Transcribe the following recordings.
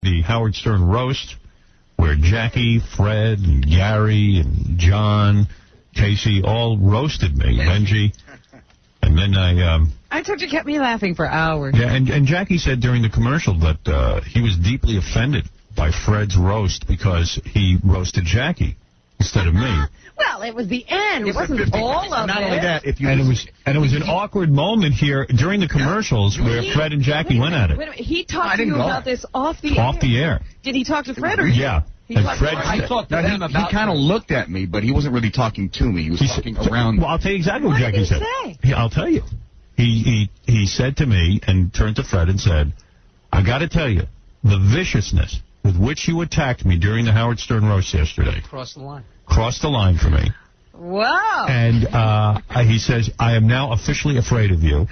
the Howard Stern roast where Jackie, Fred, and Gary, and John, Casey all roasted me, Benji. And then I told you, kept me laughing for hours. Yeah, and Jackie said during the commercial that he was deeply offended by Fred's roast because he roasted Jackie instead of me. Well, it was the end. It wasn't all of it. Not only that, it was an awkward moment here during the commercials where Fred and Jackie went at it. Wait a minute. He talked to you about this off the air. Off the air. Did he talk to Fred or you? Yeah. I talked to him about. He kind of looked at me, but he wasn't really talking to me. He was talking around. Well, I'll tell you exactly what Jackie said. I'll tell you. He said to me and turned to Fred and said, "I got to tell you, the viciousness with which you attacked me during the Howard Stern roast yesterday crossed the line. Crossed the line for me." Wow. And he says, "I am now officially afraid of you."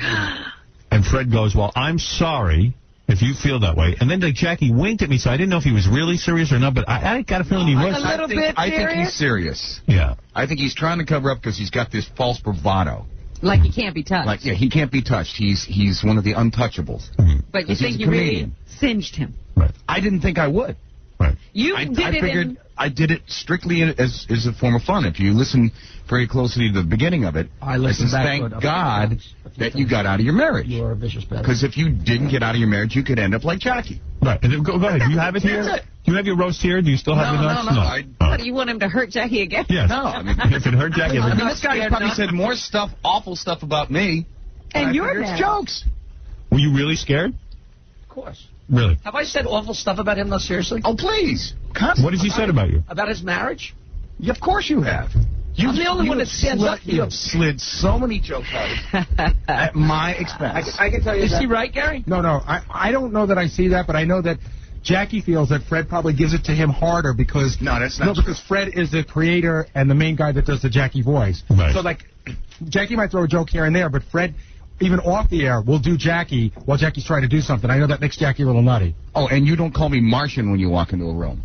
And Fred goes, "Well, I'm sorry if you feel that way." And then Jackie winked at me, so I didn't know if he was really serious or not, but I got a feeling he was. I think he's serious. Yeah. I think he's trying to cover up because he's got this false bravado. Like he can't be touched. Like, yeah, he can't be touched. He's one of the untouchables. But you think you really singed him? Right. I didn't think I would. Right. I figured I did it strictly as a form of fun. If you listen very closely to the beginning of it, I listened back. Thank God that you got out of your marriage. You are a vicious bastard. Because if you didn't get out of your marriage, you could end up like Jackie. Right. And then go ahead. Do you have it here? Do you have your roast here? Do you still have the nuts? No. What, do you want him to hurt Jackie again? Yes. No. I mean, if it hurt Jackie, this guy probably said more stuff, awful stuff about me. And you're mad. It's jokes. Were you really scared? Of course. Really? Have I said awful stuff about him, though, seriously? Oh, please. What has he said about you? About his marriage? Yeah, of course you have. I'm the only one that stands up to you. You have slid so many jokes out at my expense. I can tell you Is he right, Gary? No. I don't know that I see that, but I know that Jackie feels that Fred probably gives it to him harder because... No, that's not true. Because Fred is the creator and the main guy that does the Jackie voice. Right. So, like, Jackie might throw a joke here and there, but Fred, even off the air, will do Jackie while Jackie's trying to do something. I know that makes Jackie a little nutty. Oh, and you don't call me Martian when you walk into a room.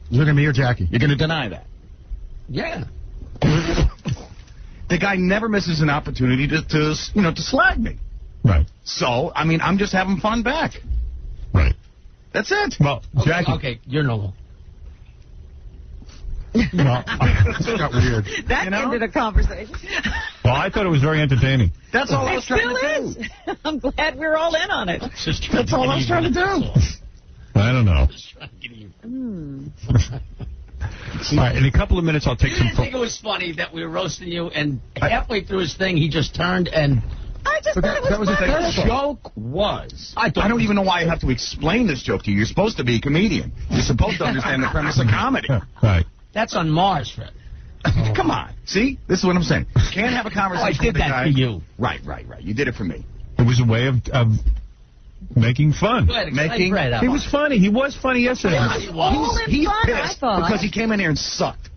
You're going to be your Jackie. You're going to deny that. Yeah. The guy never misses an opportunity to slag me. Right. So, I mean, I'm just having fun back. Right. That's it. Well, Jackie. Okay, you're normal. Well, that got weird. That ended a conversation. Well, I thought it was very entertaining. That's all I was trying to do. I'm glad we're all in on it. That's all I was trying to do. I don't know. All right, in a couple of minutes, I'll take some... I think it was funny that we were roasting you, and halfway through his thing, he just turned and... I just thought it was funny. The joke was... I don't even know why I have to explain this joke to you. You're supposed to be a comedian. You're supposed to understand the premise of comedy. Right. That's on Mars, Fred. Come on. See? This is what I'm saying. You can't have a conversation I did with a that guy. for you. Right. You did it for me. It was a way of making fun. Go ahead, explain Fred out. He was funny. He was funny yesterday. He's pissed because he came in here and sucked.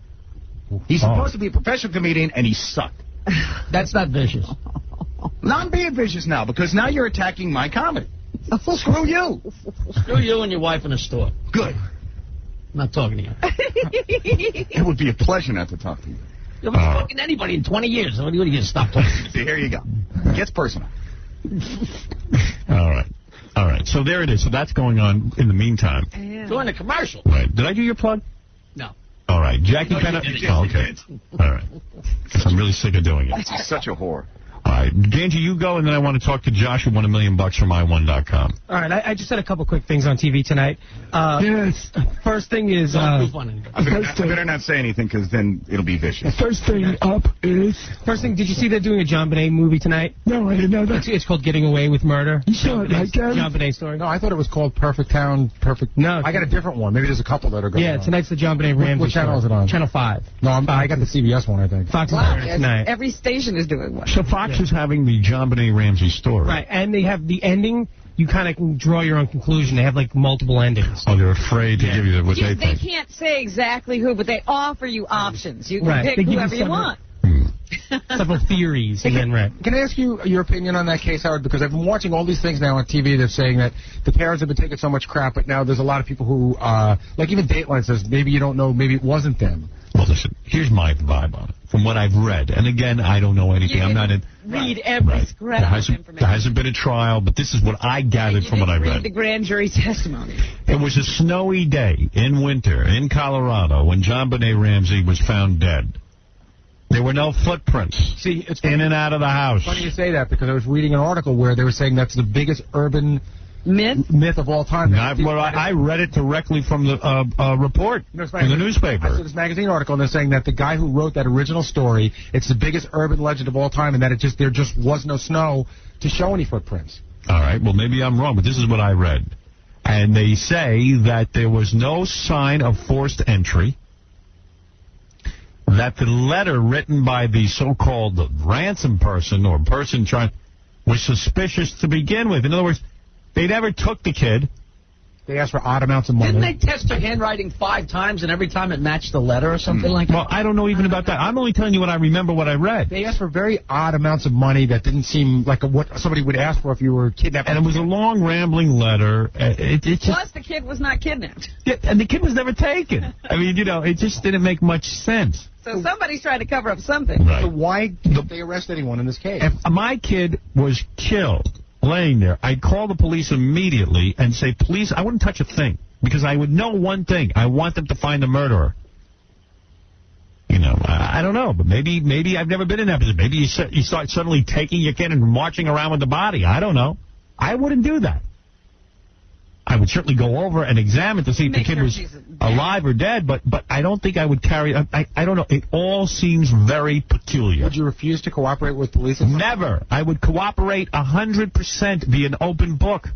He's supposed to be a professional comedian, and he sucked. That's not vicious. Now I'm being vicious now, because now you're attacking my comedy. Screw you. Screw you and your wife in the store. Good. I'm not talking to you. It would be a pleasure not to talk to you. You haven't spoken to anybody in 20 years. What are you going to stop talking to? See, here you go. It gets personal. All right. So there it is. So that's going on in the meantime. Yeah. Doing a commercial. Right. Did I do your plug? No. All right. Jackie Penna. Oh, okay. All right. I'm really sick of doing it. He's such a whore. All right. Ganji, you go, and then I want to talk to Josh who won $1 million from i1.com. All right. I just had a couple quick things on TV tonight. Yes. First thing is... I better not say anything, because then it'll be vicious. First thing up is... First thing, did you see they're doing a John Bonet movie tonight? No, I didn't know that. It's called Getting Away with Murder. You saw it, right, Gary? John Bonet story. No, I thought it was called Perfect Town, Perfect... No. I got a different one. Maybe there's a couple that are going on. Yeah, tonight's the John Bonet Ramsey What channel is it on? Channel 5. No, I got the CBS one, I think. Fox Wow, tonight. every station is doing one. So Fox is having the John Bonet Ramsey story. Right, and they have the ending. You kind of can draw your own conclusion. They have, like, multiple endings. Oh, they're afraid to give you what they They think. can't say exactly who, but they offer you options. You can pick whoever you want. Several theories, and then right. Can I ask you your opinion on that case, Howard? Because I've been watching all these things now on TV that's saying that the parents have been taking so much crap, but now there's a lot of people who, like even Dateline says, maybe you don't know, maybe it wasn't them. Well, listen, here's my vibe on it, from what I've read. And again, I don't know anything. I'm not in... Read every scrap of information. There hasn't been a trial, but this is what I gathered from what I read. Read the grand jury testimony. It was a snowy day in winter in Colorado when John Benet Ramsey was found dead. There were no footprints in and out of the house. Funny you say that, because I was reading an article where they were saying that's the biggest urban myth of all time. I read it directly from the report in the newspaper. I saw this magazine article, and they're saying that the guy who wrote that original story, it's the biggest urban legend of all time, and that there just was no snow to show any footprints. All right, well, maybe I'm wrong, but this is what I read. And they say that there was no sign of forced entry, that the letter written by the so-called ransom person or person trying was suspicious to begin with. In other words, they never took the kid. They asked for odd amounts of money. Didn't they test her handwriting 5 times, and every time it matched the letter or something like that? Well, I don't know even about that. I'm only telling you what I remember, what I read. They asked for very odd amounts of money that didn't seem like what somebody would ask for if you were kidnapped. And it was a long, rambling letter. Plus, the kid was not kidnapped. Yeah, and the kid was never taken. I mean, it just didn't make much sense. So somebody's trying to cover up something. Right. So why didn't they arrest anyone in this case? If my kid was killed laying there, I'd call the police immediately and say, please, I wouldn't touch a thing, because I would know one thing. I want them to find the murderer. I don't know, but maybe I've never been in that position. Maybe you start suddenly taking your kid and marching around with the body. I don't know. I wouldn't do that. I would certainly go over and examine to see if the kid was alive or dead, but I don't think I would carry... I don't know. It all seems very peculiar. Would you refuse to cooperate with police? Never. I would cooperate 100%, be an open book.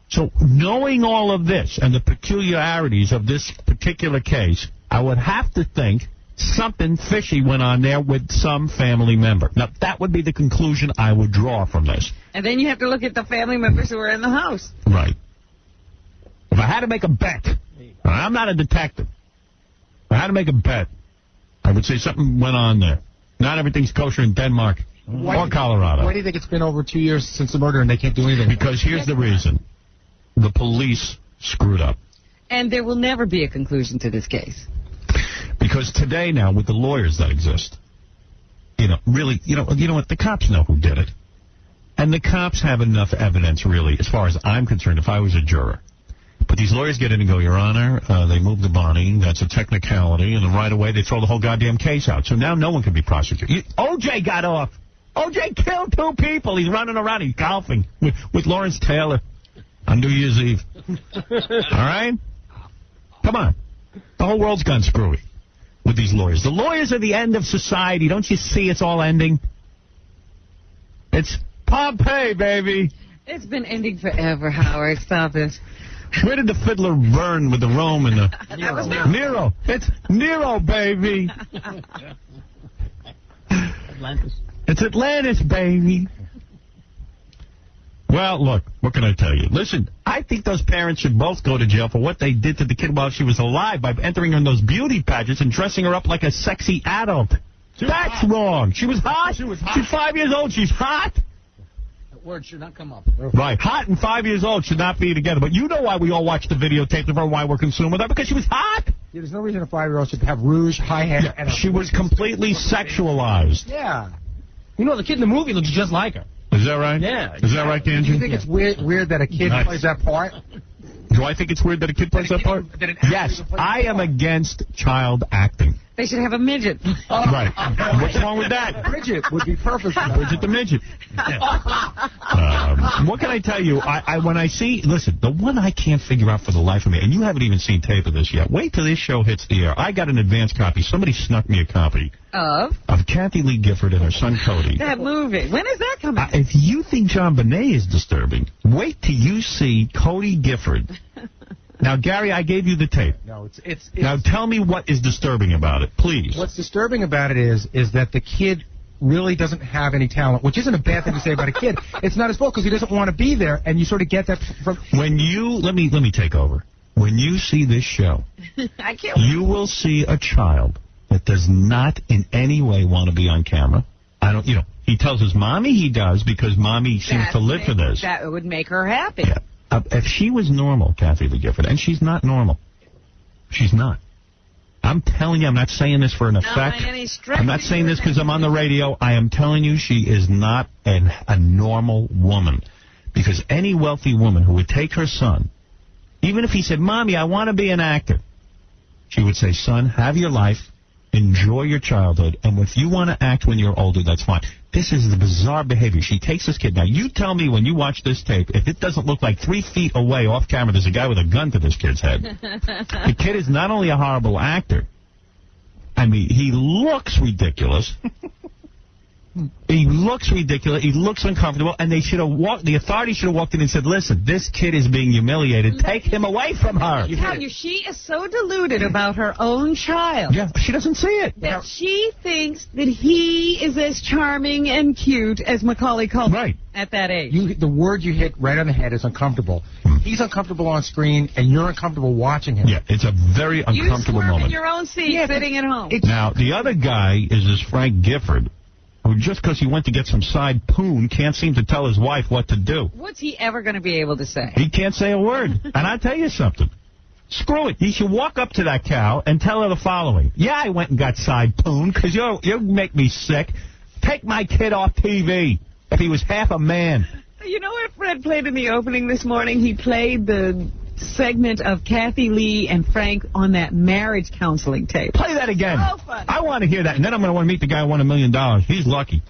So knowing all of this and the peculiarities of this particular case, I would have to think something fishy went on there with some family member. Now, that would be the conclusion I would draw from this. And then you have to look at the family members who were in the house. Right. If I had to make a bet, I'm not a detective. If I had to make a bet, I would say something went on there. Not everything's kosher in Denmark or Colorado. Why do you think it's been over 2 years since the murder and they can't do anything? Because here's the reason. The police screwed up. And there will never be a conclusion to this case. Because today now, with the lawyers that exist, really, you know what, the cops know who did it. And the cops have enough evidence, really, as far as I'm concerned, if I was a juror. But these lawyers get in and go, Your Honor, they moved the body, that's a technicality, and then right away they throw the whole goddamn case out. So now no one can be prosecuted. O.J. got off. O.J. killed 2 people. He's running around, he's golfing with Lawrence Taylor on New Year's Eve. All right? Come on. The whole world's gone screwy with these lawyers. The lawyers are the end of society. Don't you see it's all ending? It's Pompeii, baby. It's been ending forever, Howard. Stop it. Where did the fiddler burn with the Rome and the... That was Nero. It's Nero, baby. Atlantis. It's Atlantis, baby. Well, look, what can I tell you? Listen, I think those parents should both go to jail for what they did to the kid while she was alive by entering her in those beauty pageants and dressing her up like a sexy adult. That's wrong. She was hot. She's 5 years old. She's hot. That word should not come up. Right. Hot and 5 years old should not be together. But you know why we all watched the videotape of her, why we're consumed with her? Because she was hot. Yeah, there's no reason a 5-year-old should have rouge, high hair, and she was completely sexualized. Yeah. The kid in the movie looks just like her. Is that right? Yeah. Is that right, Kanji? Do you think it's weird that a kid plays that part? Do I think it's weird that a kid plays that part? Yes. I am against child acting. They should have a midget. Right. What's wrong with that? Bridget would be perfect. Bridget the midget. What can I tell you? When I see, listen, the one I can't figure out for the life of me, and you haven't even seen tape of this yet. Wait till this show hits the air. I got an advance copy. Somebody snuck me a copy. Of Kathy Lee Gifford and her son Cody. That movie. When is that coming? If you think John Bonet is disturbing, wait till you see Cody Gifford. Now, Gary, I gave you the tape. No, it's now tell me what is disturbing about it, please. What's disturbing about it is that the kid really doesn't have any talent, which isn't a bad thing to say about a kid. It's not his fault because he doesn't want to be there, and you sort of get that from... When you... Let me take over. When you see this show, you will see a child that does not in any way want to be on camera. He tells his mommy he does because mommy seems to live for this. That would make her happy. Yeah. If she was normal, Kathy Lee Gifford, and she's not normal. She's not. I'm telling you, I'm not saying this for an effect. I'm not saying this because I'm on the radio. I am telling you she is not a normal woman. Because any wealthy woman who would take her son, even if he said, Mommy, I want to be an actor, she would say, son, have your life, enjoy your childhood, and if you want to act when you're older, that's fine. This is the bizarre behavior. She takes this kid. Now, you tell me when you watch this tape, if it doesn't look like 3 feet away off camera, there's a guy with a gun to this kid's head. The kid is not only a horrible actor, I mean, he looks ridiculous. He looks ridiculous. He looks uncomfortable, and they should have the authorities should have walked in and said, listen, this kid is being humiliated. Take him away from her. I tell you, she is so deluded about her own child. Yeah, she doesn't see it. That she thinks that he is as charming and cute as Macaulay Culkin at that age. The word you hit right on the head is uncomfortable. He's uncomfortable on screen, and you're uncomfortable watching him. Yeah, it's a very uncomfortable moment. You in your own seat, sitting at home. Now, the other guy is this Frank Gifford, who just because he went to get some side poon can't seem to tell his wife what to do. What's he ever going to be able to say? He can't say a word. And I'll tell you something. Screw it. He should walk up to that cow and tell her the following. Yeah, I went and got side poon because you make me sick. Take my kid off TV if he was half a man. You know what Fred played in the opening this morning? He played the segment of Kathy Lee and Frank on that marriage counseling tape. Play that again. So funny. I want to hear that, and then I'm going to want to meet the guy who won $1 million. He's lucky.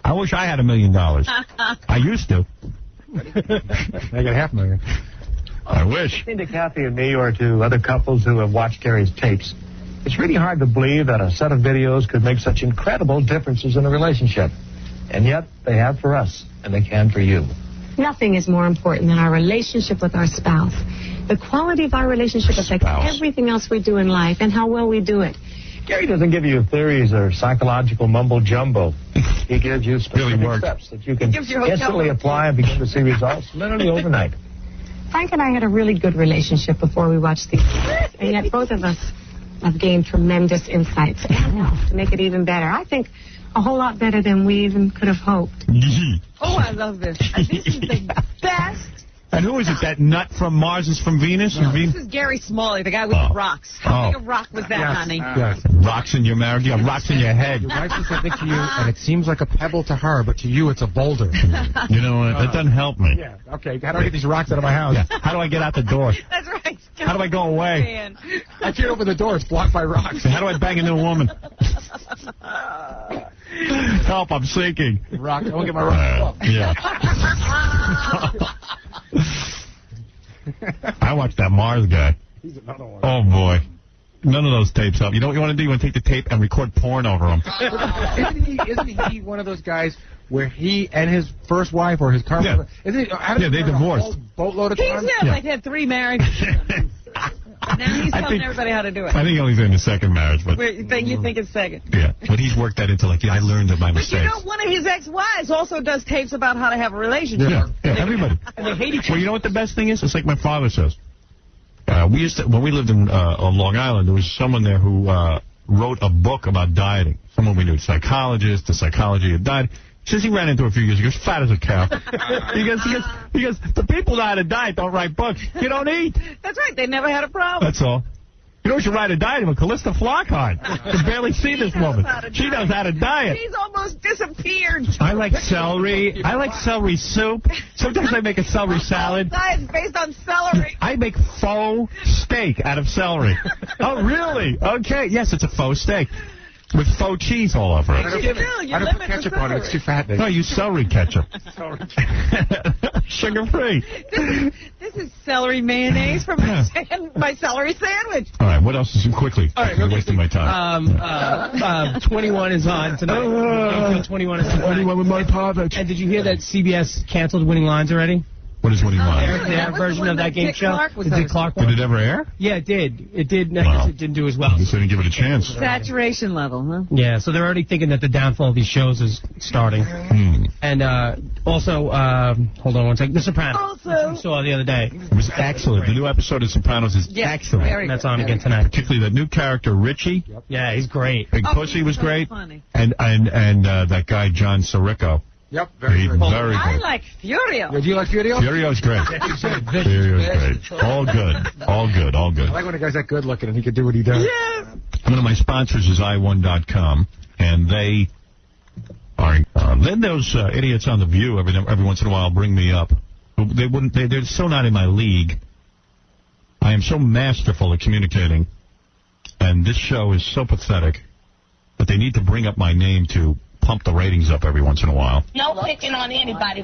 I wish I had $1 million. I used to. I got $500,000. I wish. To Kathy and me, or to other couples who have watched Gary's tapes, it's really hard to believe that a set of videos could make such incredible differences in a relationship. And yet, they have for us, and they can for you. Nothing is more important than our relationship with our spouse. The quality of our relationship affects everything else we do in life and how well we do it. Gary doesn't give you theories or psychological mumbo-jumbo. He gives you specific steps that you can instantly apply and begin to see results literally overnight. Frank and I had a really good relationship before we watched these videos, and yet both of us have gained tremendous insights to make it even better. I think a whole lot better than we even could have hoped. Oh, I love this. This is the best. And who is it? That nut from Mars is from Venus? No, this is Gary Smalley, the guy with the rocks. How big a rock was that, honey? Yes. Rocks in your marriage? Yeah, rocks in your head. Your wife says something to you, and it seems like a pebble to her, but to you it's a boulder. You know what? That doesn't help me. Yeah, okay. How do I get these rocks out of my house? Yeah. How do I get out the door? That's right. How do I go away? I can't open the door. It's blocked by rocks. How do I bang a new woman? Help, I'm sinking. Rock. I won't get my rock. Yeah. I watched that Mars guy. He's another one. Oh, boy. None of those tapes help. You know what you want to do? You want to take the tape and record porn over them. Isn't he one of those guys where he and his first wife or his current wife, they divorced. Boatload of time? He's had 3 marriages. Now he's telling everybody how to do it. I think only in the second marriage. But you think it's second? Yeah, but he's worked that into, I learned of my mistakes. But you know, one of his ex-wives also does tapes about how to have a relationship. Yeah, everybody. And they hate each other. Well, you know what the best thing is? It's like my father says. When we lived on Long Island, there was someone there who wrote a book about dieting. Someone we knew, psychologist, the psychology of diet. Says he ran into her a few years ago. He's fat as a cow. he goes, the people that know how to diet don't write books. You don't eat. That's right. They never had a problem. That's all. You know who should write a diet with? Callista Flockhart. You can barely see this woman. She knows how to diet. She's almost disappeared. I like celery. I like celery soup. Sometimes I make a celery salad. Diet's based on celery. I make faux steak out of celery. Oh, really? Okay. Yes, it's a faux steak. With faux cheese all over it. I don't put ketchup on it. It's too fat. No, use celery ketchup. Sugar-free. This is celery mayonnaise from my celery sandwich. All right, what else is quickly? All right, you're wasting my time. 21 is on tonight. 21 is on tonight. 21 with my father. And did you hear that CBS canceled Winning Lines already? What is Winning Lines? Their version of that game show. The Dick Clark one. Did it ever air? Yeah, it did. It did. I guess it didn't do as well. I guess they didn't give it a chance. Saturation level, huh? Yeah, so they're already thinking that the downfall of these shows is starting. And also, hold on one second, The Sopranos. I saw the other day. It was excellent. The new episode of Sopranos is excellent. And that's on again tonight. Particularly the new character, Richie. Yeah, he's great. Big Pussy was great. Funny. And that guy, John Sirico. Yep, very good. Very good. I like Furio. Do you like Furio? Furio's great. Furio's great. All good. All good. All good. I like when a guy's that good looking and he can do what he does. Yes. One of my sponsors is i1.com, and they are... then those idiots on The View every once in a while bring me up. They're so not in my league. I am so masterful at communicating, and this show is so pathetic that they need to bring up my name to pump the ratings up every once in a while. No picking on anybody.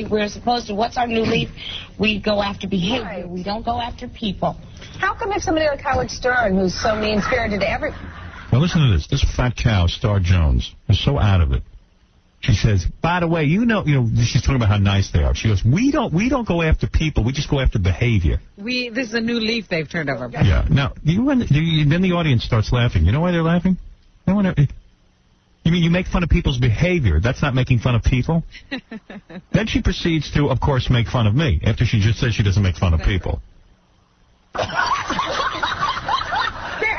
We're supposed to, what's our new leaf? We go after behavior. Right. We don't go after people. How come if somebody like Howard Stern, who's so mean-spirited to every... Well, listen to this. This fat cow, Star Jones, is so out of it. She says, by the way, you know, she's talking about how nice they are. She goes, we don't go after people. We just go after behavior. This is a new leaf they've turned over. Yeah. Now, then the audience starts laughing. You know why they're laughing? No one. You mean you make fun of people's behavior? That's not making fun of people? Then she proceeds to, of course, make fun of me after she just said she doesn't make fun of people. They're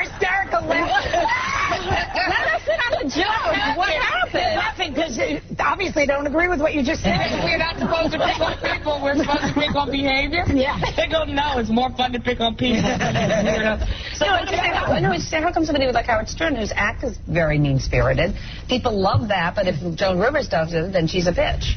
hysterical laughing. Let us in on the joke. What happened? They're laughing because obviously they don't agree with what you just said. We're not supposed to pick on people. We're supposed to pick on behavior. Yeah. They go, no, it's more fun to pick on people. So how come somebody like Howard Stern, whose act is very mean-spirited, people love that, but if Joan Rivers does it, then she's a bitch.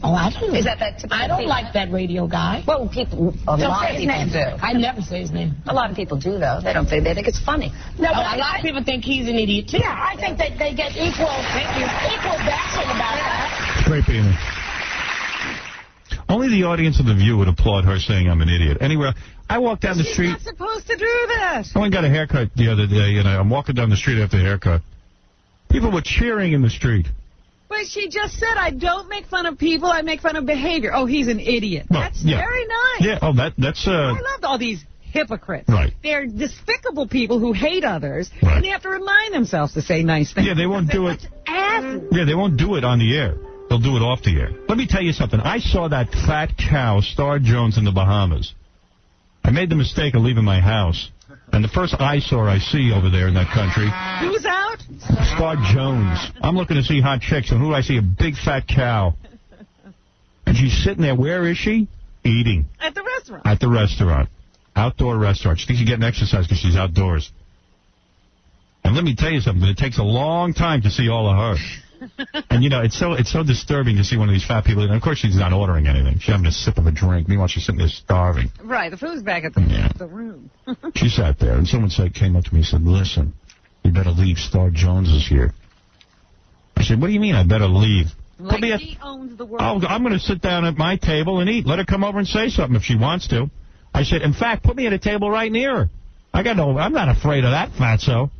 Oh, I don't. Is that I don't like that radio guy. Well, a lot of people do. I never say his name. A lot of people do, though. They don't think, they think it's funny. No, a lot of people think he's an idiot, too. Yeah, I think that they get equal bashing about that. Great being. Only the audience of The View would applaud her saying I'm an idiot. Anyway, I walked down the street. She's not supposed to do this. I went and got a haircut the other day, and I'm walking down the street after the haircut. People were cheering in the street. But she just said, I don't make fun of people, I make fun of behavior. Oh, he's an idiot. Well, that's very nice. Yeah, that's... I love all these hypocrites. Right. They're despicable people who hate others, right. And they have to remind themselves to say nice things. Yeah, they won't do it. Asses. Yeah, they won't do it on the air. They'll do it off the air. Let me tell you something. I saw that fat cow, Star Jones, in the Bahamas. I made the mistake of leaving my house. And the first eyesore I see over there in that country... Who's out? Star Jones. I'm looking to see hot chicks, and who do I see? A big fat cow. And she's sitting there. Where is she? Eating. At the restaurant. At the restaurant. Outdoor restaurant. She thinks she's getting exercise because she's outdoors. And let me tell you something. It takes a long time to see all of her. And, it's so disturbing to see one of these fat people. And, of course, she's not ordering anything. She's having a sip of a drink. Meanwhile, she's sitting there starving. Right. The food's back at the room. She sat there, and someone came up to me and said, listen, you better leave. Star Jones is here. I said, what do you mean I better leave? Like he owns the world. Oh, I'm going to sit down at my table and eat. Let her come over and say something if she wants to. I said, in fact, put me at a table right near her. I'm not afraid of that fatso.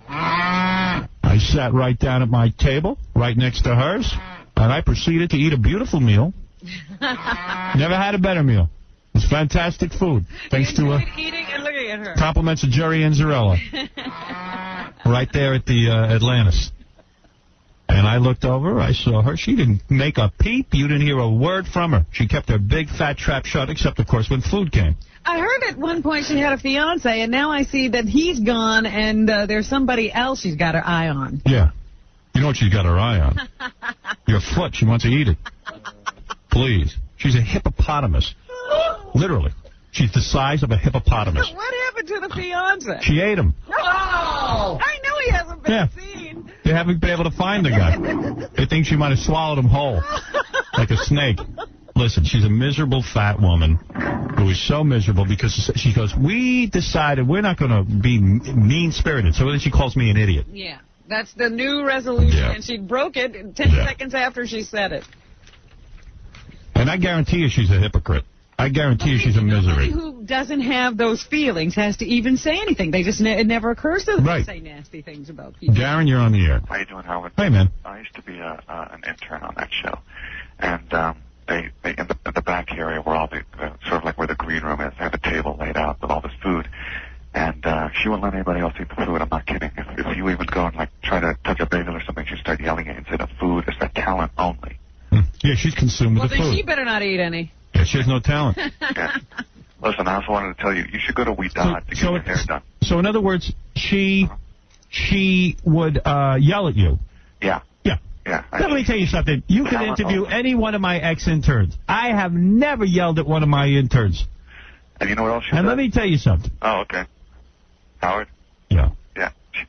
I sat right down at my table, right next to hers, and I proceeded to eat a beautiful meal. Never had a better meal. It's fantastic food. Thanks to eating and looking at her. Compliments of Jerry Anzarella. Right there at the Atlantis. And I looked over. I saw her. She didn't make a peep. You didn't hear a word from her. She kept her big fat trap shut, except, of course, when food came. I heard at one point she had a fiancé, and now I see that he's gone, and there's somebody else she's got her eye on. Yeah. You know what she's got her eye on? Your foot. She wants to eat it. Please. She's a hippopotamus. Literally. She's the size of a hippopotamus. What happened to the fiancé? She ate him. Oh! I know he hasn't been seen. They haven't been able to find the guy. They think she might have swallowed him whole, like a snake. Listen, she's a miserable fat woman who is so miserable because she goes, we decided we're not going to be mean-spirited. So then she calls me an idiot. Yeah, that's the new resolution, and she broke it 10 seconds after she said it. And I guarantee you she's a hypocrite. I guarantee you she's a misery. Nobody who doesn't have those feelings has to even say anything. They just it never occurs to them to say nasty things about people. Darren, you're on the air. How you doing, Howard? Hey, man. I used to be an intern on that show, and they in the back area where all the sort of like where the green room is, they have a table laid out with all this food, and she wouldn't let anybody else eat the food. I'm not kidding. If you even go and like try to touch a bagel or something, she'd start yelling at you and say the food is for talent only. Yeah, she's consumed with the food. Well, then she better not eat any. Yeah, she has no talent. Yeah. Listen, I also wanted to tell you, you should go to We Dot to get your hair done. So in other words, she would yell at you. Yeah. Yeah. Yeah. Let me tell you something. You can interview any one of my ex-interns. I have never yelled at one of my interns. And you know what else she And said? let me tell you something. Oh, okay. Howard? Yeah.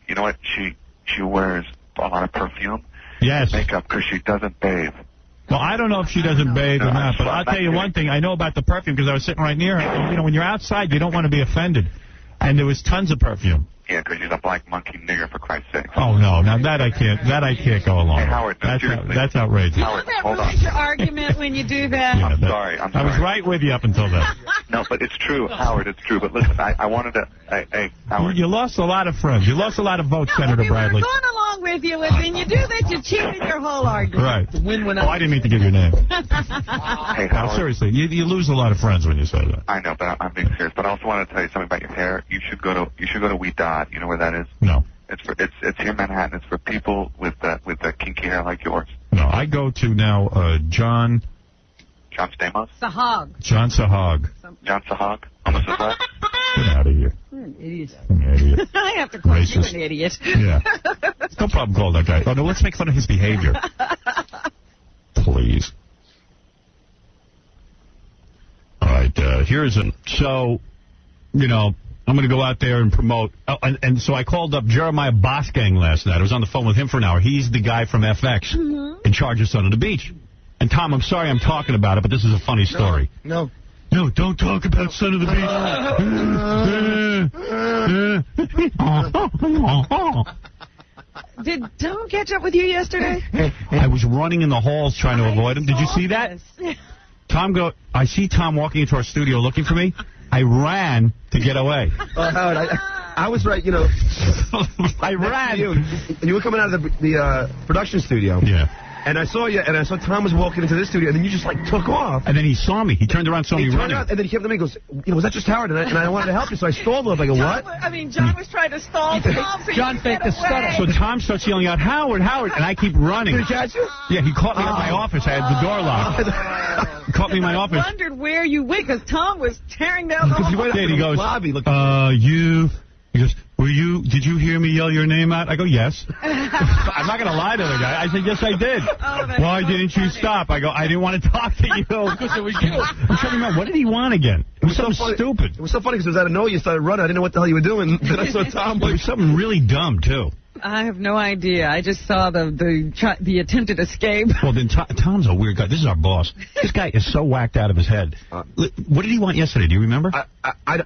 you know what? She wears a lot of perfume. Yes. Makeup because she doesn't bathe. Well, I don't know if she doesn't bathe or not, but I'll tell you one thing. I know about the perfume because I was sitting right near her. You know, when you're outside, you don't want to be offended. And there was tons of perfume. Yeah, because she's a black monkey nigger, for Christ's sake. Oh, no. Now, that I can't go along with. Hey, Howard, That's outrageous. Howard, hold on. Your argument when you do that? I'm sorry. I was right with you up until then. No, but it's true, Howard, it's true. But listen, I wanted to... Hey, Howard. You lost a lot of friends. You lost a lot of votes, Senator Bradley. We're going along with you, and then you do that, you cheated your whole argument. Right. Win-win. Oh, I didn't mean to give your name. Hey, Howard. No, seriously, you lose a lot of friends when you say that. I know, but I'm being serious. But I also want to tell you something about your hair. You should go to We Dot. You know where that is? No. It's here in Manhattan. It's for people with kinky hair like yours. No, I go to now John Stamos? Sahag. John Sahag. John Sahag? On the side? Get out of here. You're an idiot. Idiot. I have to call Racist. you an idiot. Yeah. No problem calling that guy. Oh, no, let's make fun of his behavior. Please. All right, here's so, you know, I'm going to go out there and promote. Oh, and so I called up Jeremiah Bosgang last night. I was on the phone with him for an hour. He's the guy from FX in charge of Son of the Beach. And, Tom, I'm sorry I'm talking about it, but this is a funny story. No, don't talk about Son of the Did Tom catch up with you yesterday? I was running in the halls trying to avoid him. Did you see that? I see Tom walking into our studio looking for me. I ran to get away. Howard, I was right, you know. I ran. You were coming out of the production studio. Yeah. And I saw you, and I saw Tom was walking into this studio, and then you just, like, took off. And then he saw me. He turned around, saw me running. And then he came to me and goes, you know, was that just Howard? And I wanted to help you, so I stalled a little bit. I go, what? John was trying to stall Tom. John faked the stutter. So Tom starts yelling out, Howard, and I keep running. Did he catch you? Yeah, he caught me at my office. I had the door locked. He caught me in my office. I wondered where you went, because Tom was tearing down the hall. Yeah, he goes, He goes, did you hear me yell your name out? I go, yes. I'm not going to lie to the guy. I said, yes, I did. Why didn't you stop? I go, I didn't want to talk to you. Because it was you. I'm trying to remember, what did he want again? It was something stupid. It was so funny because out of nowhere you started running. I didn't know what the hell you were doing. Then I saw Tom. It was something really dumb, too. I have no idea. I just saw the attempted escape. Well, then Tom's a weird guy. This is our boss. This guy is so whacked out of his head. What did he want yesterday? Do you remember? I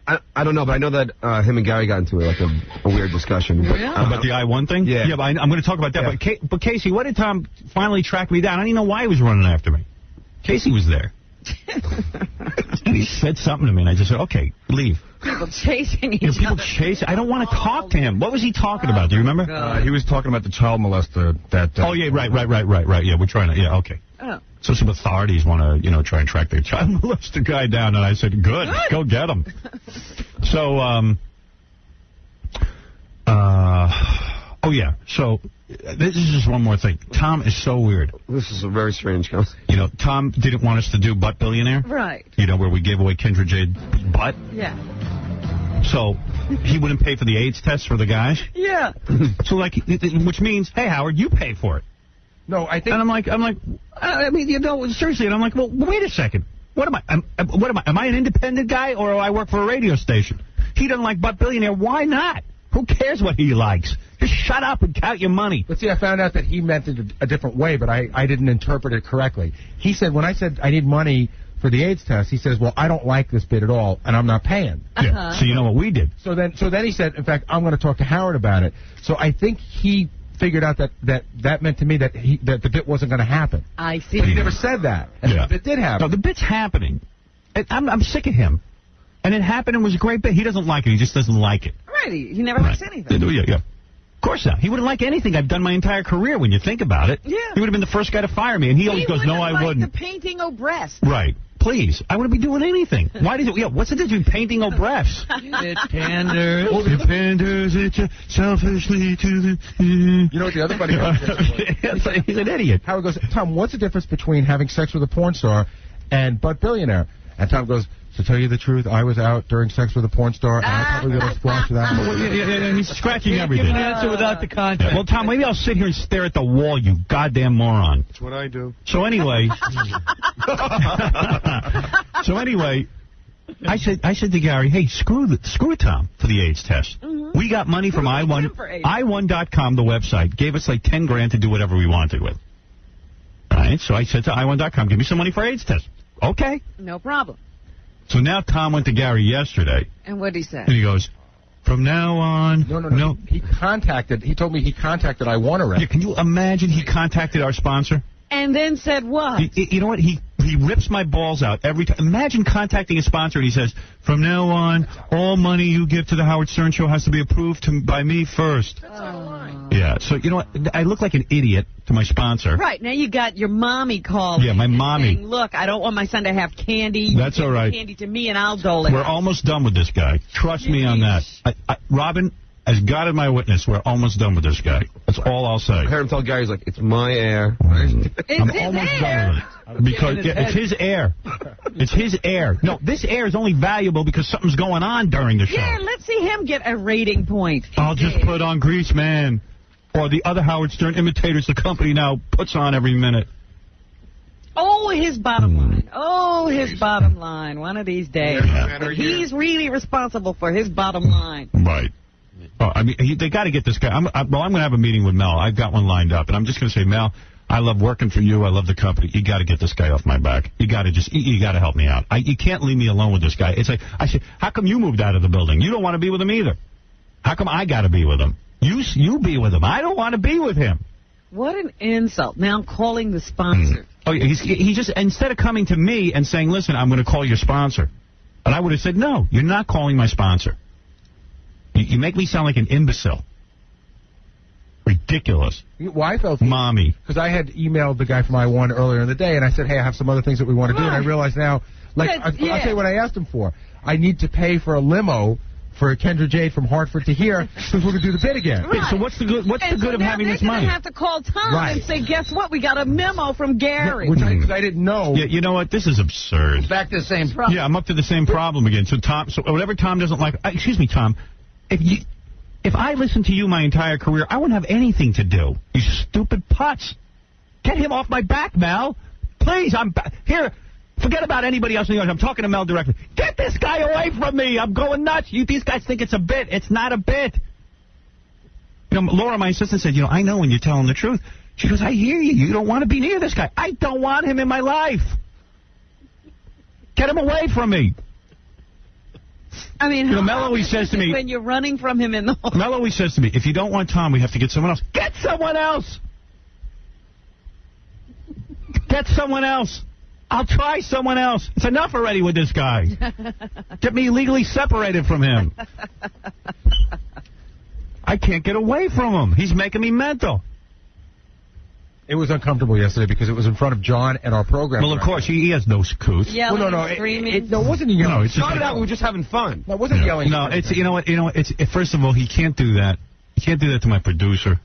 don't know, but I know that him and Gary got into like a weird discussion. But, about the I-1 thing? Yeah. Yeah, but I'm going to talk about that. Yeah. But Casey, what did Tom finally track me down? I don't even know why he was running after me. Casey was there. And he said something to me, and I just said, okay, leave. People chasing each other. People chasing. I don't want to talk to him. What was he talking about? Do you remember? He was talking about the child molester. Oh, yeah, right. Yeah, we're trying to, yeah, okay. Oh. So some authorities want to, try and track their child molester guy down, and I said, good. Go get him. So, oh, yeah, so this is just one more thing. Tom is so weird. This is a very strange concept. Tom didn't want us to do Butt Billionaire. Right. Where we gave away Kendra Jade's butt. Yeah. So he wouldn't pay for the AIDS test for the guys. Yeah. So, which means, hey, Howard, you pay for it. No, I think... And I'm like, seriously, and I'm like, well, wait a second. What am I? Am I an independent guy, or do I work for a radio station? He doesn't like Butt Billionaire. Why not? Who cares what he likes? Just shut up and count your money. But see, I found out that he meant it a different way, but I didn't interpret it correctly. He said, when I said I need money for the AIDS test, he says, well, I don't like this bit at all, and I'm not paying. Yeah. So you know what we did? So then he said, in fact, I'm going to talk to Howard about it. So I think he figured out that meant to me that the bit wasn't going to happen. I see. But he never said that. And the bit did happen. No, the bit's happening. I'm sick of him. And it happened and was a great bit. He doesn't like it. He just doesn't like it. Right. He never likes anything. Yeah. Of course not. He wouldn't like anything I've done my entire career when you think about it. Yeah. He would have been the first guy to fire me. And he always goes, no, I wouldn't. The painting of breasts. Right. Please. I wouldn't be doing anything. Why does it? Yeah, what's the difference between painting or breasts? It panders. It panders selfishly to the... You know what the other funny is? He's an idiot. Howard goes, Tom, what's the difference between having sex with a porn star and Butt Billionaire? And Tom goes, to tell you the truth, I was out during sex with a porn star, and I probably would have squashed that. Yeah, he's scratching everything. Give an answer without the context. Well, Tom, maybe I'll sit here and stare at the wall, you goddamn moron. That's what I do. So anyway, I said to Gary, hey, screw Tom for the AIDS test. We got money from I1.com, the website. Gave us like 10 grand to do whatever we wanted with. All right, so I said to I1.com, give me some money for AIDS test. Okay. No problem. So now Tom went to Gary yesterday. And what did he say? And he goes, from now on... No. He told me he contacted I1 already. Yeah, can you imagine he contacted our sponsor? And then said what? You know what? He rips my balls out every time. Imagine contacting a sponsor and he says, from now on, all money you give to the Howard Stern Show has to be approved by me first. That's our line. Yeah, so you know what? I look like an idiot to my sponsor. Right, now you got your mommy calling. Yeah, my mommy. Saying, look, I don't want my son to have candy. That's all right. Candy to me and I'll dole it. We're almost done with this guy. Trust me on that. Robin, as God is my witness, we're almost done with this guy. That's all I'll say. I heard him tell Gary, he's like, it's my air. I'm almost done with it. Because it's his air. It's his air. No, this air is only valuable because something's going on during the show. Yeah, let's see him get a rating point. I'll just put on Grease Man. Or the other Howard Stern imitators the company now puts on every minute. Oh, his bottom line. Oh, his bottom line. One of these days. Yeah. He's really responsible for his bottom line. Right. Oh, I mean, they got to get this guy. I'm going to have a meeting with Mel. I've got one lined up. And I'm just going to say, Mel, I love working for you. I love the company. You got to get this guy off my back. You got to help me out. You can't leave me alone with this guy. It's like, I said, how come you moved out of the building? You don't want to be with him either. How come I got to be with him? You be with him. I don't want to be with him. What an insult. Now I'm calling the sponsor. Oh, yeah, he just, instead of coming to me and saying, listen, I'm going to call your sponsor. And I would have said, no, you're not calling my sponsor. You make me sound like an imbecile. Ridiculous. Well, I felt... Mommy. Because I had emailed the guy from I1 earlier in the day, and I said, hey, I have some other things that we want to do. And I realized now, I'll tell you what I asked him for. I need to pay for a limo for Kendra Jade from Hartford to here, because we're going to do the bid again. Right. So what's the good of having this money? They're going to have to call Tom and say, guess what? We got a memo from Gary. Because I didn't know. Yeah, you know what? This is absurd. It's back to the same problem. Yeah, I'm up to the same problem again. So whatever Tom doesn't like... excuse me, Tom. If I listened to you my entire career, I wouldn't have anything to do. You stupid putz. Get him off my back, Mel. Please, here... Forget about anybody else in the audience. I'm talking to Mel directly. Get this guy away from me. I'm going nuts. These guys think it's a bit. It's not a bit. You know, Laura, my assistant, said, I know when you're telling the truth. She goes, I hear you. You don't want to be near this guy. I don't want him in my life. Get him away from me. I mean, Mel always says to me, when you're running from him in the hall. Mel always says to me, if you don't want Tom, we have to get someone else. Get someone else. Get someone else. I'll try someone else. It's enough already with this guy. Get me legally separated from him. I can't get away from him. He's making me mental. It was uncomfortable yesterday because it was in front of John and our program. Well, of course, he has no couth. Yelling, no, screaming. No, it wasn't yelling. No, it started out we were just having fun. No, it wasn't yelling. No, it's you know what? First of all, he can't do that. He can't do that to my producer.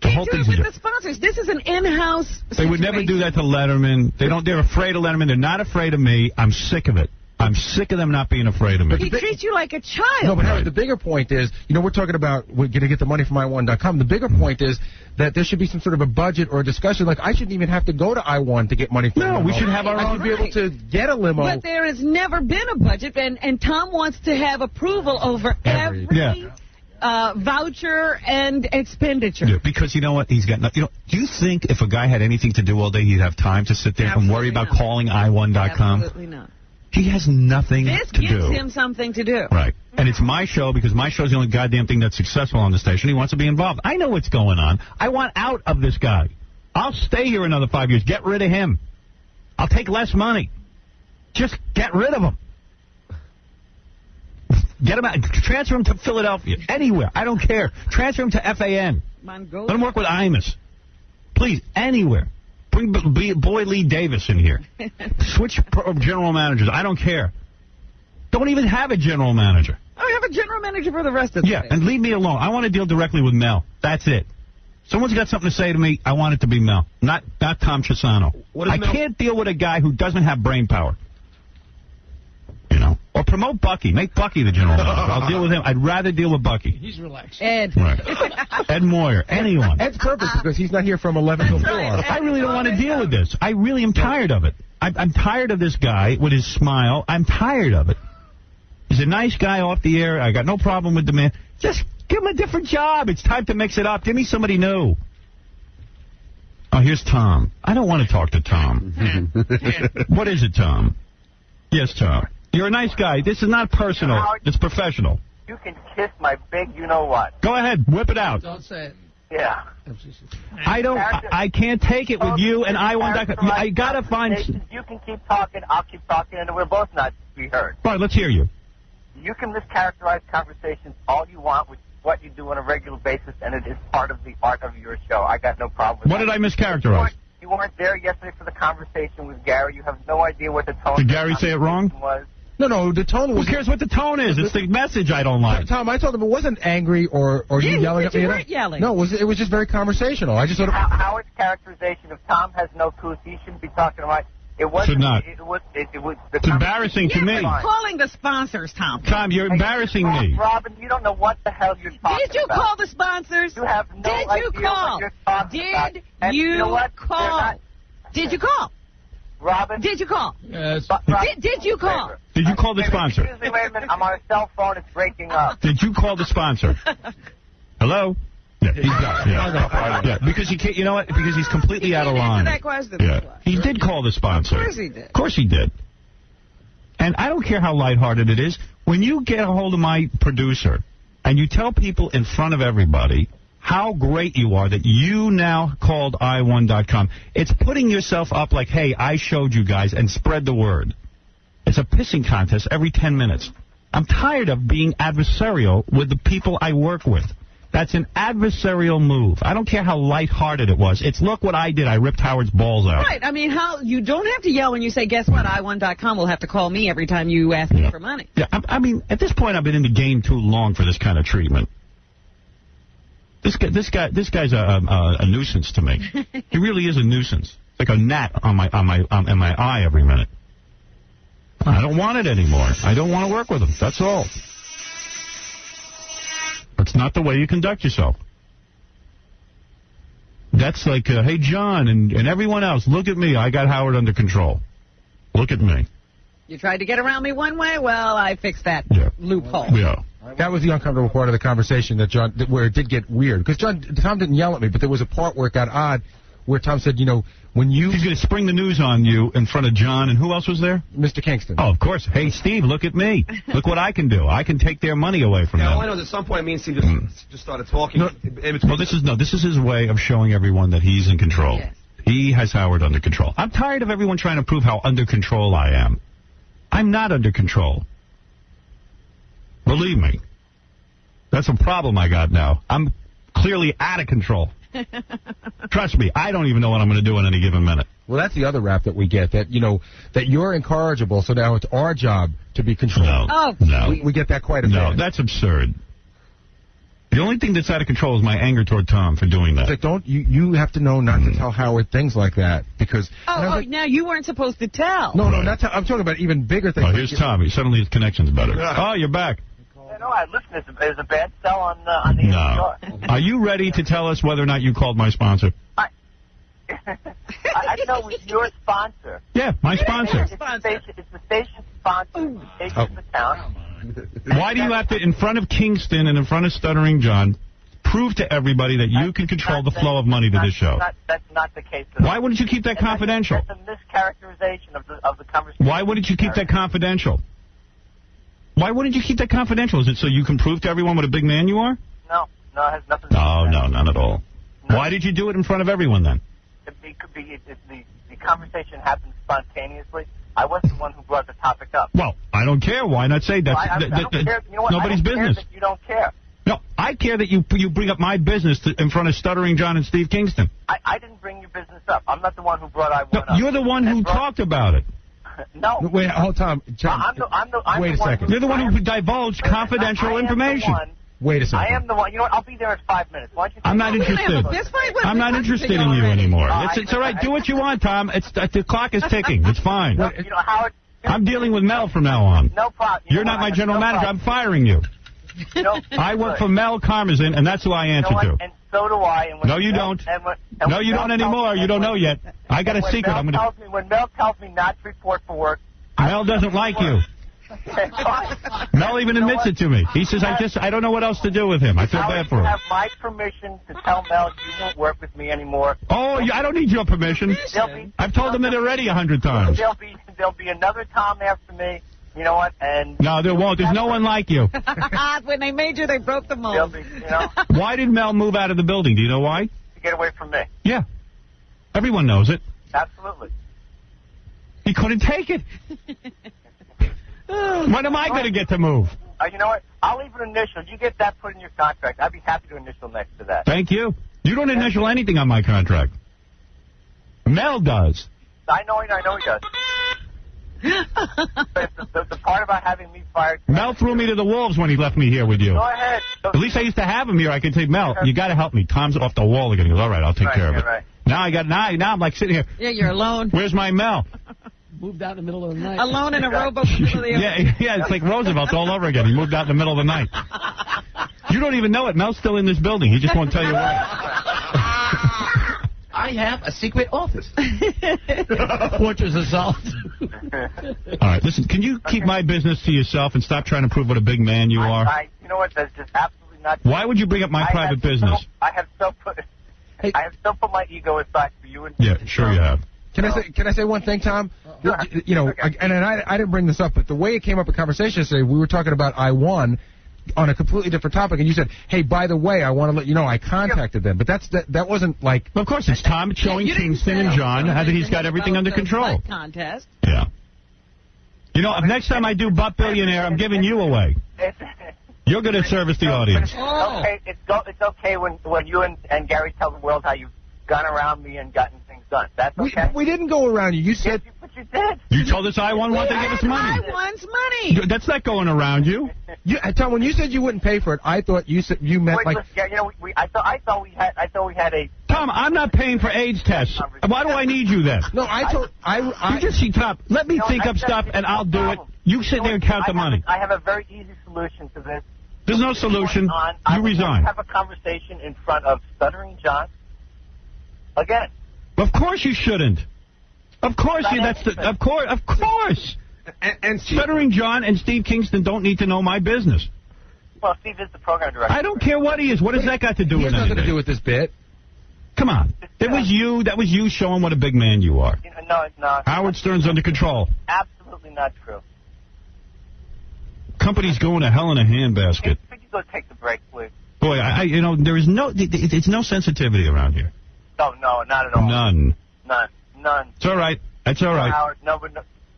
Can't do it with the sponsors. This is an in-house situation. They would never do that to Letterman. They're afraid of Letterman. They're not afraid of me. I'm sick of it. I'm sick of them not being afraid of me. He treats you like a child. No, but Howard, the bigger point is, we're talking about we're going to get the money from I1.com. The bigger point is that there should be some sort of a budget or a discussion. Like, I shouldn't even have to go to I1 to get money from No, we should have our own. I should be able to get a limo. But there has never been a budget, and Tom wants to have approval over every voucher and expenditure. Yeah, because you know what? He's got nothing. Do you think if a guy had anything to do all day, he'd have time to sit there and worry about calling I1.com? Absolutely not. He has nothing to do. This gives him something to do. Right. And it's my show because my show's the only goddamn thing that's successful on the station. He wants to be involved. I know what's going on. I want out of this guy. I'll stay here another 5 years. Get rid of him. I'll take less money. Just get rid of him. Get him out. Transfer him to Philadelphia. Anywhere. I don't care. Transfer him to FAN. Let him work with Imus. Please, anywhere. Bring Boy Lee Davis in here. Switch general managers. I don't care. Don't even have a general manager. I have a general manager for the rest of the day. And leave me alone. I want to deal directly with Mel. That's it. Someone's got something to say to me, I want it to be Mel, not Tom Chiusano. I can't deal with a guy who doesn't have brain power. Or promote Bucky. Make Bucky the general manager. I'll deal with him. I'd rather deal with Bucky. He's relaxed. Ed. Right. Ed Moyer. Anyone. Ed's perfect because he's not here from 11 till 4. I really don't want to deal with this. I really am tired of it. I'm tired of this guy with his smile. I'm tired of it. He's a nice guy off the air. I got no problem with the man. Just give him a different job. It's time to mix it up. Give me somebody new. Oh, here's Tom. I don't want to talk to Tom. What is it, Tom? Yes, Tom. You're a nice guy. This is not personal. It's professional. You can kiss my big you-know-what. Go ahead. Whip it out. Don't say it. Yeah. I can't take it with you and I want that. I got to find... You can keep talking, I'll keep talking, and we're both not to be heard. All right, let's hear you. You can mischaracterize conversations all you want, which is what you do on a regular basis, and it is part of the art of your show. I got no problem with that. What did I mischaracterize? You weren't there yesterday for the conversation with Gary. You have no idea what the tone Did Gary say it wrong? Was. No, the tone was... Who cares what the tone is? It's the message I don't like. Tom, I told him it wasn't angry or you yelling at me. You weren't yelling. No, it was just very conversational. I just sort of... Howard's characterization of Tom has no clue. He shouldn't be talking about... It wasn't... Should not. It was it's embarrassing to me. You're calling the sponsors, Tom. Tom, you're embarrassing me. Robin, you don't know what the hell you're talking about. Did you call the sponsors? You have no idea what you're talking about. Did you call? Did you call? Robin? Did you call? Yes. Did you call? Did you call the sponsor? Excuse me, wait a minute. I'm on a cell phone. It's breaking up. Did you call the sponsor? Hello? Yeah, he's got yeah, because he can't, you know what? Because he's completely out of line. That question. Yeah. He did call the sponsor. Of course he did. Of course he did. And I don't care how lighthearted it is. When you get a hold of my producer and you tell people in front of everybody how great you are that you now called i1.com, it's putting yourself up like, hey, I showed you guys, and spread the word. It's a pissing contest every 10 minutes. I'm tired of being adversarial with the people I work with. That's an adversarial move. I don't care how lighthearted it was. It's, look what I did. I ripped Howard's balls out. Right. I mean, you don't have to yell when you say, guess what, i1.com will have to call me every time you ask me for money. Yeah, I mean, at this point, I've been in the game too long for this kind of treatment. This guy's a nuisance to me. He really is a nuisance. It's like a gnat on my eye every minute. I don't want it anymore. I don't want to work with him. That's all. It's not the way you conduct yourself. That's like, hey, John and everyone else, look at me. I got Howard under control. Look at me. You tried to get around me one way? Well, I fixed that loophole. Yeah. That was the uncomfortable part of the conversation where it did get weird. Because Tom didn't yell at me, but there was a part where it got odd where Tom said, you know, when you... He's going to spring the news on you in front of John, and who else was there? Mr. Kingston. Oh, of course. Hey, Steve, look at me. Look what I can do. I can take their money away from them. All I know is at some point me and Steve just started talking. No, well, this is his way of showing everyone that he's in control. Yes. He has Howard under control. I'm tired of everyone trying to prove how under control I am. I'm not under control. Believe me. That's a problem I got now. I'm clearly out of control. Trust me, I don't even know what I'm going to do in any given minute. Well, that's the other rap that we get, that, you know, that you're incorrigible, so now it's our job to be controlled. No. We get that quite a bit. No, that's absurd. The only thing that's out of control is my anger toward Tom for doing that. Like, you have to know not to tell Howard things like that, because... now you weren't supposed to tell. No, not I'm talking about even bigger things. Oh, here's Tom. Suddenly his connection's better. Oh, you're back. No, listen, there's a bad sell on the No. Are you ready to tell us whether or not you called my sponsor? I know it's your sponsor. Yeah, my sponsor. It's the station's sponsor. The station's account. Why do you have to, in front of Kingston and in front of Stuttering John, prove to everybody that you can control the flow of money to this show? That's not the case. Why wouldn't you keep that confidential? That's a mischaracterization of the conversation. Why wouldn't you keep that confidential? Why wouldn't you keep that confidential? Is it so you can prove to everyone what a big man you are? No, it has nothing to do with that. No, none at all. No. Why did you do it in front of everyone then? It could be the conversation happened spontaneously. I wasn't the one who brought the topic up. Well, I don't care. Why not say that? I don't care. You know what? Nobody's business. That you don't care. No, I care that you bring up my business in front of Stuttering John and Steve Kingston. I didn't bring your business up. I'm not the one who brought I1 up. You're the one who talked about it. No. Wait, hold on. Wait a second. You're the one who divulged confidential information. Wait a second. I am the one. You know what? I'll be there in 5 minutes. Why don't you? I'm not interested. I'm not interested in you anymore. It's all right. Do what you want, Tom. The clock is ticking. It's fine. No, you know, Howard. I'm dealing with Mel from now on. No problem. You're not my general manager. I'm firing you. I work for Mel Karmazin, and that's who I answer to. And so do I. And no, you don't. No, you don't anymore. You don't know yet. I got a secret. When Mel tells me not to report for work, Mel doesn't like you. Mel even admits it to me. He says, I don't know what else to do with him. I feel bad for him. You have my permission to tell Mel you won't work with me anymore. Oh, I don't need your permission. I've told him it already 100 times. There'll be another Tom after me. You know what? And no, there won't. There's no one like you. When they made you, they broke the mold. Why did Mel move out of the building? Do you know why? To get away from me. Yeah. Everyone knows it. Absolutely. He couldn't take it. When am I going to get to move? You know what? I'll leave an initial. You get that put in your contract. I'd be happy to initial next to that. Thank you. You don't initial anything on my contract. Mel does. I know he does. But the part about having me fired... Mel threw me to the wolves when he left me here with you. Go ahead. At least I used to have him here. I could say, Mel, you got to help me. Tom's off the wall again. He goes, all right, I'll take care of it. Right. Now I'm like sitting here. Yeah, you're alone. Where's my Mel? Moved out in the middle of the night. Alone in a rowboat in the middle of the Yeah, it's like Roosevelt all over again. He moved out in the middle of the night. You don't even know it. Mel's still in this building. He just won't tell you where. I have a secret office. Fortress assault. All right, listen, can you keep my business to yourself and stop trying to prove what a big man you are? You know what? That's just absolutely not true. Why would you bring up my private business? I have so put my ego aside for you. And yeah, sure you have. Can I say one thing, Tom? You know, and I didn't bring this up, but the way it came up in conversation yesterday, we were talking about I-1 on a completely different topic, and you said, hey, by the way, I want to let you know I contacted them. But that wasn't like... Well, of course, it's Tom showing Kingston and John how that he's got everything under control. Contest. Yeah. You know, next time I do Butt Billionaire, I'm giving you away. You're going to service the audience. It's okay when you and Gary tell the world how you've gone around me and gotten things done. That's okay. We didn't go around you. You said... But you did. You told us I wanted to give us money. I wants money. That's not going around you. Tom, when you said you wouldn't pay for it, I thought you meant like... Yeah, you know, I thought we had a... Tom, I'm not paying for AIDS tests. Why do I need you then? No, You just see, Tom, let me think up stuff and I'll do it. You sit there and count the money. I have a very easy solution to this. There's no solution. You resign. Have a conversation in front of Stuttering John. Again. Of course you shouldn't. Of course Of course. And Stuttering John and Steve Kingston don't need to know my business. Well, Steve is the program director. I don't care what he is. What does that got to do with anything? He has nothing to do with this bit. Come on. That was you showing what a big man you are. No, it's not. Howard Stern's under control. Absolutely not true. Company's going to hell in a handbasket. Hey, could you go take the break, please? Boy, there is it's no sensitivity around here. No, not at all. None. None. It's all right. That's all right. Howard, no,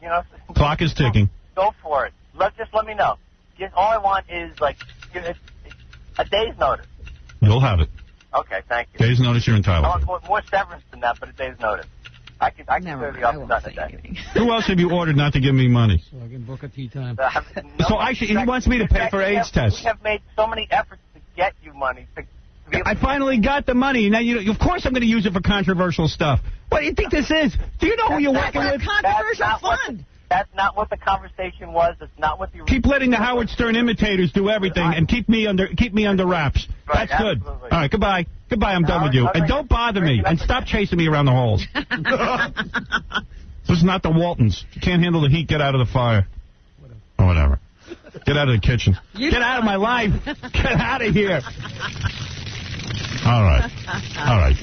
you know. Clock is ticking. Go for it. Just let me know. All I want is like a day's notice. You'll have it. Okay, thank you. Day's notice, you're entitled. I want more severance than that, but a day's notice. I can clear the office done today. Who else have you ordered not to give me money? So I can book a tea time. He wants me to pay for AIDS tests. We have made so many efforts to get you money. I finally got the money. Now, of course I'm going to use it for controversial stuff. What do you think this is? Do you know who you're working with? Controversial fund. That's not what the conversation was. That's not what the... Keep letting the Howard Stern imitators do everything and keep me under wraps. Right, that's good. absolutely. All right, goodbye. Goodbye, I'm done with you. And don't bother me. And stop chasing me around the halls. This is not the Waltons. If you can't handle the heat, get out of the fire. Or whatever. Get out of the kitchen. Get out of my life. Get out of here. All right.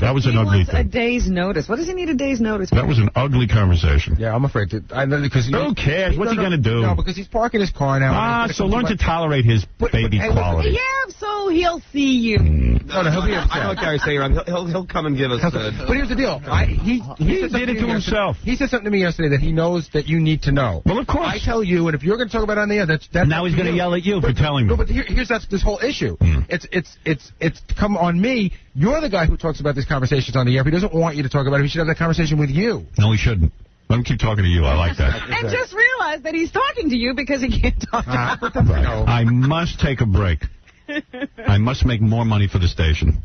That was an ugly thing. A day's notice. What does he need a day's notice for? That was an ugly conversation. Yeah, I'm afraid to. I know because who cares? What's he going to do? No, because he's parking his car now. So learn to tolerate his baby quality. Yeah, so he'll see you. No, he'll be upset. I know what Gary's saying around. He'll come and give us. But here's the deal. He did it to himself. He said something to me yesterday that he knows that you need to know. Well, of course. I tell you, and if you're going to talk about it on the air, that's now he's going to yell at you for telling me. No, but here's this whole issue. It's come on me. You're the guy who talks about these conversations on the air. If he doesn't want you to talk about it, he should have that conversation with you. No, he shouldn't. Let him keep talking to you. I like that. And just realize that he's talking to you because he can't talk to us. Right. I must take a break. I must make more money for the station.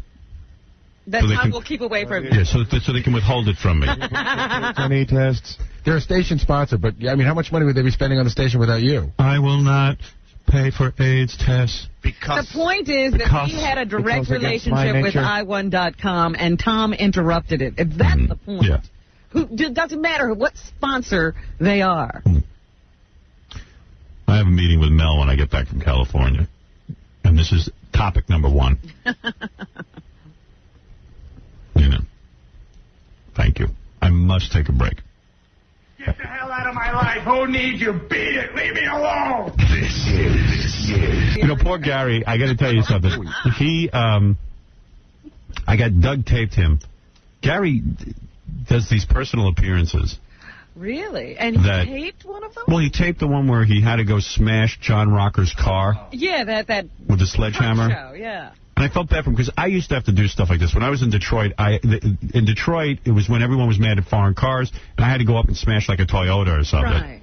That Tom will keep away from you. Yeah, so they can withhold it from me. Any tests? They're a station sponsor, but I mean, how much money would they be spending on the station without you? I will not pay for AIDS tests. The point is that we had a direct relationship with I1.com, and Tom interrupted it. If that's the point. Yeah. It doesn't matter what sponsor they are. I have a meeting with Mel when I get back from California. And this is topic number 1. You know. Thank you. I must take a break. Get the hell out of my life. Who needs you? Beat it. Leave me alone. This is. You know, poor Gary, I got to tell you something. I got Doug taped him. Gary does these personal appearances. Really? And he taped one of them? Well, he taped the one where he had to go smash John Rocker's car. Yeah, that with the sledgehammer. Show, yeah. And I felt bad for him because I used to have to do stuff like this. When I was in Detroit, it was when everyone was mad at foreign cars, and I had to go up and smash like a Toyota or something. Right.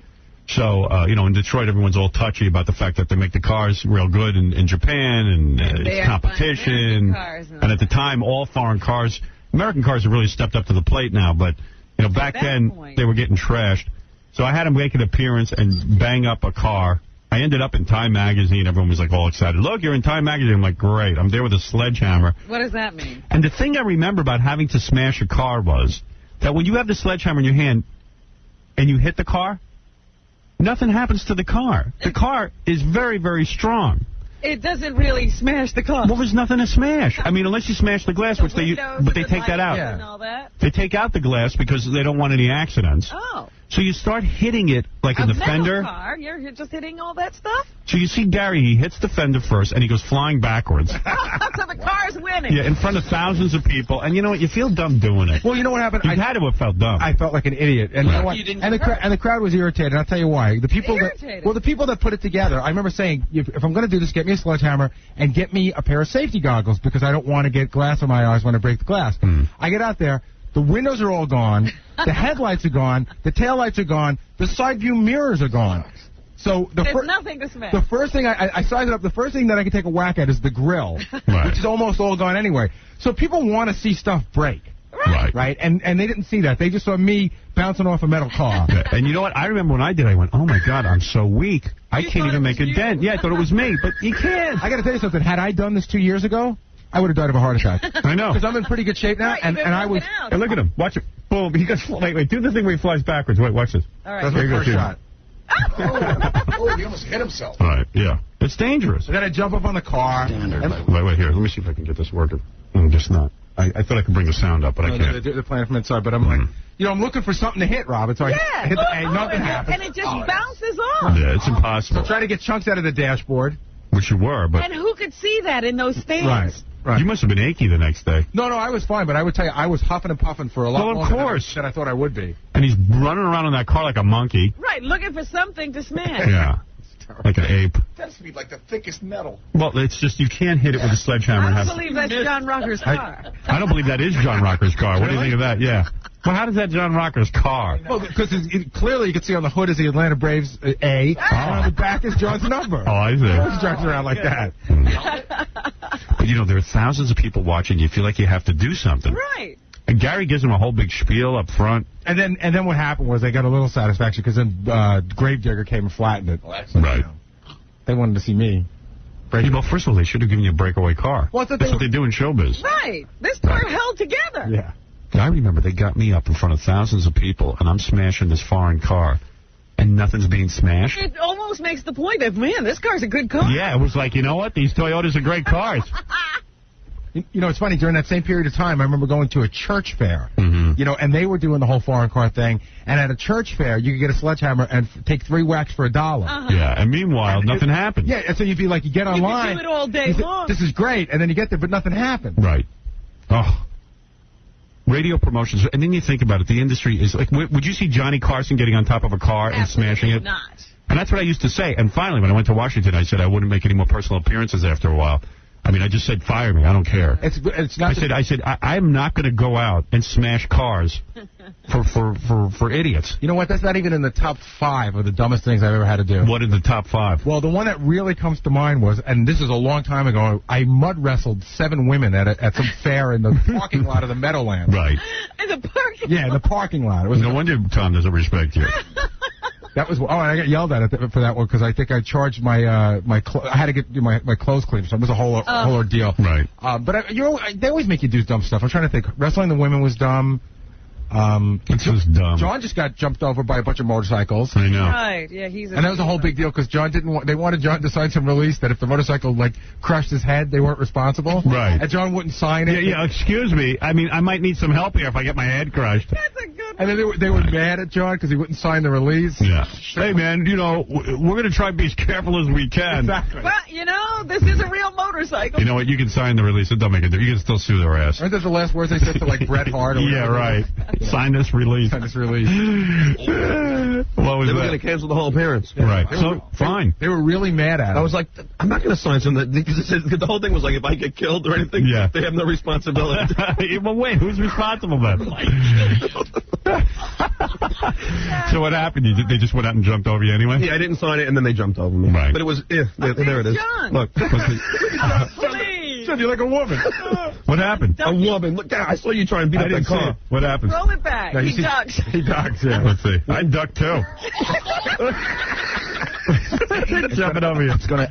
So, in Detroit, everyone's all touchy about the fact that they make the cars real good in Japan, and it's competition. And at the time, all foreign cars, American cars have really stepped up to the plate now, but, back then, they were getting trashed. So I had him make an appearance and bang up a car. I ended up in Time Magazine. Everyone was, all excited. Look, you're in Time Magazine. I'm like, great. I'm there with a sledgehammer. What does that mean? And the thing I remember about having to smash a car was that when you have the sledgehammer in your hand and you hit the car, nothing happens to the car. The car is very, very strong. It doesn't really smash the car. Well, there's nothing to smash. I mean, unless you smash the glass, but they take that out. And all that? They take out the glass because they don't want any accidents. Oh. So you start hitting it like in the fender. Car. You're just hitting all that stuff? So you see Gary, he hits the fender first, and he goes flying backwards. So the car's winning. Yeah, in front of thousands of people. And you know what? You feel dumb doing it. Well, you know what happened? I had to have felt dumb. I felt like an idiot. And you know what? And the crowd was irritated. And I'll tell you why. The people that put it together, I remember saying, if I'm going to do this, get me a sledgehammer and get me a pair of safety goggles because I don't want to get glass in my eyes when I break the glass. I get out there. The windows are all gone. The headlights are gone. The taillights are gone. The side view mirrors are gone. So there's nothing to smash. The first thing I size it up. The first thing that I can take a whack at is the grill, which is almost all gone anyway. So people want to see stuff break. Right. And they didn't see that. They just saw me bouncing off a metal car. Yeah. And you know what? I remember when I did, I went, oh, my God, I'm so weak. I can't even make a dent. Yeah, I thought it was me, but you can't. I got to tell you something. Had I done this 2 years ago, I would have died of a heart attack. I know. Because I'm in pretty good shape now, and I was... Hey, look at him. Watch it. Boom. He goes... Wait, do the thing where he flies backwards. Wait, watch this. All right. That's my first shot. Oh, he almost hit himself. All right, yeah. It's dangerous. And then I jump up on the car. Wait, here. Let me see if I can get this working. I'm just not. I thought I could bring the sound up, but I can't. They're playing from inside, but I'm like... I'm looking for something to hit, Robert, so I hit the... Hey, nothing happens. And it just bounces off. Yeah, it's impossible. So try to get chunks out of the dashboard. Which you were, but... And who could see that in those stands? Right. You must have been achy the next day. No, I was fine, but I would tell you, I was huffing and puffing for a lot longer than I thought I would be. And he's running around in that car like a monkey. Right, looking for something to smash. Yeah. Like an ape. That has to be like the thickest metal. Well, it's just you can't hit it with a sledgehammer. I don't believe that's John Rocker's car. I don't believe that is John Rocker's car. What do you think of that? Yeah. Well, how does that John Rocker's car? Well, because clearly you can see on the hood is the Atlanta Braves A, and on the back is John's number. Oh, I see. He always drives around like that. But, there are thousands of people watching. You feel like you have to do something. Right. And Gary gives him a whole big spiel up front. And then what happened was they got a little satisfaction because then Gravedigger came and flattened it. Right. They wanted to see me. Well, first of all, they should have given you a breakaway car. Well, that's what they do in showbiz. Right. This car held together. Yeah. I remember they got me up in front of thousands of people, and I'm smashing this foreign car, and nothing's being smashed. It almost makes the point of, man, this car's a good car. Yeah, it was like, you know what? These Toyotas are great cars. It's funny. During that same period of time, I remember going to a church fair, and they were doing the whole foreign car thing. And at a church fair, you could get a sledgehammer and take 3 whacks for $1. Yeah, and meanwhile, nothing happened. Yeah, and so you'd be like, you get online. You could do it all day long. This is great. And then you get there, but nothing happened. Right. Oh. Radio promotions, and then you think about it, the industry is like, would you see Johnny Carson getting on top of a car and smashing it? Not. And that's what I used to say. And finally, when I went to Washington, I said I wouldn't make any more personal appearances after a while. I mean, I just said, fire me. I don't care. It's not. I said, I'm not going to go out and smash cars for idiots. You know what? That's not even in the top 5 of the dumbest things I've ever had to do. What in the top 5? Well, the one that really comes to mind was, and this is a long time ago, I mud wrestled 7 women at some fair in the parking lot of the Meadowlands. Right. In the parking lot? Yeah, in the parking lot. It was no wonder Tom doesn't respect you. That was, and I got yelled at for that one because I think I charged I had to get my clothes cleaned, so it was a whole ordeal. Right. But they always make you do dumb stuff. I'm trying to think. Wrestling the women was dumb. It's just dumb. John just got jumped over by a bunch of motorcycles. I know. Right, yeah, and that was a whole big deal because John they wanted John to sign some release that if the motorcycle, like, crushed his head, they weren't responsible. Right. And John wouldn't sign it. Yeah, excuse me. I mean, I might need some help here if I get my head crushed. That's a good And then they were mad at John because he wouldn't sign the release. Yeah. Hey, man, you know, we're going to try to be as careful as we can. Exactly. But, you know, this is a real motorcycle. You know what? You can sign the release. It don't make a difference. You can still sue their ass. Aren't those the last words they said to, like, Bret Hart? Or yeah, right. Sign this release. Sign this release. What was they were that? going to cancel the whole appearance. Yeah. Right. So, fine. They were really mad at him. I was like, I'm not going to sign something. The whole thing was like, if I get killed or anything, they have no responsibility. Well, wait, who's responsible then? So what happened? They just went out and jumped over you anyway? Yeah, I didn't sign it, and then they jumped over me. Right. But it was, there it is. John. Look. John, you're like a woman. What happened? A woman. Look, I saw you try and beat up that car. What happened? Roll it back. No, He ducks. He ducks, yeah. Let's see. I ducked too. Jumping over you. It's gonna.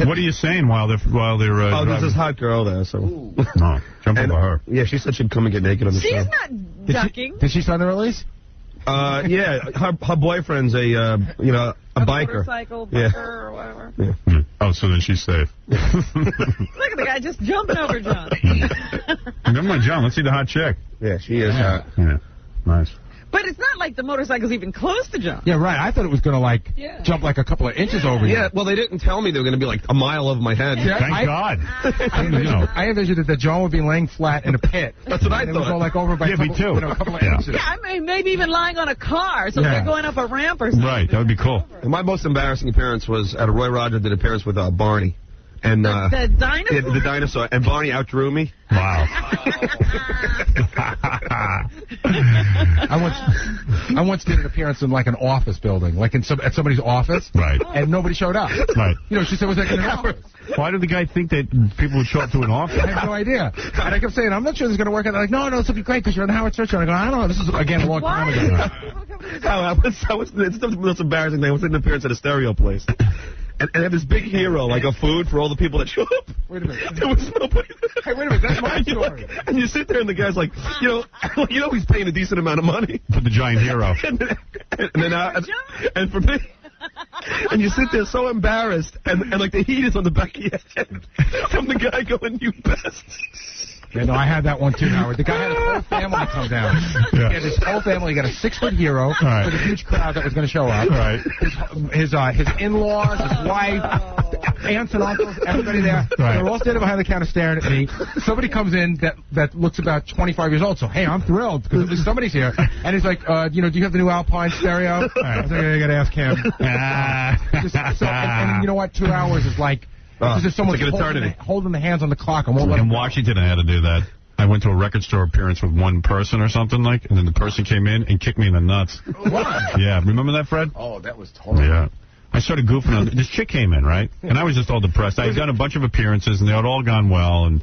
What are you saying while they're oh, there's this hot girl there, so. No, jump over her. Yeah, she said she'd come and get naked on the show. She's not ducking. Did she sign the release? Yeah, her boyfriend's a biker. Motorcycle biker or whatever. Yeah. Oh, so then she's safe. Look at the guy just jumping over John. Come on, John. Let's see the hot chick. Yeah, she is hot. Yeah, nice. But it's not like the motorcycle's even close to John. Yeah, right. I thought it was going to, like, jump like a couple of inches over you. Yeah, well, they didn't tell me they were going to be like a mile over my head. Yeah, Thank God. I envisioned that John would be laying flat in a pit. That's what I thought. It was all like over by a couple of inches. Yeah, I mean, maybe even lying on a car, so they're going up a ramp or something. Right, that would be cool. And my most embarrassing appearance was at a Roy Rogers did an appearance with Barney. And, the dinosaur? Yeah, the dinosaur. And Barney outdrew me. Wow. I once did an appearance in, like, an office building, like at somebody's office. Right. And nobody showed up. Right. You know, she said it was like in an office. Why did the guy think that people would show up to an office? I have no idea. And I kept saying, I'm not sure this is going to work out. They're like, no, this will be great because you're on the Howard Stern show. And I go, I don't know. This is, again, a long time ago. It's the most embarrassing thing. I was in an appearance at a stereo place. And they have this big hero, like a food for all the people that show up. Wait a minute. There was nobody there. Hey, wait a minute. That's my story. And you sit there and the guy's like, you know he's paying a decent amount of money. For the giant hero. and for me... And you sit there so embarrassed, and like the heat is on the back of your head from the guy going, you best. Yeah, no, I had that one too, Howard. The guy had his whole family come down. Yeah. He had his whole family. He got a 6-foot hero with a huge crowd that was going to show up. Right. His in-laws, his wife, aunts and uncles, everybody there. Right. They're all standing behind the counter staring at me. Somebody comes in that looks about 25 years old. So, hey, I'm thrilled because somebody's here. And he's like, do you have the new Alpine stereo? I was like, I got to ask him. And you know what? 2 hours is like... Because there's someone holding the hands on the clock and won't let In Washington, I had to do that. I went to a record store appearance with one person or something like, and then the person came in and kicked me in the nuts. What? Yeah, remember that, Fred? Oh, that was horrible. Yeah. I started goofing on this chick came in, right? And I was just all depressed. I had done a bunch of appearances, and they had all gone well, and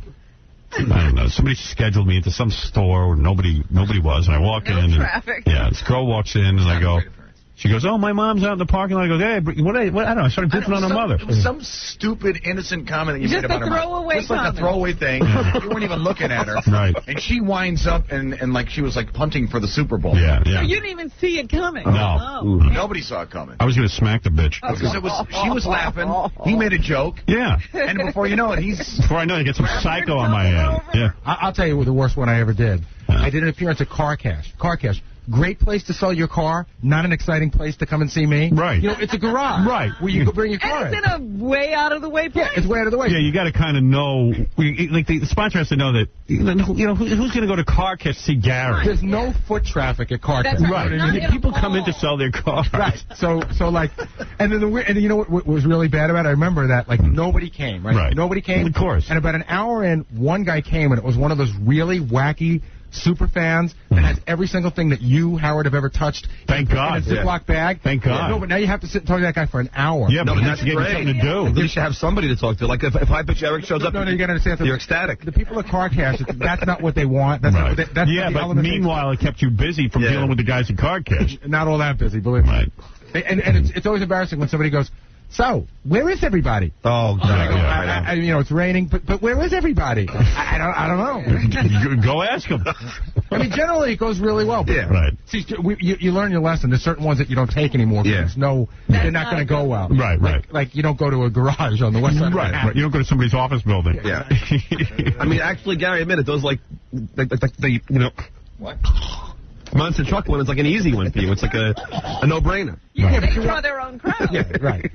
I don't know. Somebody scheduled me into some store where nobody was, and I walk in. And, traffic. Yeah, this girl walks in, and I go... She goes, oh, my mom's out in the parking lot. I go, hey, what I don't know. I started goofing on her mother. It was some stupid, innocent comment that you made about her mom. Just like a throwaway thing. You weren't even looking at her. Right. And she winds up and like she was like punting for the Super Bowl. Yeah. So you didn't even see it coming. No. Nobody saw it coming. I was going to smack the bitch. Because she was laughing. He made a joke. Yeah. And before you know it, Before I know it, I get some psycho on my head. Yeah. I'll tell you the worst one I ever did. I did an appearance at Car Cash. Great place to sell your car, not an exciting place to come and see me. Right. You know, it's a garage. Right. Where you can bring your car and it's in a way out of the way place. Yeah, it's way out of the way. Yeah, you got to kind of know, like the sponsor has to know that, you know, who's going to go to Car Cash to see Gary? There's no foot traffic at Car Cash. Right. People come in to sell their cars. Right. So like, and then you know what was really bad about it? I remember that, like, nobody came, right? Nobody came. Of course. And about an hour in, one guy came, and it was one of those really wacky super fans that has every single thing that you, Howard, have ever touched. Thank God. In a Ziploc bag. Thank God. No, but now you have to sit and talk to that guy for an hour. Yeah, but that's great. Something to do. At least you have somebody to talk to. Like if High Pitch Eric shows up, no, you got to understand. You're ecstatic. The people at Car Cash, that's not what they want. That's not what that's yeah, but meanwhile, it kept you busy from dealing with the guys at Car Cash. Not all that busy, believe me. Right. And it's always embarrassing when somebody goes, so, where is everybody? Oh, God. You know, it's raining, but where is everybody? I don't know. Go ask them. I mean, generally, it goes really well. Yeah. Right. See, you learn your lesson. There's certain ones that you don't take anymore because they're not going to go well. Right. Like you don't go to a garage on the west side. Right. You don't go to somebody's office building. Yeah. I mean, actually, Gary, admit it. Those, like the, you know... What? Monster truck one is like an easy one for you. It's like a no-brainer. Yeah, they draw their own crowd. Yeah, right.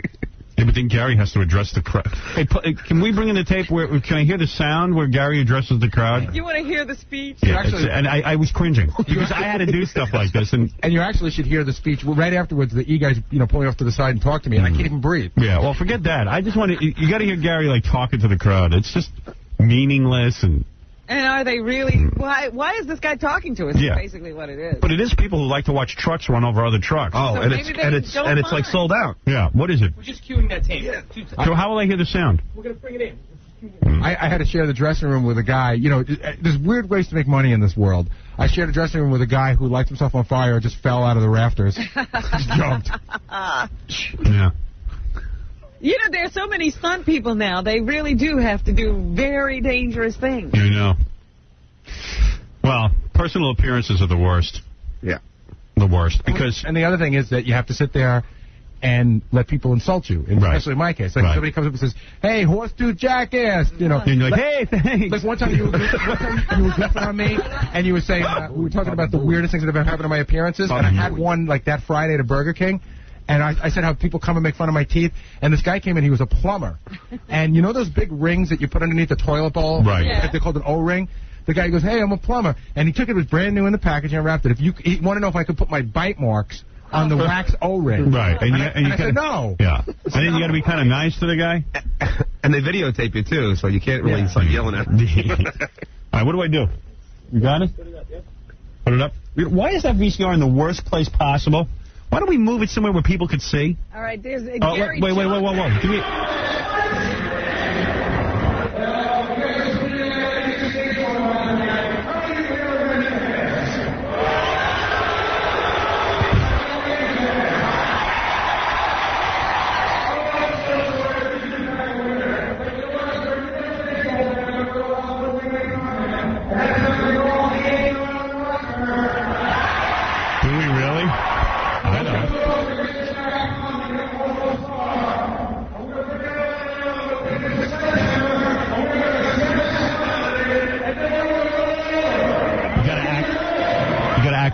Yeah, but then Gary has to address the crowd. Hey, can we bring in the tape where can I hear the sound where Gary addresses the crowd? You want to hear the speech? Yeah, and I was cringing because I had to do stuff like this, and you actually should hear the speech right afterwards. The guys, pulling off to the side and talk to me, and I can't even breathe. Yeah, well, forget that. I just want to. You got to hear Gary like talking to the crowd. It's just meaningless and. And are they really? Why is this guy talking to us? Yeah. That's basically what it is. But it is people who like to watch trucks run over other trucks. Oh, So and maybe it's like sold out. Yeah. What is it? We're just queuing that tape. Yeah. So how will I hear the sound? We're going to bring it in. I had to share the dressing room with a guy. There's weird ways to make money in this world. I shared a dressing room with a guy who lights himself on fire and just fell out of the rafters. Just jumped. Yeah. There's so many stunt people now. They really do have to do very dangerous things. You know. Well, personal appearances are the worst. Yeah. The worst. Because and the other thing is that you have to sit there and let people insult you, especially in my case. Like somebody comes up and says, "Hey, horse dude jackass," And you're like, "Hey, thanks." Like one time you were goofing on me, and you were saying, we were talking about the weirdest things that have ever happened to my appearances, and I had one like that Friday at a Burger King. And I said how people come and make fun of my teeth. And this guy came in, he was a plumber. And you know those big rings that you put underneath the toilet bowl? Right. Yeah. They're called an O-ring. The guy goes, "Hey, I'm a plumber." And he took it was brand new in the package and wrapped it. He wanted to know if I could put my bite marks on the wax O-ring. Right. And I said, no. Yeah. And then you got to be kind of nice to the guy. And they videotape you, too, so you can't really start yelling at them. All right, what do I do? You got it? Put it up, yeah. Put it up? Why is that VCR in the worst place possible? Why don't we move it somewhere where people could see? All right, there's a Wait. Give me...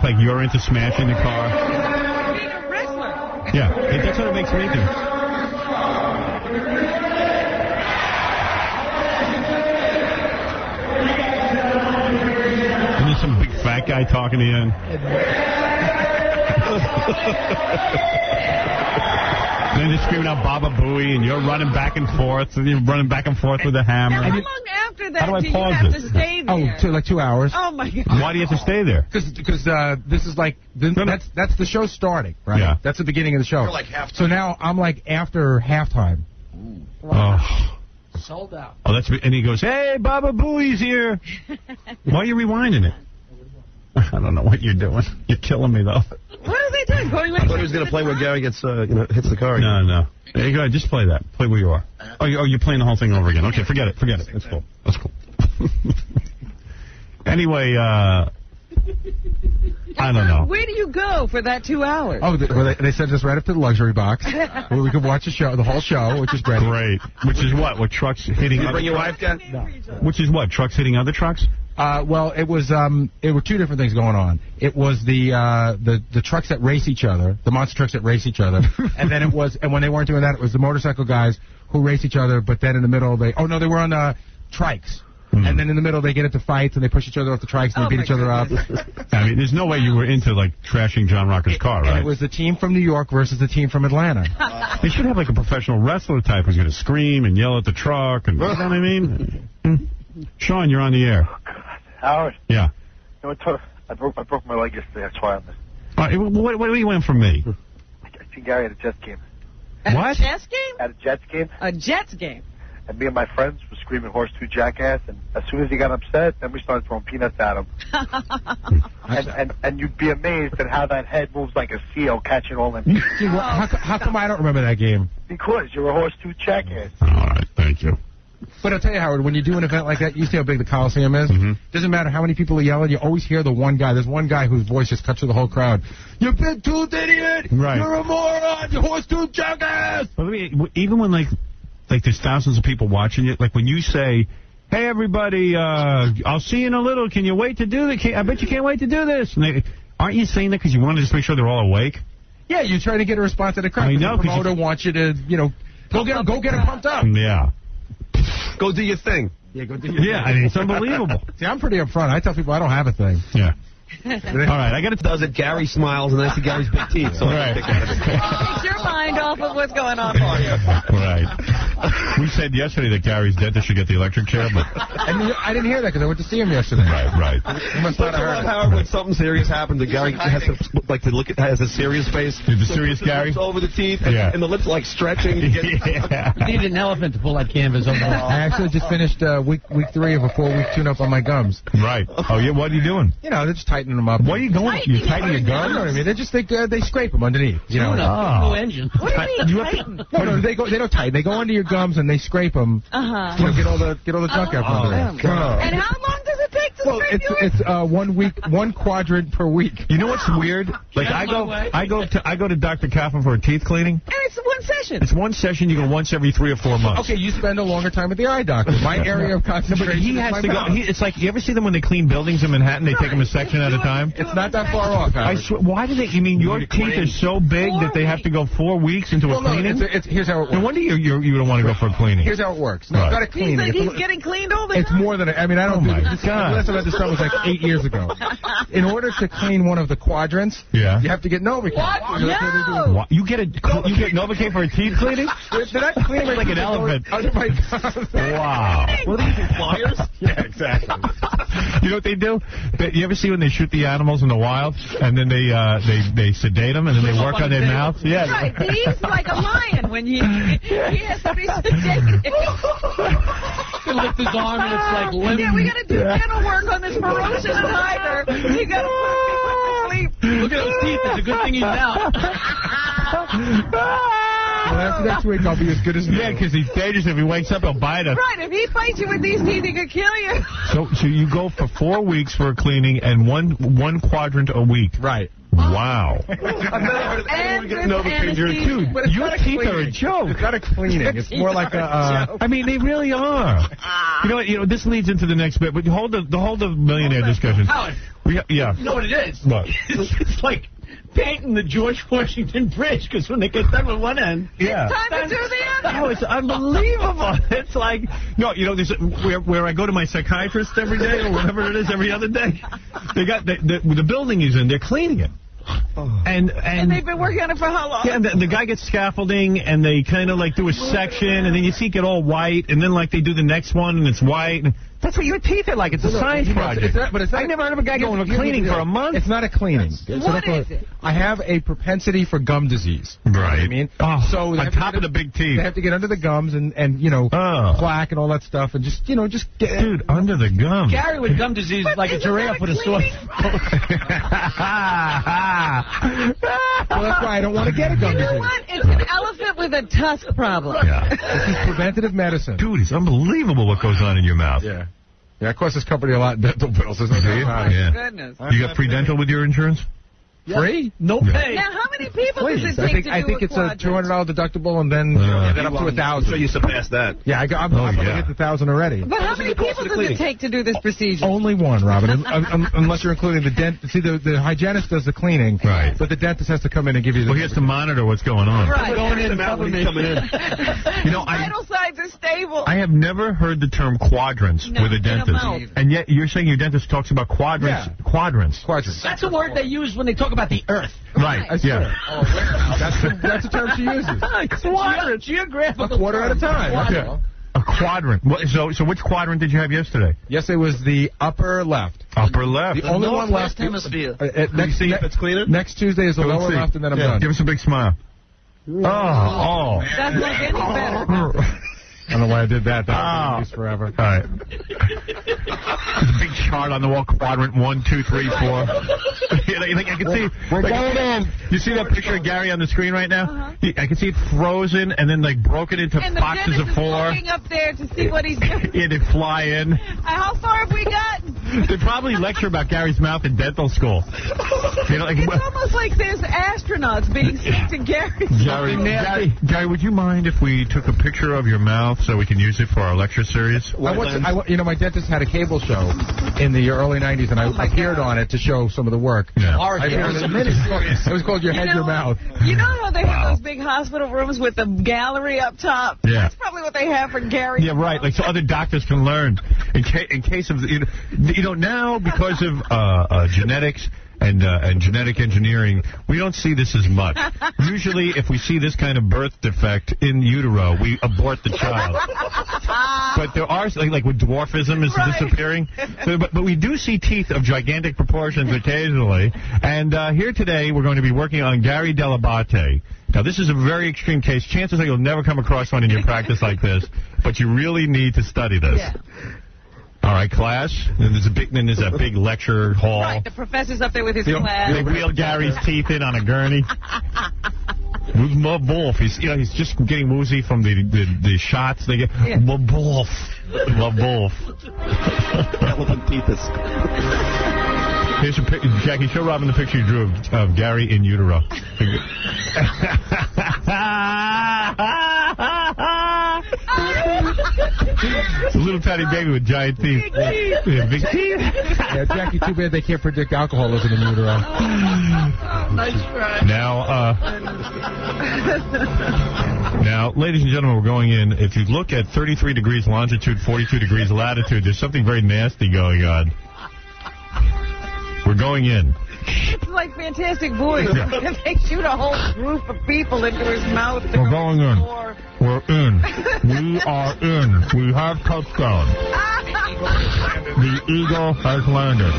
Like you're into smashing the car. Being a wrestler. Yeah, that's what it makes me think. And there's some big fat guy talking to you. And then they're screaming out Baba Booey, and you're running back and forth, with the hammer. Now, how long after that do you have to stay there? Oh, like 2 hours. Oh, my God. Why do you have to stay there? Because this is like, that's the show starting, right? Yeah. That's the beginning of the show. You're like halftime. So now I'm like after halftime. Wow. Oh. Sold out. Oh, and he goes, "Hey, Baba Booey's here." Why are you rewinding it? I don't know what you're doing. You're killing me, though. What are they doing? I thought he was going to play where Gary gets, hits the car. No. Hey, go ahead. Just play that. Play where you are. Oh, you're playing the whole thing over again. Okay, forget it. That's cool. Anyway, I don't know. Where do you go for that 2 hours? Oh, they sent us right up to the luxury box where we could watch the whole show, which is great. Great. Which is what? What trucks hitting other bring your trucks? wife down? No. Which is what? Trucks hitting other trucks? Well, it were two different things going on. It was the trucks that race each other, the monster trucks that race each other, and then and when they weren't doing that, it was the motorcycle guys who race each other. But then in the middle, they were on trikes. And then in the middle, they get into fights, and they push each other off the trikes, and they beat each other up. I mean, there's no way you were into, like, trashing John Rocker's car, right? And it was the team from New York versus the team from Atlanta. They should have, like, a professional wrestler type who's going to scream and yell at the truck, and you know what I mean? Sean, you're on the air. Howard? Yeah. You know, I broke my leg yesterday. That's why I'm this. What do you want from me? I seen Gary at a Jets game. What? A Jets game? At a Jets game. A Jets game. and me and my friends were screaming horse tooth jackass, and as soon as he got upset, then we started throwing peanuts at him. and you'd be amazed at how that head moves like a seal catching all them. How come I don't remember that game? Because you're a horse tooth jackass. All right, thank you. But I'll tell you, Howard, when you do an event like that, you see how big the Coliseum is? Doesn't matter how many people are yelling, you always hear the one guy. There's one guy whose voice just cuts through the whole crowd. You big tooth idiot! Right. You're a moron! You horse tooth jackass! Well, even when, like there's thousands of people watching it, like when you say, hey, everybody, I'll see you in a little. Can you wait to do this? I bet you can't wait to do this. And aren't you saying that because you want to just make sure they're all awake? Yeah, you're trying to get a response to the crowd. I know. The promoter wants you to, go get them pumped up. Yeah. Go do your thing. Yeah, go do your thing. Yeah, I mean, it's unbelievable. See, I'm pretty upfront. I tell people I don't have a thing. Yeah. All right, I got to... Does it, Gary smiles, and I see Gary's big teeth. So right. Takes your mind off of what's going on. Right. We said yesterday that Gary's dentist should get the electric chair, but... I didn't hear that because I went to see him yesterday. Right. You must not have heard it. Howard, when something serious happens, that Gary has to look at, has a serious face. The serious Gary? Over the teeth, and the lips like stretching. Yeah. You need an elephant to pull that canvas over. I actually just finished week 3 of a 4-week tune-up on my gums. Right. Oh, yeah, what are you doing? They're just tightening them up. What are you going? You're tightening your gums? You know what I mean? They just think they scrape them underneath. No engine. What do you mean tighten? No, they don't tighten. They go under your gums and they scrape them. Get all the junk out from there. And how long does it take to scrape yours? It's 1 week, 1 quadrant per week. You know what's weird? Like I go to Dr. Kaplan for a teeth cleaning. And it's one session. It's one session. You go once every 3 or 4 months. Okay, you spend a longer time at the eye doctor. My area of concentration. But he has to go. It's like, you ever see them when they clean buildings in Manhattan? They take them a section at a time. It's not that far off. I swear, why do they? You mean your teeth are so big that they have to go 4 weeks into a cleaning? Here's how it works. No wonder you don't want to go for a cleaning. Here's how it works. No, it's not a cleaning. He's getting cleaned all the time. It's more than I don't do this. The last time I had this done was like 8 years ago. In order to clean one of the quadrants, you have to get Novocaine. No. You get Novocaine for a teeth cleaning? Did I clean like an elephant? Under my gums. Wow. What are these pliers? Yeah, exactly. You know what they do? You ever see when they shoot the animals in the wild, and then they sedate them, and then they work on their mouths? Yeah. Right. He's like a lion when he has to be sedated. He lifts his arm and it's like limp. Yeah, we got to do dental work on this ferocious tiger. You got to put people to sleep. Look at those teeth. It's a good thing he's out. Well, after next week, I'll be as good as new. Yeah, because he's dangerous. If he wakes up, he'll bite us. Right, if he bites you with these teeth, he could kill you. So you go for 4 weeks for a cleaning and one quadrant a week. Right. Wow. I've never heard of anyone getting Novocaine during Dude, but your teeth are a joke. It's not a cleaning. It's more like a... I mean, they really are. You know what? This leads into the next bit, but hold the millionaire discussion. Howard, yeah. you know what it is? What? It's like painting the George Washington Bridge, because when they get done with one end, it's time to do the other. Oh, it's unbelievable. It's like, there's where I go to my psychiatrist every day, or whatever it is, every other day. They got the building he's in, they're cleaning it. And they've been working on it for how long? Yeah, and the guy gets scaffolding, and they kind of like do a section, and then you see it get all white, and then like they do the next one, and it's white. That's what your teeth are like. It's a science project. I never heard of a guy going for cleaning for a month. It's not a cleaning. What is it? I have a propensity for gum disease. Right. You know what I mean? So on top of the big teeth. They have to get under the gums and plaque and all that stuff, and just get... Dude, under the gums. Gary with gum disease is like a giraffe with a sore throat. Well, that's why I don't want to get a gum disease. You know what? It's an elephant with a tusk problem. Yeah. This is preventative medicine. Dude, it's unbelievable what goes on in your mouth. Yeah. Yeah, it costs this company a lot in dental bills, isn't it? Yeah. Goodness. You got free dental with your insurance? Free? No pay. Now, how many people does it take to do I think it's a $200 deductible, and then up to $1,000. So you surpassed that. Yeah, I'm going to hit the $1,000 already. But how many people does it take to do this procedure? Only one, Robin, unless you're including the dentist. See, the hygienist does the cleaning, right? But the dentist has to come in and give you the... Well, he has to monitor what's going on. Right. Going in, coming in. Vital signs are stable. I have never heard the term quadrants with a dentist. And yet you're saying your dentist talks about quadrants. Yeah. Quadrants. That's a word they use when they talk about the Earth. Right. Yeah. That's the term she uses. Quadrant. Geographical. A quarter at a time. Yeah. A quadrant. So which quadrant did you have yesterday? Yesterday was the upper left. Upper left. The only one left. Hemisphere. Next, see if it's cleaner? Next Tuesday is the lower left, and then I'm done. Give us a big smile. Oh. Doesn't look any better. don't know why I did that. That was forever. All right. There's a big chart on the wall, quadrant 1, 2, 3, 4. I can see. We're going in. You see that picture of Gary on the screen right now? I can see it frozen and then like broken into boxes of 4. Looking up there to see what he's doing. Yeah, they fly in. How far have we gotten? They probably lecture about Gary's mouth in dental school. You know, like, it's almost like there's astronauts being sent to Gary's Gary, would you mind if we took a picture of your mouth so we can use it for our lecture series? My dentist had a cable show in the early 90s, and I appeared on it to show some of the work. Yeah. It was called Your Head, Your Mouth. You know how they have those big hospital rooms with the gallery up top? Yeah. That's probably what they have for Gary. Yeah, right. Like so other doctors can learn. In case of, now because of genetics and genetic engineering, we don't see this as much. Usually, if we see this kind of birth defect in utero, we abort the child. But there are, like with dwarfism is disappearing. But we do see teeth of gigantic proportions occasionally. And here today, we're going to be working on Gary Dell'Abate. Now, this is a very extreme case. Chances are you'll never come across one in your practice like this, but you really need to study this. Yeah. All right, class. Then there's a big lecture hall. Right, the professor's up there with his class. They wheel Gary's teeth in on a gurney. Wolf. He's just getting woozy from the shots they get. Yeah. Wolf. Elephant teethus. Here's your picture. Jackie, show Robin the picture you drew of Gary in utero. It's a little tiny baby with giant teeth. Big teeth. Yeah, Jackie, too bad they can't predict alcoholism in utero. Nice try. Now, ladies and gentlemen, we're going in. If you look at 33 degrees longitude, 42 degrees latitude, there's something very nasty going on. We're going in. It's like Fantastic Voice. Yeah. They shoot a whole group of people into his mouth. We're going in. We're in. We are in. We have touchdown. The eagle has landed.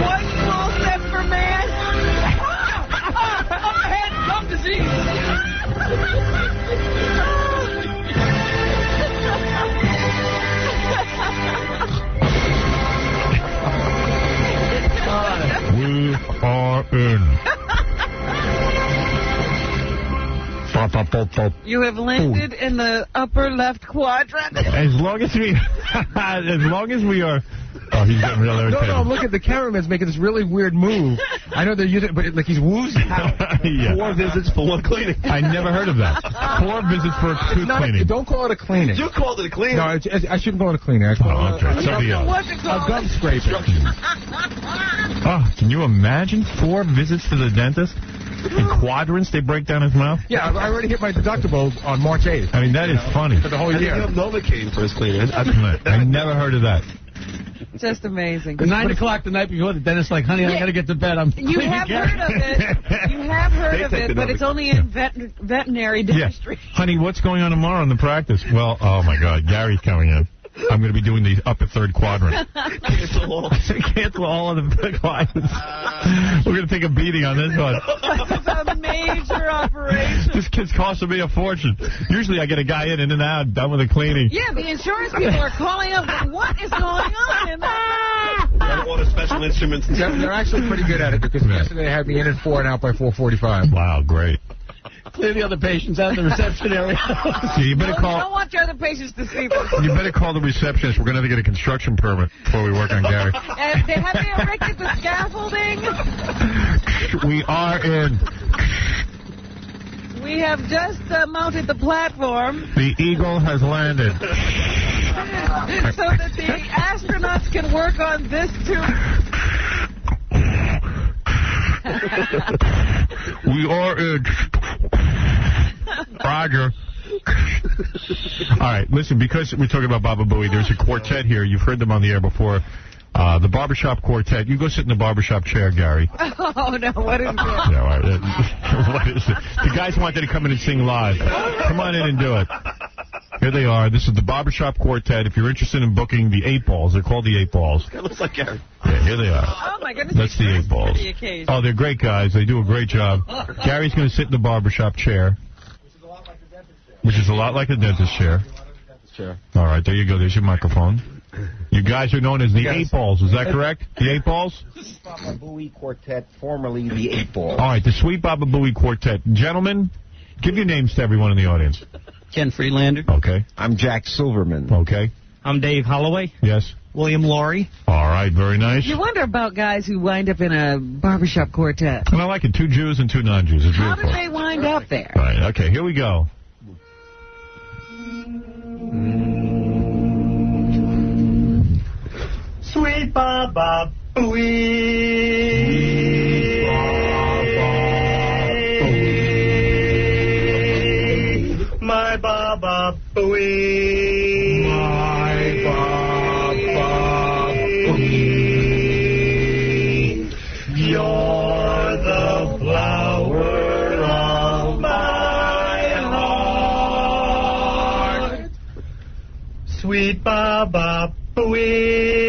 One small step for man. Overhead, gum disease. We are in. You have landed in the upper left quadrant. As long as we are. Oh, he's getting real irritated. No, look at the cameraman's making this really weird move. I know they're using it, but like he's woozy. Yeah. 4 visits for 1 cleaning. I never heard of that. 4 visits for a tooth cleaning. Don't call it a cleaning. You called it a cleaning. No, I shouldn't call it a cleaning. I call it a gum scraping. Oh, can you imagine 4 visits to the dentist? In quadrants, they break down his mouth? Yeah, I already hit my deductible on March 8th. I mean, that is funny. For the whole year. I Novocaine for his cleaning. I never heard of that. Just amazing. At 9 o'clock the night before, the dentist's like, honey, I got to get to bed. You have heard of it. You have heard of it, but it's only in veterinary dentistry. Yeah. Honey, what's going on tomorrow in the practice? Well, oh, my God, Gary's coming in. I'm going to be doing the upper third quadrant. Cancel all of the quadrants. We're going to take a beating on this one. It's a major operation. This kid's costing me a fortune. Usually I get a guy in and out, done with the cleaning. Yeah, the insurance people are calling up. What is going on in there? I order special instruments. They're actually pretty good at it because yesterday they had me in at 4 and out by 4:45. Wow, great. Clear the other patients out in the reception area. Yeah, you better call. I don't want your other patients to see this. You better call the receptionist. We're going to have to get a construction permit before we work on Gary. Have they erected the scaffolding? We are in. We have just mounted the platform. The eagle has landed. So that the astronauts can work on this too. We are in. Roger. All right, listen, because we're talking about Baba Booey, there's a quartet here. You've heard them on the air before. The barbershop quartet. You go sit in the barbershop chair, Gary. Oh, no, what is this? What is it? The guys wanted to come in and sing live. Come on in and do it. Here they are. This is the barbershop quartet. If you're interested in booking the 8 Balls, they're called the 8 Balls. That looks like Gary. Yeah, here they are. Oh, my goodness. That's the 8 Balls. Oh, they're great guys. They do a great job. Gary's going to sit in the barbershop chair. Which is a lot like a dentist chair. sir. All right, there you go. There's your microphone. You guys are known as the 8 Balls. Is that correct? The 8 Balls? Baba Booey Quartet, formerly the 8 Balls. All right, the Sweet Baba Booey Quartet. Gentlemen, give your names to everyone in the audience. Ken Freelander. Okay. I'm Jack Silverman. Okay. I'm Dave Holloway. Yes. William Laurie. All right, very nice. You wonder about guys who wind up in a barbershop quartet. And I like it. 2 Jews and 2 non-Jews. It's How beautiful. did they wind up there? All right, okay, here we go. Sweet Baba Booey. My Baba Booey. My Baba Booey. You're the flower of my heart. Sweet Baba Booey.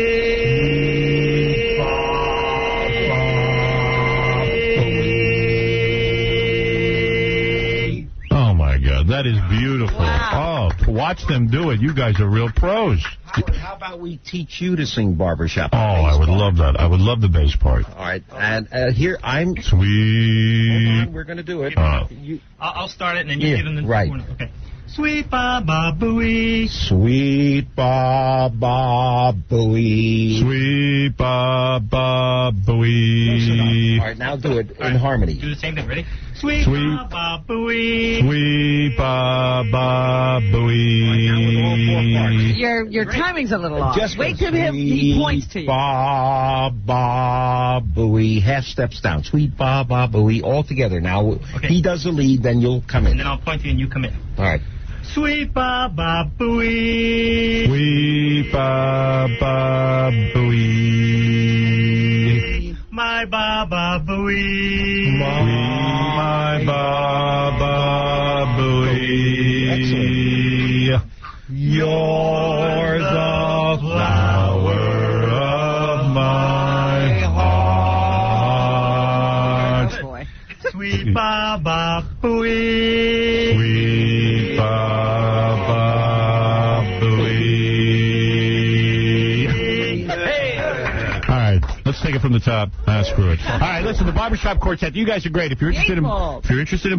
Oh, my God. That is beautiful. Wow. Oh, to watch them do it. You guys are real pros. How about we teach you to sing barbershop? Oh, I would love that. I would love the bass part. All right, and here I'm... Sweet. Hold on, we're going to do it. I'll start it, and then you give them the... Right. Okay. Sweet Baba Booey. Sweet Baba Booey. Sweet Baba Booey. All right, now do it in harmony. Do the same thing. Ready? Sweet Baba Booey. Sweet Baba Booey. Your timing's a little off. Just wait till he points to you. Baba Booey. Half steps down. Sweet Baba Booey. All together. Now, he does the lead, then you'll come in. And then I'll point to you, and you come in. All right. Sweet Baba Booey. Sweet Baba Booey. My Baba Booey. My Baba Booey. You're the flower of my heart. Sweet Baba Booey. Sweet Baba Booey. All right, let's take it from the top. Screw it. All right, listen, the Barbershop Quartet, you guys are great. If you're interested in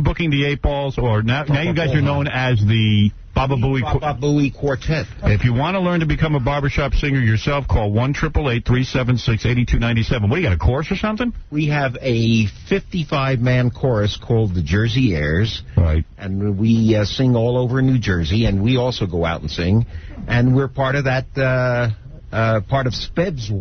booking the 8 Balls, or now you guys are known as the Baba Booey Quartet. If you want to learn to become a barbershop singer yourself, call 1-888-376-8297. What, you got a chorus or something? We have a 55-man chorus called the Jersey Airs. Right. And we sing all over New Jersey, and we also go out and sing. And we're part of that, part of Speb's.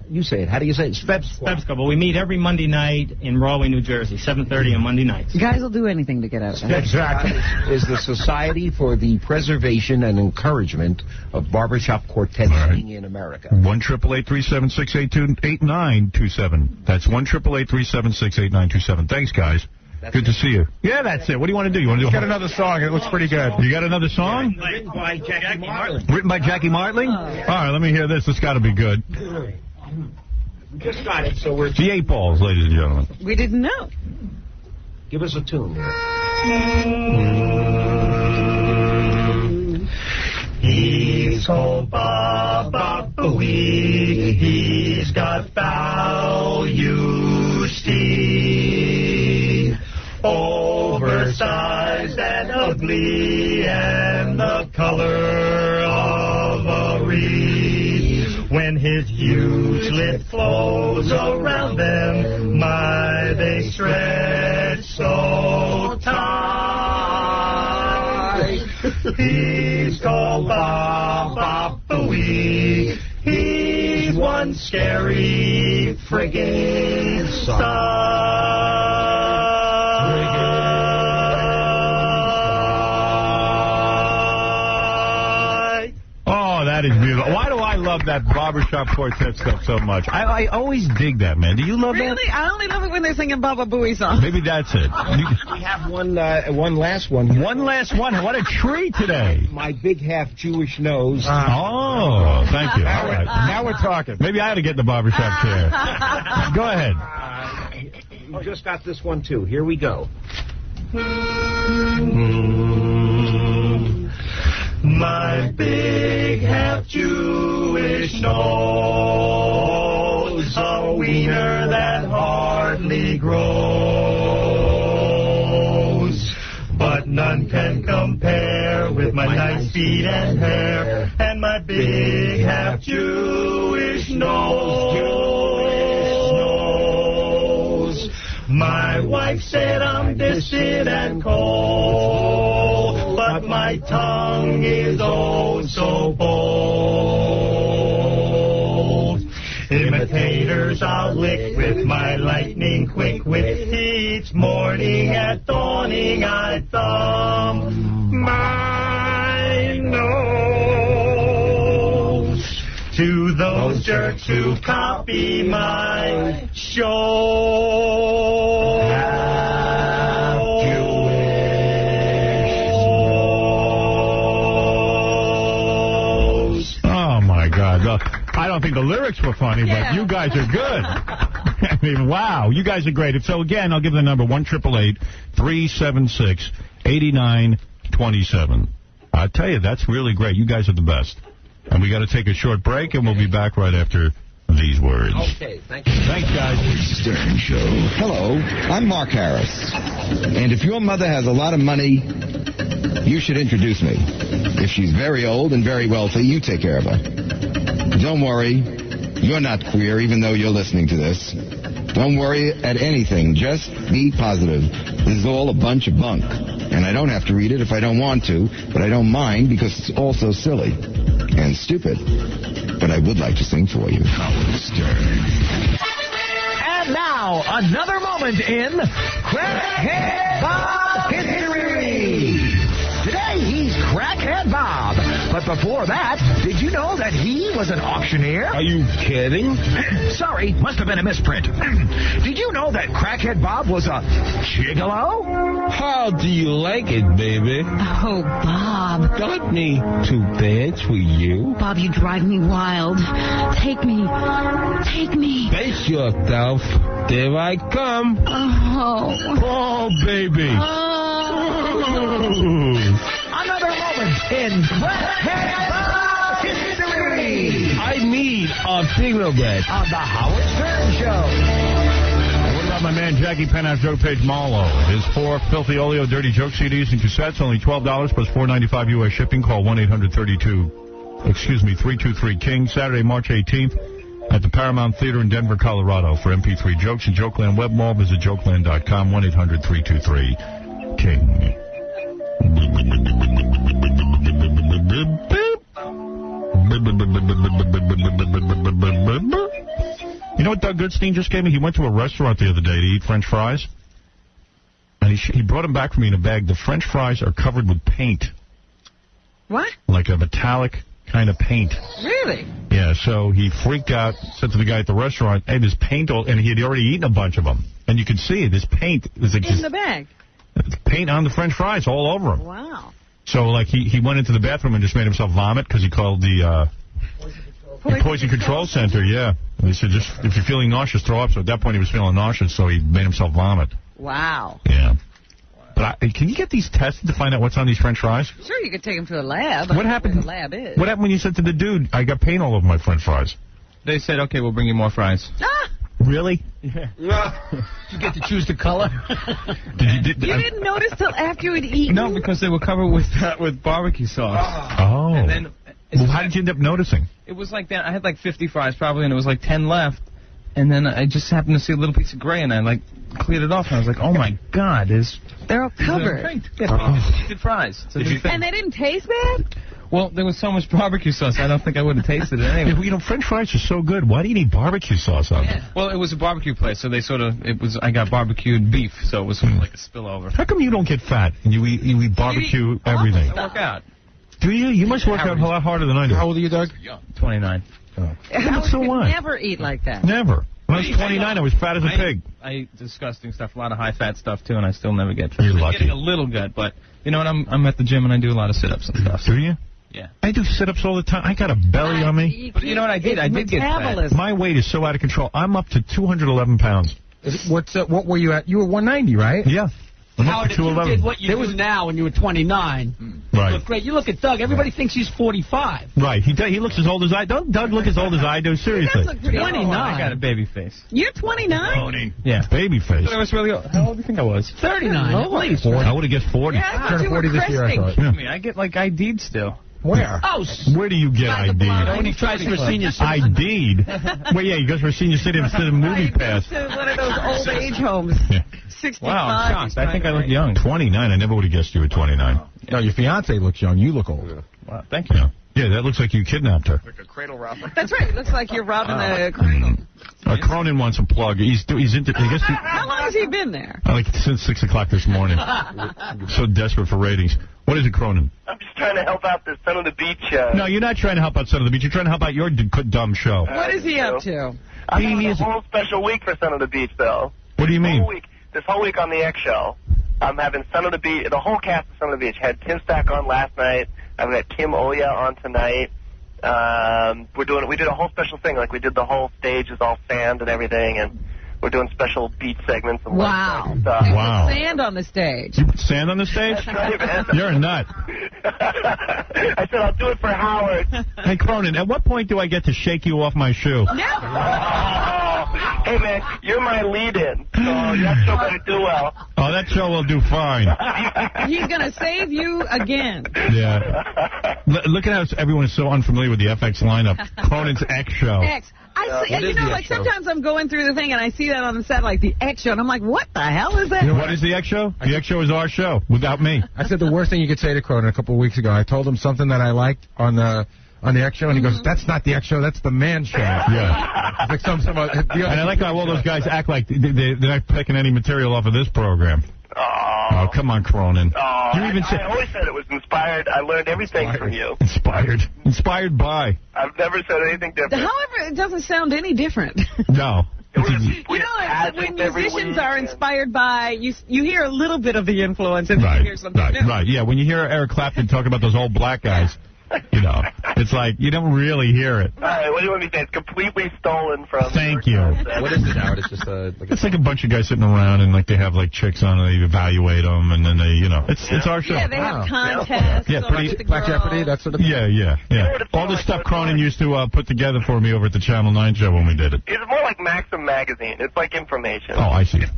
You say it. How do you say it? Speb's Club. Well, we meet every Monday night in Rahway, New Jersey, 7:30 on Monday nights. Guys will do anything to get out of there. Exactly. Is the Society for the Preservation and Encouragement of Barbershop Quartet Singing in America. 1-888-376-8927. That's 1-888-376-8927. Thanks, guys. Good to see you. Yeah, that's it. What do you want to do? You want to Get another song. It looks pretty good. You got another song? Written by Jackie Martling. Written by Jackie Martling? All right, let me hear this. It's got to be good. We just got it, so we're... The 8 Balls, ladies and gentlemen. We didn't know. Give us a tune here. He's called Baba Booey. He's got foul used teeth. Oversized and ugly and the color of a reed. When his huge lip flows around them, my, they stretch so tight. He's called Baba Booey. He's one scary friggin' sight. Oh, that is beautiful. Why do I love that barbershop quartet stuff so much? I always dig that, man. Do you love that? Really? I only love it when they're singing Baba Booey songs. Maybe that's it. We have one last one. One last one. What a treat today. My big half Jewish nose. Oh, thank you. All right. Now we're talking. Maybe I ought to get in the barbershop chair. Go ahead. We just got this one, too. Here we go. My big half-Jewish nose, a wiener that hardly grows. But none can compare with my nice feet and hair and my big half-Jewish nose. My wife said I'm distant and cold, but my tongue is oh so bold. Imitators I'll lick with my lightning quick wit. Each morning at dawning I thumb my nose to those jerks who copy my show. Oh, my God. I don't think the lyrics were funny, but you guys are good. I mean, wow. You guys are great. So, again, I'll give the number 1-888-376-8927. I tell you, that's really great. You guys are the best. And we got to take a short break, and we'll be back right after these words. Okay, thank you. Thanks, guys. Stern Show. Hello, I'm Mark Harris. And if your mother has a lot of money, you should introduce me. If she's very old and very wealthy, you take care of her. Don't worry, you're not queer, even though you're listening to this. Don't worry at anything. Just be positive. This is all a bunch of bunk. And I don't have to read it if I don't want to, but I don't mind because it's all so silly and stupid. But I would like to sing for you. Howard Stern. And now, another moment in Crackhead Bob History. Today, he's Crackhead Bob. But before that, did you know that he was an auctioneer? Are you kidding? Sorry, must have been a misprint. Did you know that Crackhead Bob was a gigolo? How do you like it, baby? Oh, Bob. Got me to dance with you? Bob, you drive me wild. Take me. Take me. Face yourself. There I come. Oh. Oh, baby. Another moment in Crackhead Bob History. I need a cigarette. On the Howard Stern Show. What about my man Jackie Penthouse Joke Page Marlowe? His 4 Filthy Oleo Dirty Joke CDs and cassettes, only $12 plus $4.95 U.S. shipping. Call 1-800-323-KING. Saturday, March 18th at the Paramount Theater in Denver, Colorado. For MP3 jokes and Jokeland Web Mall, visit jokeland.com, 1-800-323-KING. You know what Doug Goodstein just gave me? He went to a restaurant the other day to eat French fries. And he brought them back for me in a bag. The French fries are covered with paint. What? Like a metallic kind of paint. Really? Yeah, so he freaked out, said to the guy at the restaurant, hey, there's paint all... And he had already eaten a bunch of them. And you can see this paint... Is like in the bag? Paint on the French fries all over them. Wow. So, like, he went into the bathroom and just made himself vomit because he called the Poison Control Center, yeah. And he said, just if you're feeling nauseous, throw up. So at that point, he was feeling nauseous, so he made himself vomit. Wow. Yeah. But can you get these tested to find out what's on these French fries? Sure, you could take them to a lab. What happened? The lab is. What happened when you said to the dude, I got paint all over my French fries? They said, okay, we'll bring you more fries. Ah! Really? Yeah. Did you get to choose the color? You didn't notice till after you had eaten? No, because they were covered with barbecue sauce. Oh. And then, well, how did you end up noticing? It was like that. I had like 50 fries probably, and it was like 10 left. And then I just happened to see a little piece of gray, and I like cleared it off. And I was like, oh my God, they're all covered. Good fries. And they didn't taste bad? Well, there was so much barbecue sauce, I don't think I would have tasted it anyway. You know, French fries are so good. Why do you need barbecue sauce on them? Well, it was a barbecue place, so they I got barbecued beef, so it was sort of like a spillover. How come you don't get fat and you eat barbecue everything? I work out. Do you? You must work out a lot harder than I do. How old are you, Doug? 29. Howard so could what? never eat like that. Never. When I was 29, I was fat as a pig. I eat disgusting stuff, a lot of high-fat stuff, too, and I still never get fat. You're lucky. I'm getting a little good, but you know what? I'm at the gym, and I do a lot of sit-ups and stuff. Do you? Yeah. I do sit-ups all the time. I got a belly on me. But you know what I did? I did get fat. My weight is so out of control. I'm up to 211 pounds. What were you at? You were 190, right? Yeah. Howard, if you 211. did what you do now when you were 29, you look great. You look at Doug. Everybody thinks he's 45. Right. He looks as old as I. Don't Doug look as old as I do? Seriously. He does look pretty old. 29. I got a baby face. You're 29? Yeah. Baby face. I was really old. How old do you think I was? 39 at least. I would have guessed 40. Yeah, I thought you were 40 this year, I thought. Yeah. I mean, I get like ID'd still. Where? Oh, Where do you get ID'd? when he tries for a senior citizen. ID'd? Well, yeah, he goes for a senior citizen instead of movie pass. To one of those old age homes. Yeah. 65. Wow, I'm shocked. I think I look young. 29. I never would have guessed you were 29. No, your fiance looks young. You look old. Wow, thank you. Yeah, that looks like you kidnapped her. Like a cradle robber. That's right. It looks like you're robbing the cradle. Cronin wants a plug. He's into. I guess How long has he been there? like since 6 o'clock this morning. So desperate for ratings. What is it, Cronin? I'm just trying to help out the Son of the Beach. No, you're not trying to help out Son of the Beach. You're trying to help out your dumb show. What is he up to? I'm having a whole special week for Son of the Beach, though. What do you mean? This whole week on the X Show, I'm having Son of the Beach. The whole cast of Son of the Beach. Had Tim Stack on last night. I've got Kim Oya on tonight. We did a whole special thing. Like we did the whole stage is all sand and everything, and we're doing special beach segments and Wow. stuff. Wow. Sand on the stage. You put sand on the stage? That's right, man. You're a nut. I said I'll do it for Howard. Hey, Cronin, at what point do I get to shake you off my shoe? Hey, man, you're my lead-in, so that show better do well. Oh, that show will do fine. He's going to save you again. Yeah. Look at how everyone is so unfamiliar with the FX lineup. Cronin's X Show. X. I see, you know, like sometimes I'm going through the thing and I see that on the satellite, the X Show, and I'm like, what the hell is that? You know what is the X Show? The X Show is our show, without me. I said the worst thing you could say to Cronin a couple of weeks ago. I told him something that I liked on the X Show, and he goes, that's not the X Show, that's the man show. Yeah. It's like and I like how all those guys act like they're not picking any material off of this program. Oh, come on, Cronin. You even I always said it was inspired. I learned everything from you. Inspired by. I've never said anything different. However, it doesn't sound any different. No. You know, when musicians are inspired by, you hear a little bit of the influence, and then you hear something new. Right, yeah. When you hear Eric Clapton talk about those old black guys, you know, it's like you don't really hear it. All right, what do you want me to say? It's completely stolen from... Thank you. What is it, Howard? It's just it's like a bunch of guys sitting around and like they have like chicks on and they evaluate them and then they, you know, it's our show. Yeah, they have contests. Yeah, pretty Black Jeopardy, that sort of thing. Yeah. All the stuff Cronin used to put together for me over at the Channel 9 show when we did it. It's more like Maxim magazine. It's like information. Oh, I see. It's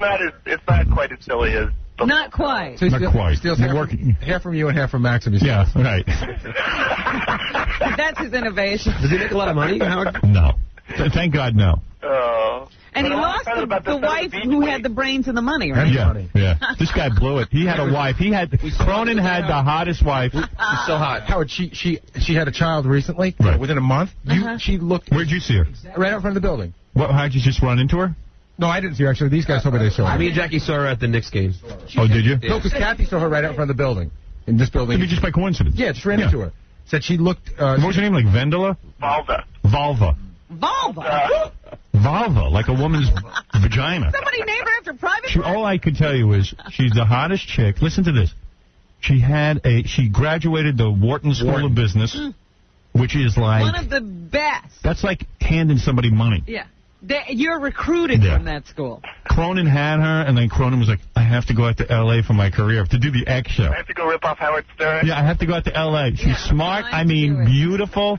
not quite as silly as... Not quite. So Not quite. Steals half from you and half from Maxim. Yeah, right. That's his innovation. Does he make a lot of money, Howard? No. Thank God, no. Oh. And he lost the wife who had the brains and the money, right? Yeah. This guy blew it. He had a wife. Cronin had the hottest wife. She's so hot. Howard, she had a child recently. Right. Within a month. She looked. Where'd you see her? Right out in front of the building. How'd you just run into her? No, I didn't see her, actually. These guys told me they saw her. Me and Jackie saw her at the Knicks game. Oh, did you? No, because Kathy saw her right out in front of the building. In this building. Maybe just by coincidence. Yeah, just ran into her. Said she looked... what was her name, like Vendela? Vulva. Vulva, like a woman's vagina. Somebody named her after private All I could tell you is she's the hottest chick. Listen to this. She graduated the Wharton School of Business, which is like... one of the best. That's like handing somebody money. Yeah. You're recruited from that school. Cronin had her, and then Cronin was like, I have to go out to L.A. for my career, to do the X Show. I have to go rip off Howard Stern. Yeah, I have to go out to L.A. She's smart, beautiful.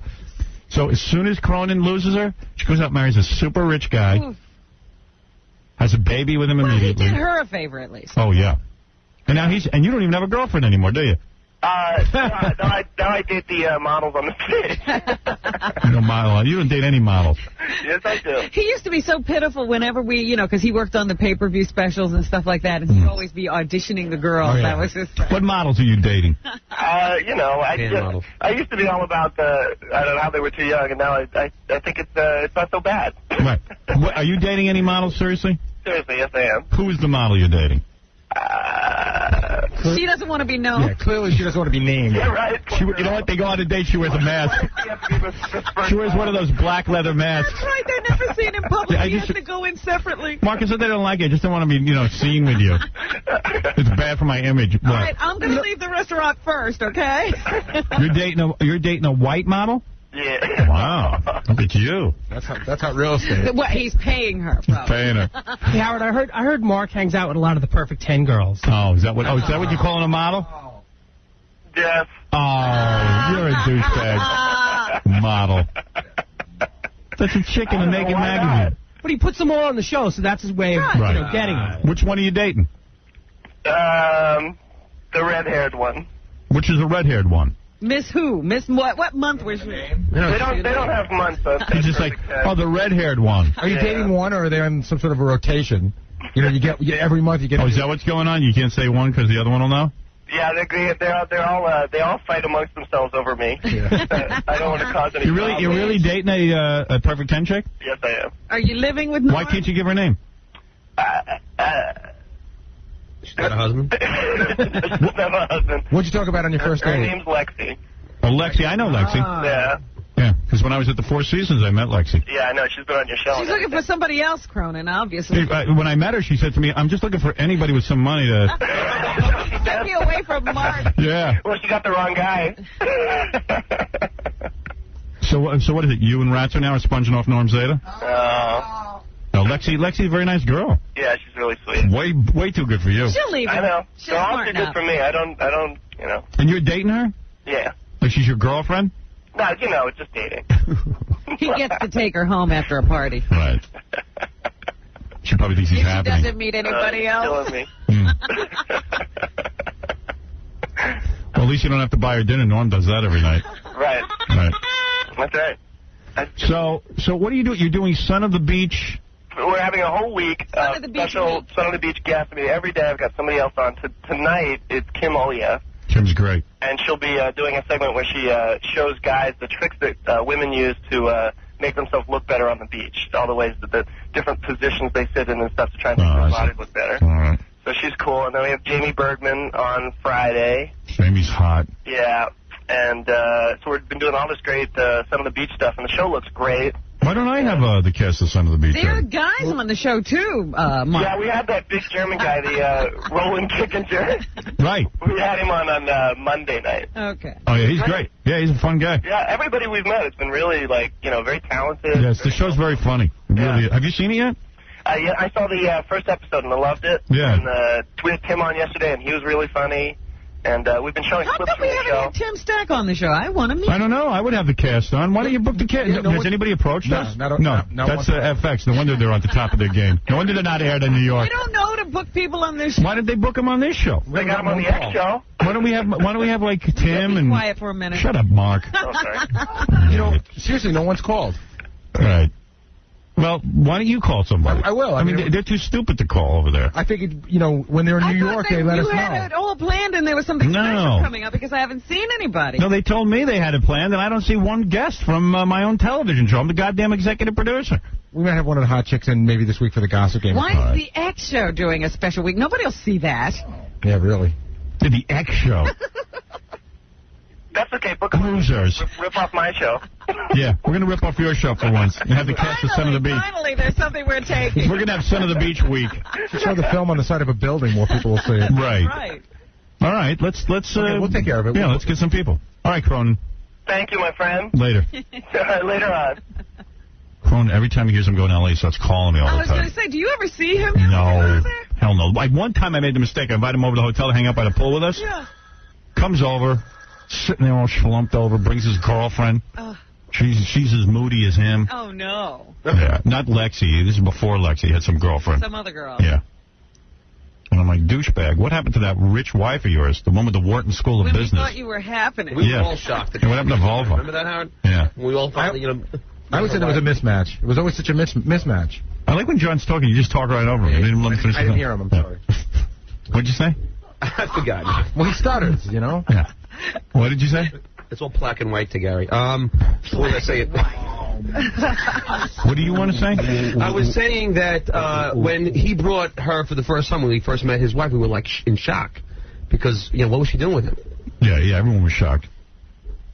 So as soon as Cronin loses her, she goes out and marries a super rich guy, has a baby with him immediately. He did her a favor, at least. Oh, yeah. And now and you don't even have a girlfriend anymore, do you? Now I date the models on the stage. No model. You don't date any models. Yes, I do. He used to be so pitiful whenever we, because he worked on the pay-per-view specials and stuff like that, and he'd always be auditioning the girls. Oh, yeah. That was his thing. What models are you dating? I used to be all about I don't know how they were too young, and now I think it's not so bad. Right. Are you dating any models, seriously? Seriously, yes, I am. Who is the model you're dating? She doesn't want to be known. Yeah, clearly she doesn't want to be named. Yeah, right. You know what? They go on a date, she wears a mask. She wears one of those black leather masks. That's right. They're never seen in public. You have to go in separately. Marcus said they don't like it. I just don't want to be, seen with you. It's bad for my image. All right, I'm going to leave the restaurant first, okay? You're dating a white model? Yeah. Wow. Look at you. That's how real estate. What, he's paying her. Probably. Paying her. Hey, Howard, I heard Mark hangs out with a lot of the Perfect 10 girls. Oh, is that what you're calling a model? Yes. Oh, you're a douchebag. Model. That's a chick in a naked magazine. But he puts them all on the show, so that's his way of getting them. Which one are you dating? The red-haired one. Which is the red-haired one? Miss who? Miss what? What month was she? They don't have months. He's just like, the red-haired one. Are you dating one, or are they on some sort of a rotation? You know, you get every month you get. Oh, is that what's going on? You can't say one because the other one will know? Yeah, they all fight amongst themselves over me. Yeah. I don't want to cause any problems. You're really dating a Perfect 10 chick? Yes, I am. Are you living with Norm? Why can't you give her a name? She's got a husband? She doesn't have a husband. What'd you talk about on your first date? Her name's Lexi. Oh, Lexi. I know Lexi. Yeah. Yeah, because when I was at the Four Seasons, I met Lexi. Yeah, I know. She's been on your show. She's looking for somebody else, Cronin, obviously. When I met her, she said to me, I'm just looking for anybody with some money to... Get me away from Mark. Yeah. Well, she got the wrong guy. So what is it? You and Ratzer now are sponging off Norm Zeta? No, Lexi's a very nice girl. Yeah, she's really sweet. Way too good for you. She'll leave her. I know. She's They're all smart too good enough. for me. I don't, you know. And you're dating her? Yeah. Like she's your girlfriend? No, you know, it's just dating. He gets to take her home after a party. Right. She probably thinks he's If happening. she doesn't meet anybody else. Killing me. Well, at least you don't have to buy her dinner. Norm does that every night. Right. Right. That's right. So what do you do? You're doing Son of the Beach. We're having a whole week of special Son of the Beach guests. I mean, every day I've got somebody else on. Tonight it's Kim Olia. Kim's great. And she'll be doing a segment where she shows guys the tricks that women use to make themselves look better on the beach. All the ways that the different positions they sit in and stuff to try and make their bodies look better. All right. So she's cool. And then we have Jamie Bergman on Friday. Jamie's hot. Yeah. And so we've been doing all this great Son of the Beach stuff, and the show looks great. Why don't I have the cast of Son of the Beach? There are guys on the show, too, Mark. Yeah, we had that big German guy, the rolling kick and jerk. Right. We had him on Monday night. Okay. Oh, yeah, he's great. Yeah, he's a fun guy. Yeah, everybody we've met has been really, very talented. Yes, the show's very funny. Really. Have you seen it yet? Yeah, I saw the first episode and I loved it. Yeah. And we had Tim on yesterday, and he was really funny. And we've been showing clips from the show. How come we haven't had Tim Stack on the show? I want to meet I don't know. I would have the cast on. Why don't you book the cast? Has anybody approached us? No, that's FX. No wonder they're on the top of their game. No wonder they're not aired in New York. We don't know to book people on this show. Why did they book them on this show? They got him on the X show. Why don't we have like Tim and... Quiet for a minute. Shut up, Mark. Oh, sorry. You know, seriously, no one's called. All right. Well, why don't you call somebody? I will. I mean, they're too stupid to call over there. I figured, when they're in New York, they let us know. You had it all planned and there was something special coming up because I haven't seen anybody. No, they told me they had it planned, and I don't see one guest from my own television show. I'm the goddamn executive producer. We might have one of the hot chicks in maybe this week for the gossip game. Why is the X show doing a special week? Nobody will see that. Yeah, really. The X show. That's okay. Book them. Losers. Rip off my show. Yeah, we're going to rip off your show for once and have the cast of Son of the Beach. Finally, there's something we're taking. We're going to have Son of the Beach week. Show the film on the side of a building, more people will see it. Right. All right, let's okay, we'll take care of it. Yeah, let's get some people. All right, Cronin. Thank you, my friend. Later. Later on. Cronin, every time he hears him go in L.A., he starts calling me all the time. I was going to say, do you ever see him? No. Hell no. Like, one time I made the mistake. I invited him over to the hotel to hang out by the pool with us. Yeah. Comes over, sitting there all schlumped over, brings his girlfriend. She's as moody as him. Oh, no. Yeah, not Lexi. This is before Lexi had some girlfriend. Some other girl. Yeah. And I'm like, douchebag, what happened to that rich wife of yours, the one with the Wharton School of Business? We thought you were happening. We were all shocked. And what happened to Volvo? Remember that, Howard? Yeah. We all thought, I always said it was a mismatch. It was always such a mismatch. I like when John's talking, you just talk right over him. Yeah, You didn't let him finish I didn't hear him, I'm sorry. What'd you say? I forgot. Well, he stutters, Yeah. What did you say? It's all black and white to Gary. What did I say? What do you want to say? I was saying that when he brought her for the first time, when we first met his wife, we were like in shock. Because, what was she doing with him? Yeah, everyone was shocked.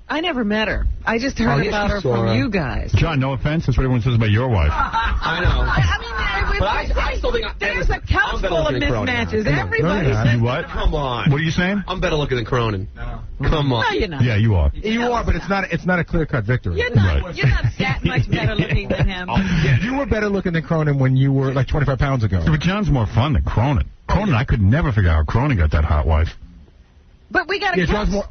I never met her. I just heard about her from you guys. John, no offense. That's what everyone says about your wife. I know. I mean, But I still think there's a couch full of mismatches. Everybody says, what? Come on. What are you saying? I'm better looking than Cronin. Come on. No, you're not. Yeah, you are. You are, but it's not a clear-cut victory. You're not that much better looking than him. You were better looking than Cronin when you were like 25 pounds ago. But John's more fun than Cronin. Cronin, I could never figure out how Cronin got that hot wife. But we got a couch. John's more...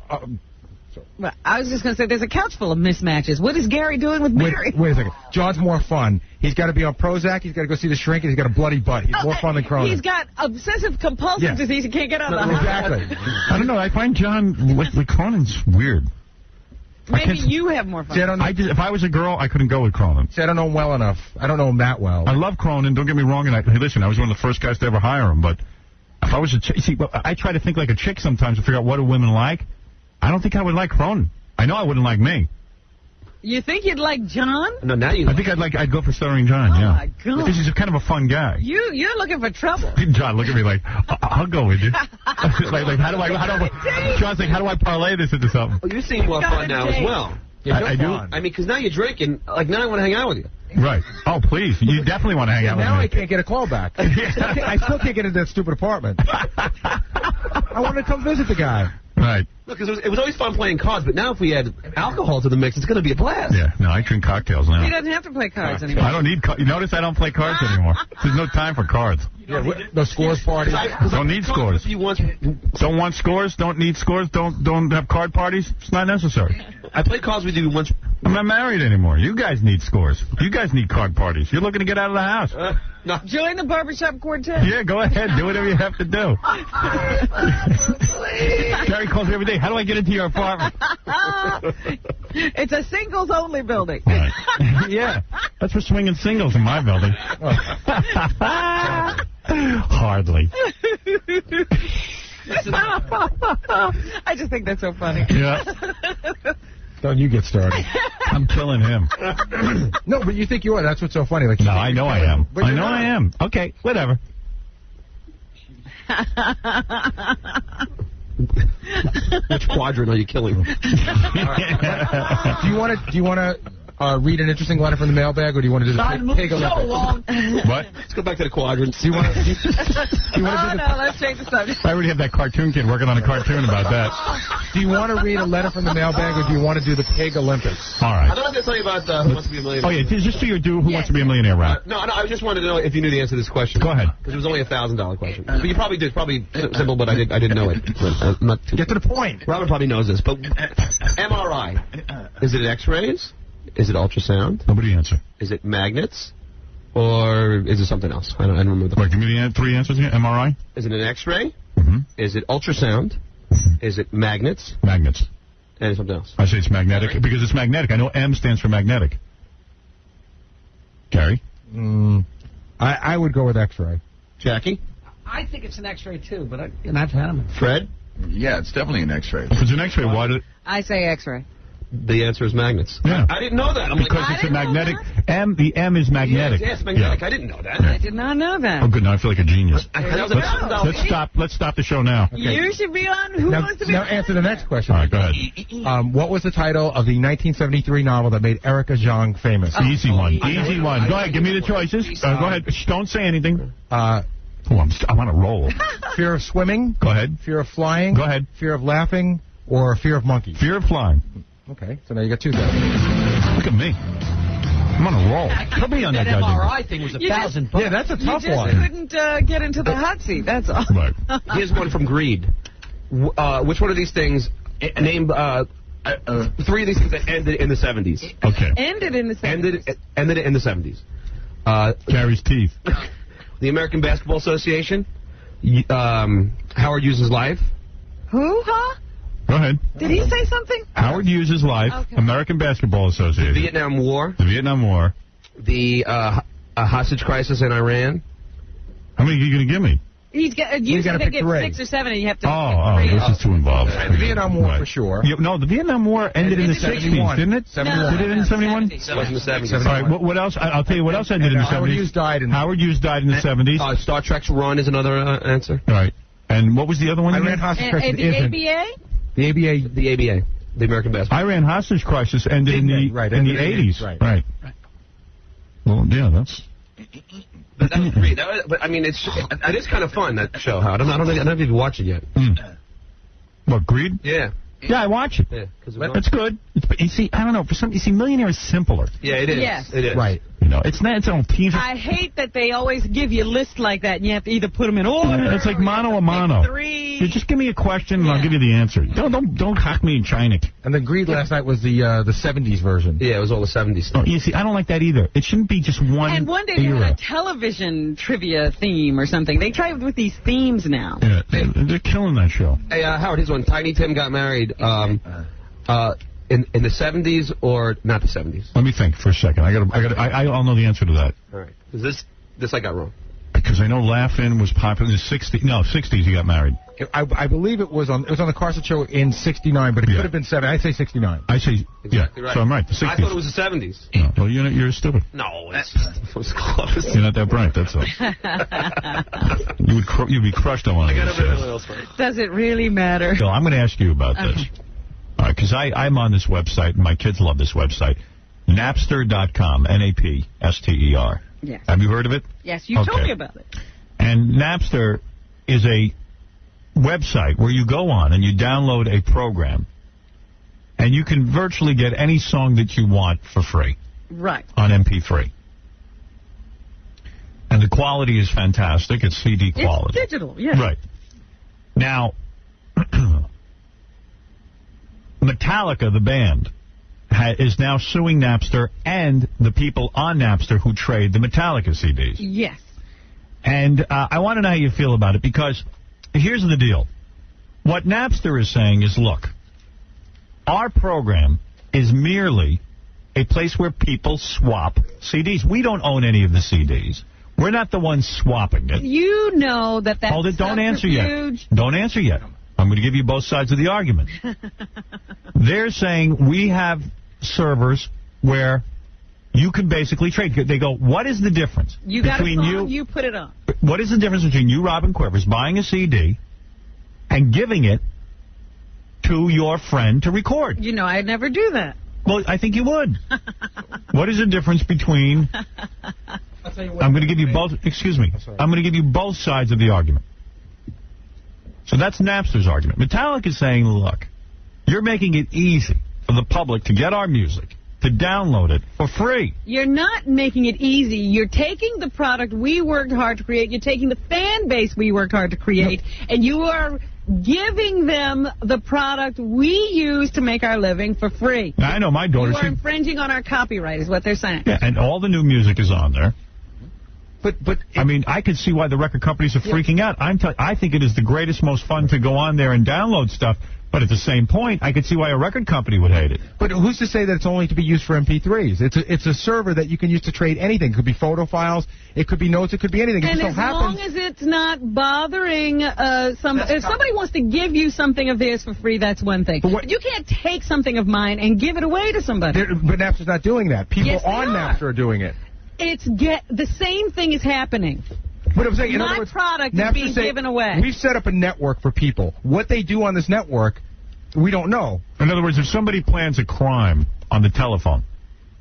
Well, I was just going to say, there's a couch full of mismatches. What is Gary doing with Mary? Wait a second. John's more fun. He's got to be on Prozac. He's got to go see the shrink, and he's got a bloody butt. He's more fun than Cronin. He's got obsessive-compulsive disease. He can't get out of the house. Exactly. I don't know. I find John, like Cronin's weird. Maybe you have more fun. See, if I was a girl, I couldn't go with Cronin. See, I don't know him well enough. I don't know him that well. I love Cronin. Don't get me wrong. And hey, listen, I was one of the first guys to ever hire him. But if I was a chick, see, I try to think like a chick sometimes to figure out what do women like. I don't think I would like Cronin. I know I wouldn't like me. You think you'd like John? No, now you. I think I'd go for Stuttering John. Oh, yeah. my God. Because he's kind of a fun guy. You're looking for trouble. John, look at me like, I'll go with you. like how do I? John's like, how do I parlay this into something? Well, you seem more fun now as well. I do. I mean, because now you're drinking. Like now I want to hang out with you. Right. Oh, please. You definitely want to hang out with me. Now I can't get a call back. I still can't get into that stupid apartment. I want to come visit the guy. Right. Look, it was always fun playing cards, but now if we add alcohol to the mix, it's going to be a blast. Yeah. No, I drink cocktails now. He doesn't have to play cards anymore. I don't need You notice I don't play cards anymore. There's no time for cards. Yeah, no scores parties. Don't need scores. Don't want scores. Don't need scores. Don't have card parties. It's not necessary. I played cards with you once. I'm not married anymore. You guys need scores. You guys need card parties. You're looking to get out of the house. No. Join the barbershop quartet. Yeah, go ahead. Do whatever you have to do. Gary calls me every day. How do I get into your apartment? It's a singles-only building. Right. Yeah, that's for swinging singles in my building. Hardly. I just think that's so funny. Yeah. Don't you get started. I'm killing him. No, but you think you are. That's what's so funny. Like, no, I know I am. I know I am. Okay, whatever. Which quadrant are you killing? Do you want to read an interesting letter from the mailbag, or do you want to do the pig Olympics? What? Let's go back to the quadrants. Do you want to? No, let's change the subject. I already have that cartoon kid working on a cartoon about that. Do you want to read a letter from the mailbag, or do you want to do the pig Olympics? All right. I thought I was going to tell you about Who Wants to Be a Millionaire. Oh, yeah, just do your Who Wants to Be a Millionaire round. No, I just wanted to know if you knew the answer to this question. Go ahead. Because it was only a $1,000 question. But you probably did. Probably simple, but I didn't know it. Get to the point. Robert probably knows this, but MRI. Is it X-rays? Is it ultrasound? Nobody answer. Is it magnets? Or is it something else? I don't remember the Give me the three answers again. MRI? Is it an X-ray? Mm-hmm. Is it ultrasound? Is it magnets? Magnets. And something else. I say it's magnetic because it's magnetic. I know M stands for magnetic. Gary? I would go with X-ray. Jackie? I think it's an X-ray, too, but I've had them. Fred? Yeah, it's definitely an X-ray. If it's an X-ray, why did... I say X-ray. The answer is magnets. Yeah. I didn't know that. Because it's a magnetic... The M is magnetic. Yes, magnetic. Yeah. I didn't know that. I did not know that. Oh, good. Now I feel like a genius. Let's stop the show now. Okay. You should be on Who Wants to Be... Now answer the next question. All right, go ahead. What was the title of the 1973 novel that made Erica Jong famous? Easy one. Easy one. Go ahead. Give me the choices. Go ahead. Don't say anything. I'm on a roll. Fear of swimming? Go ahead. Fear of flying? Go ahead. Fear of laughing? Or fear of monkeys? Fear of flying. Okay, so now you got two there. Look at me. I'm on a roll. Put me on that MRI thing was $1,000. Yeah, that's a tough one. You just couldn't get into the hot seat, that's all. Right. Here's one from Greed. Which one of these things, name 3 of these things that ended in the 70s. Okay. Ended in the 70s. Ended in the 70s. Gary's teeth. The American Basketball Association. Howard Hughes' life. Who, huh? Go ahead. Did he say something? Howard Hughes' life, okay. American Basketball Association. The Vietnam War. The Vietnam War. The hostage crisis in Iran. How many are you going to give me? He's got. You got to get 6 or 7, and you have to. This is too involved. The Vietnam War for sure. Yeah, no, the Vietnam War ended in the 60s, didn't it? 71. Did it end in 71? It was in the 70s. All right. What else? I'll tell you what else ended in the 70s. Howard Hughes died in the 70s. Star Trek's Run is another answer. All right. And what was the other one? Iran hostage crisis. The ABA. The ABA. The American Basketball. Iran hostage crisis ended in the 80s. Right. Well, yeah, that's... But that was great. But I mean, it is kind of fun, that show, Howard. I don't know if you've watched it yet. What, Greed? Yeah. Yeah, I watch it. Yeah, that's good. You see, I don't know. Millionaire is simpler. Yeah, it is. Yes. It is. Right. You know, it's on teams. I hate that they always give you lists like that, and you have to either put them in order. It's like mano a mano. Three. Just give me a question, and I'll give you the answer. Don't hack me in China. And then Greed last night was the 70s version. Yeah, it was all the 70s stuff. Oh, you see, I don't like that either. It shouldn't be just one. And one day they had a television trivia theme or something. They try with these themes now. Yeah, they're killing that show. Hey, Howard, here's one. Tiny Tim got married in the 70s or not the 70s? Let me think for a second. I'll know the answer to that. All right. This I got wrong. Because I know Laugh-In was popular in the 60s. No, 60s he got married. I believe it was on the Carson show in 69, but it could have been 70. I say 69. I say, exactly right. So I'm right, the 60s. I thought it was the 70s. No, well, you're stupid. No, it was close. You're not that bright, that's all. You'd be crushed on one of these. Does it really matter? So I'm going to ask you about this. All right, because I'm on this website, and my kids love this website. Napster.com, Napster. Yes. Have you heard of it? Yes, you told me about it. And Napster is a website where you go on and you download a program, and you can virtually get any song that you want for free. Right. On MP3. And the quality is fantastic. It's CD quality. It's digital, yeah. Right. Now, Metallica, the band, is now suing Napster and the people on Napster who trade the Metallica CDs. Yes. And I want to know how you feel about it, because here's the deal. What Napster is saying is, look, our program is merely a place where people swap CDs. We don't own any of the CDs. We're not the ones swapping it. You know that's Hold it, don't answer yet. Don't answer yet. I'm going to give you both sides of the argument. They're saying we have servers where you can basically trade. They go, what is the difference you got between a song, you put it on. What is the difference between you, Robin Quivers, buying a CD and giving it to your friend to record? You know, I'd never do that. Well, I think you would. What is the difference between... I'm going to give you both... Excuse me. I'm going to give you both sides of the argument. So that's Napster's argument. Metallica is saying, look, you're making it easy for the public to get our music, to download it for free. You're not making it easy. You're taking the product we worked hard to create. You're taking the fan base we worked hard to create, and you are giving them the product we use to make our living for free. Now, I know my daughter... You are infringing on our copyright, is what they're saying. Yeah, and all the new music is on there. But I mean, I can see why the record companies are freaking out. I think it is the greatest, most fun to go on there and download stuff. But at the same point, I could see why a record company would hate it. But who's to say that it's only to be used for MP3s? It's a server that you can use to trade anything. It could be photo files. It could be notes. It could be anything. And as long as it's not bothering if somebody wants to give you something of theirs for free, that's one thing. But you can't take something of mine and give it away to somebody. But Napster's not doing that. People on Napster are doing it. The same thing is happening. But I'm saying, in other My words, product is Napster being given away. We've set up a network for people. What they do on this network, we don't know. In other words, if somebody plans a crime on the telephone,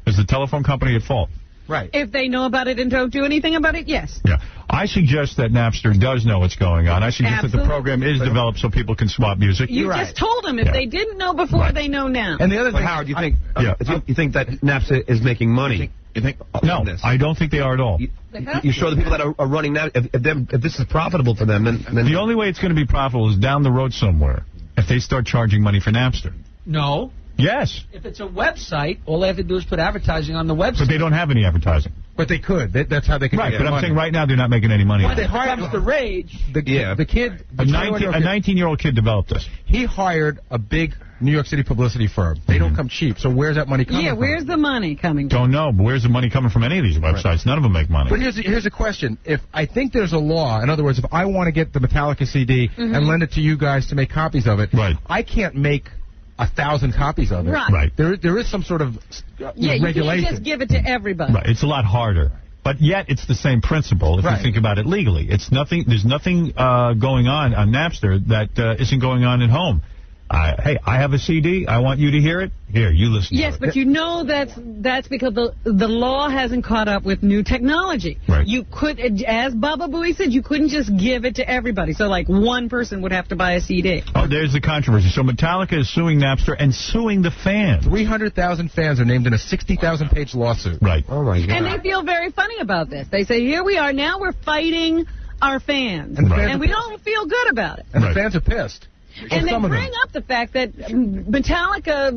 is the telephone company at fault? Right. If they know about it and don't do anything about it, yes. Yeah. I suggest that Napster does know what's going on. I suggest that the program is developed so people can swap music. You just told them. If they didn't know before, they know now. And the other thing, Howard, you think that Napster is making money? You think no, I don't think they are at all. You're sure the people that are running now, if this is profitable for them, then the only way it's going to be profitable is down the road somewhere if they start charging money for Napster. No. Yes. If it's a website, all they have to do is put advertising on the website. But they don't have any advertising. But they could. That's how they can Right, make but money. I'm saying right now they're not making any money. When it comes to rage. The kid... A 19-year-old kid developed this. He hired a big New York City publicity firm. They don't come cheap. So where's that money coming from? Yeah, where's the money coming from? Don't know, but where's the money coming from any of these websites? Right. None of them make money. But here's a question. If I think there's a law, in other words, if I want to get the Metallica CD and lend it to you guys to make copies of it, I can't make 1,000 copies of it. Right. There is some sort of you regulation. can't just give it to everybody. Right. It's a lot harder. But yet it's the same principle if you think about it legally. It's nothing. There's nothing going on Napster that isn't going on at home. hey, I have a CD. I want you to hear it. Here, you listen Yes, to it. but you know that's because the law hasn't caught up with new technology. Right. You could, as Baba Booey said, you couldn't just give it to everybody. So, like, one person would have to buy a CD. Oh, there's the controversy. So Metallica is suing Napster and suing the fans. 300,000 fans are named in a 60,000-page lawsuit. Right. Oh, my God. And they feel very funny about this. They say, here we are, now we're fighting our fans. And we don't feel good about it. And the fans are pissed. And they bring up the fact that Metallica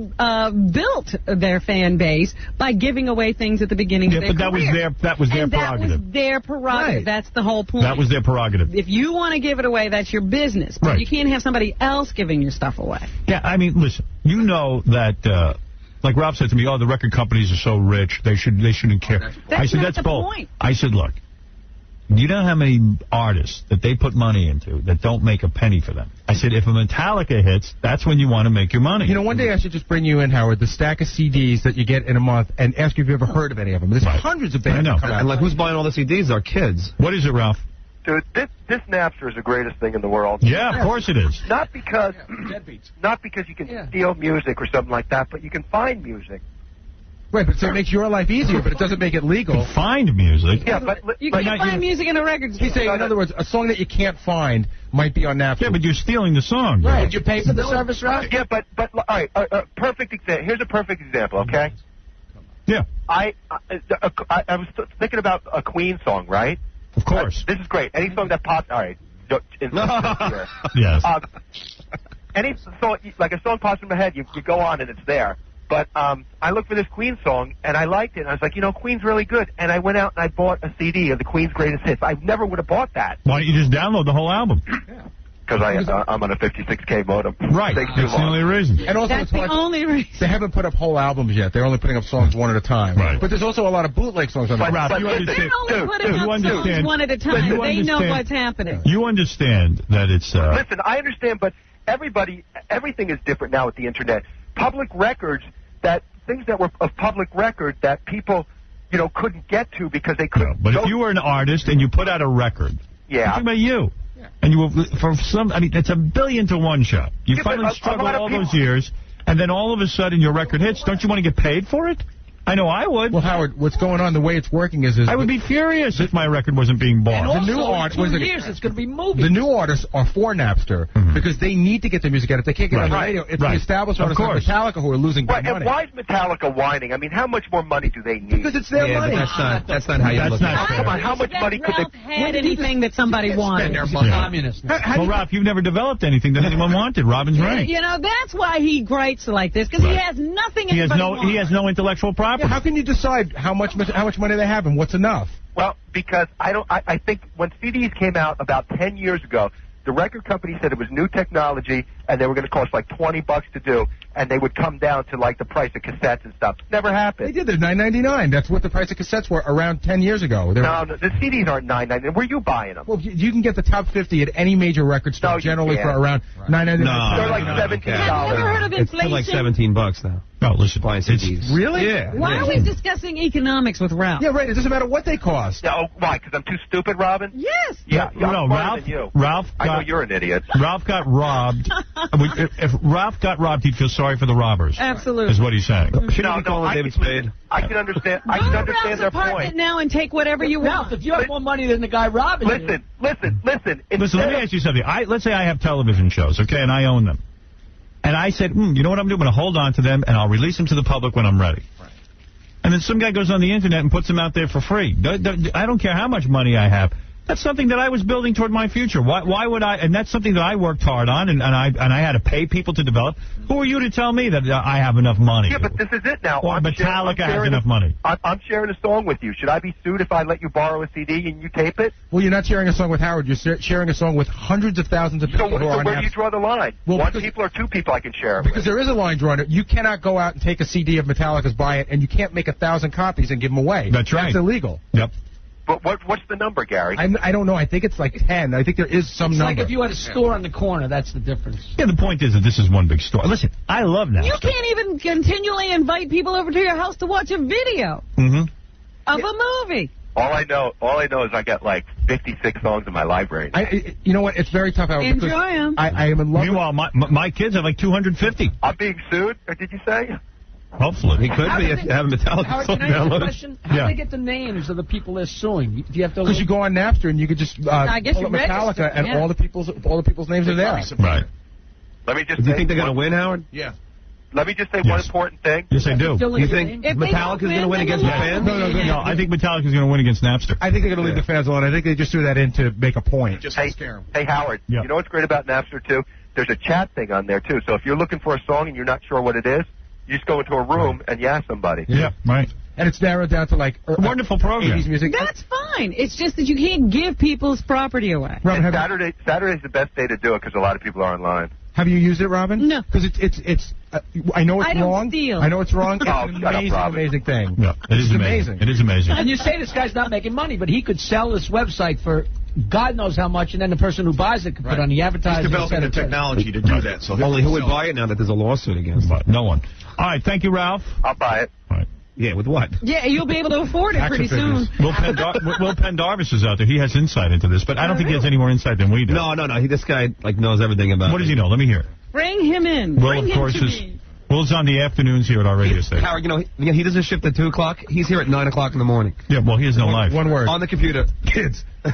built their fan base by giving away things at the beginning of their career. That was their and prerogative. That was their prerogative. Right. That's the whole point. That was their prerogative. If you want to give it away, that's your business. But you can't have somebody else giving your stuff away. Yeah, I mean, listen, you know that, like Rob said to me, the record companies are so rich, they shouldn't care. I said, that's bull. I said, look, you know how many artists that they put money into that don't make a penny for them? I said, if a Metallica hits, that's when you want to make your money. You know, one day I should just bring you in, Howard, the stack of CDs that you get in a month, and ask you if you ever heard of any of them. There's hundreds of bands that come out. And, like, who's buying all the CDs? Our kids. What is it, Ralph? Dude, this Napster is the greatest thing in the world. Yeah, of course it is. Not because you can steal music or something like that, but you can find music. Right, but so it makes your life easier, but it doesn't make it legal. Find music. Yeah, but you can't find music in a record store. He's saying, in other words, a song that you can't find might be on Napster. Yeah, but you're stealing the song. Right. Did you pay for the service, Ralph? Yeah, but all right, perfect example. Here's a perfect example, okay? Yeah. I was thinking about a Queen song, right? Of course. This is great. Any song that pops, all right. Yes. Any song, like a song pops in my head, you go on and it's there. But I looked for this Queen song, and I liked it. And I was like, Queen's really good. And I went out and I bought a CD of the Queen's greatest hits. I never would have bought that. Why don't you just download the whole album? Because I'm on a 56K modem. Right. That's the only reason. And also, that's the only reason. They haven't put up whole albums yet. They're only putting up songs one at a time. Right. But there's also a lot of bootleg songs on the Ralph, you They're understand. only putting up songs one at a time. They know what's happening. You understand that it's... Listen, I understand, but everything is different now with the Internet. Public records, things that were of public record that people, couldn't get to because they couldn't. But if you were an artist and you put out a record... Yeah. I'm talking about you. Yeah. And you were, it's a 1,000,000 to 1 shot. You finally struggled all those years, and then all of a sudden your record hits. Don't you want to get paid for it? I know I would. Well, Howard, what's going on, the way it's working is I would be furious if my record wasn't being bought. And also, the new art, in 2 years, it's going to be movies. The new artists are for Napster because they need to get their music out. If they can't get it on the radio, it's the established artists like Metallica who are losing big money. And why is Metallica whining? I mean, how much more money do they need? Because it's their money. That's not how you look at it. Come on, how much money could they... had anything that somebody wanted. Communist. Well, Ralph, you've never developed anything that anyone wanted. Robin's right. That's why he gripes like this, because he has nothing anybody wants. He has no intellectual property. How can you decide how much money they have and what's enough? Well, because I think when CDs came out about 10 years ago, the record company said it was new technology and they were going to cost like $20 to do, and they would come down to like the price of cassettes and stuff. Never happened. They did. They're $9.99. That's what the price of cassettes were around 10 years ago. No, the CDs aren't $9.99. Where are you buying them? Well, you can get the top 50 at any major record store generally for around $9.99. No, they're like $17. Have you ever heard of inflation? It's like $17 now. No, listen. Buying CDs. Really? Yeah. Why are we discussing economics with Ralph? Yeah, right. It doesn't matter what they cost. No, why? Because I'm too stupid, Robin? Yes. Yeah. No, Ralph. I know you're an idiot. Ralph got robbed. If Ralph got robbed, he'd feel sorry for the robbers. Absolutely. Is what he's saying. David Spade. I can understand. I can understand their point. Now and take whatever you want. Ralph, if you have more money than the guy robbing you. Listen. Listen, let me ask you something. Let's say I have television shows, okay, and I own them. And I said, you know what I'm doing? I'm going to hold on to them, and I'll release them to the public when I'm ready. Right. And then some guy goes on the Internet and puts them out there for free. I don't care how much money I have. That's something that I was building toward my future. Why would I? And that's something that I worked hard on, and I had to pay people to develop. Who are you to tell me that I have enough money? Yeah, but this is it now. Or Metallica has enough money. I'm sharing a song with you. Should I be sued if I let you borrow a CD and you tape it? Well, you're not sharing a song with Howard. You're sharing a song with hundreds of thousands of people who are on where do you draw the line? Well, one people or two people I can share it because there is a line drawn. You cannot go out and take a CD of Metallica's, buy it, and you can't make 1,000 copies and give them away. That's right. That's illegal. Yep. But what's the number, Gary? I don't know. I think it's like 10. I think there is some number. It's like if you had a store on the corner. That's the difference. Yeah, the point is that this is one big store. Listen, I love Napster. You can't even continually invite people over to your house to watch a video of a movie. All I know is I got like 56 songs in my library. You know what? It's very tough. Howard, Enjoy them. I am in love. Meanwhile, my kids have like 250. I'm being sued, or did you say? Hopefully. He could be if you have Metallica Howard, song can I ask you a downloaded. question? How do they get the names of the people they're suing? Do you have to? Because you go on Napster and you could just I guess pull you up Metallica register, and yeah. all the people's names are there. Right. Let me just. Do you think they're going to win, Howard? Yeah. Let me just say one important thing. Yes, I do. You think Metallica's going to win against the fans? No, I think Metallica's going to win against Napster. I think they're going to leave the fans alone. I think they just threw that in to make a point. Just Hey, scare them. hey, Howard. Yeah. You know what's great about Napster too? There's a chat thing on there too. So if you're looking for a song and you're not sure what it is, you just go into a room and you ask somebody. Yeah, right. And it's narrowed down to like wonderful program. 80s music. That's fine. It's just that you can't give people's property away. Robin, Saturday's the best day to do it because a lot of people are online. have you used it, Robin? No. Because it's I know it's I don't wrong. steal. I know it's wrong. It's Oh, an shut up, amazing, Robin. amazing thing. Yeah, it is It's amazing. It is amazing. And you say this guy's not making money, but he could sell this website for God knows how much, and then the person who buys it could put on the advertising. He's developing the technology to do that. So Only who would buy it now that there's a lawsuit against it? No one. All right, thank you, Ralph. I'll buy it. All right. Yeah, with what? Yeah, you'll be able to afford it pretty soon. Will Pendarvis is out there. He has insight into this, but I don't think he has any more insight than we do. No. This guy knows everything about What does he know? Let me hear. Bring him in. Will, Bring of him course, to is me. Will's on the afternoons here at our radio station. Howard, he doesn't shift at 2 o'clock. He's here at 9 o'clock in the morning. Yeah, well, he has no life. One word. On the computer. kids. No,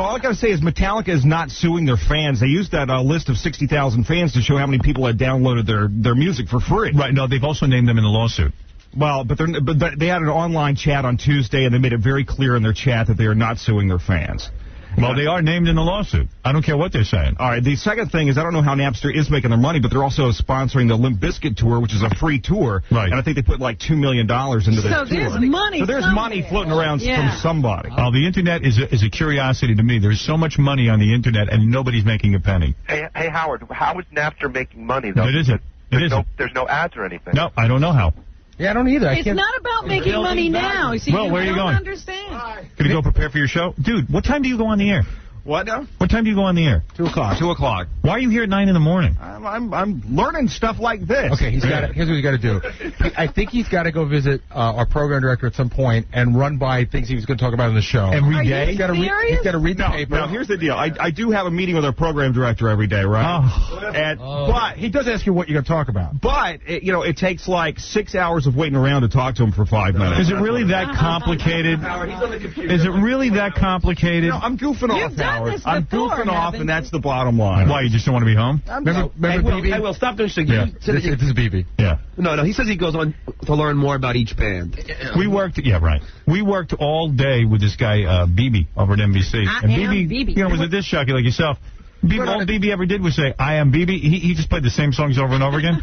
all I got to say is Metallica is not suing their fans. They used that list of 60,000 fans to show how many people had downloaded their music for free. Right. No, they've also named them in the lawsuit. Well, but they had an online chat on Tuesday, and they made it very clear in their chat that they are not suing their fans. Well, they are named in the lawsuit. I don't care what they're saying. All right. The second thing is I don't know how Napster is making their money, but they're also sponsoring the Limp Bizkit tour, which is a free tour. Right. And I think they put like $2 million into this tour. So there's money. So there's money floating around from somebody. Oh, the Internet is a curiosity to me. There's so much money on the Internet, and nobody's making a penny. Hey, Howard, how is Napster making money, though? It isn't. There's no ads or anything. No, I don't know how. Yeah, I don't either. It's not about making money now. See, Well, where are you don't going? understand. Gonna go prepare for your show? Dude, what time do you go on the air? What now? What time do you go on the air? 2 o'clock. 2 o'clock. Why are you here at 9 in the morning? I'm learning stuff like this. Okay, here's what he's got to do. I think he's got to go visit our program director at some point and run by things he was going to talk about in the show. Every day? He's got to read the paper. No, here's the deal. I do have a meeting with our program director every day, right? But he does ask you what you're going to talk about. But, it takes like 6 hours of waiting around to talk to him for 5 minutes. Is it really that complicated? Is it really that complicated? No, I'm goofing off, Howard. I'm goofing off, and that's the bottom line. Why, you just don't want to be home? Remember BB? Hey, Will, stop doing thing. Yeah. This is BB. Yeah. No, he says he goes on to learn more about each band. We worked all day with this guy, BB, over at NBC. And BB, was a disc jockey like yourself. All BB ever did was say, I am BB. He just played the same songs over and over again.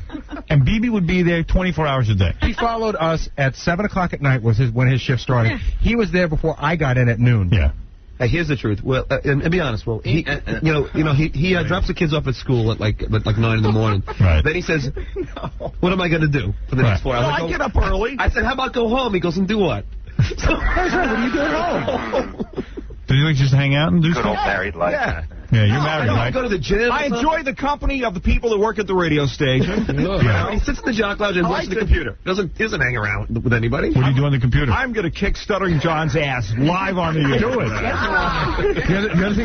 And BB would be there 24 hours a day. He followed us at 7 o'clock at night when his shift started. Yeah. He was there before I got in at noon. Yeah. Hey, here's the truth. Well, and be honest, Will. He drops the kids off at school at like 9 in the morning. Right. Then he says, "What am I going to do for the next 4 hours?" I get up early. I said, "How about go home?" He goes, "And do what?" What are you doing home? Do you just hang out and do Good stuff? old married life. Yeah. Yeah, you're married, right? Go to the gym. I enjoy the company of the people that work at the radio station. He sits in the jock lounge and works the computer. Doesn't hang around with anybody. What do you do on the computer? I'm going to kick Stuttering John's ass live on the air. Do it. The other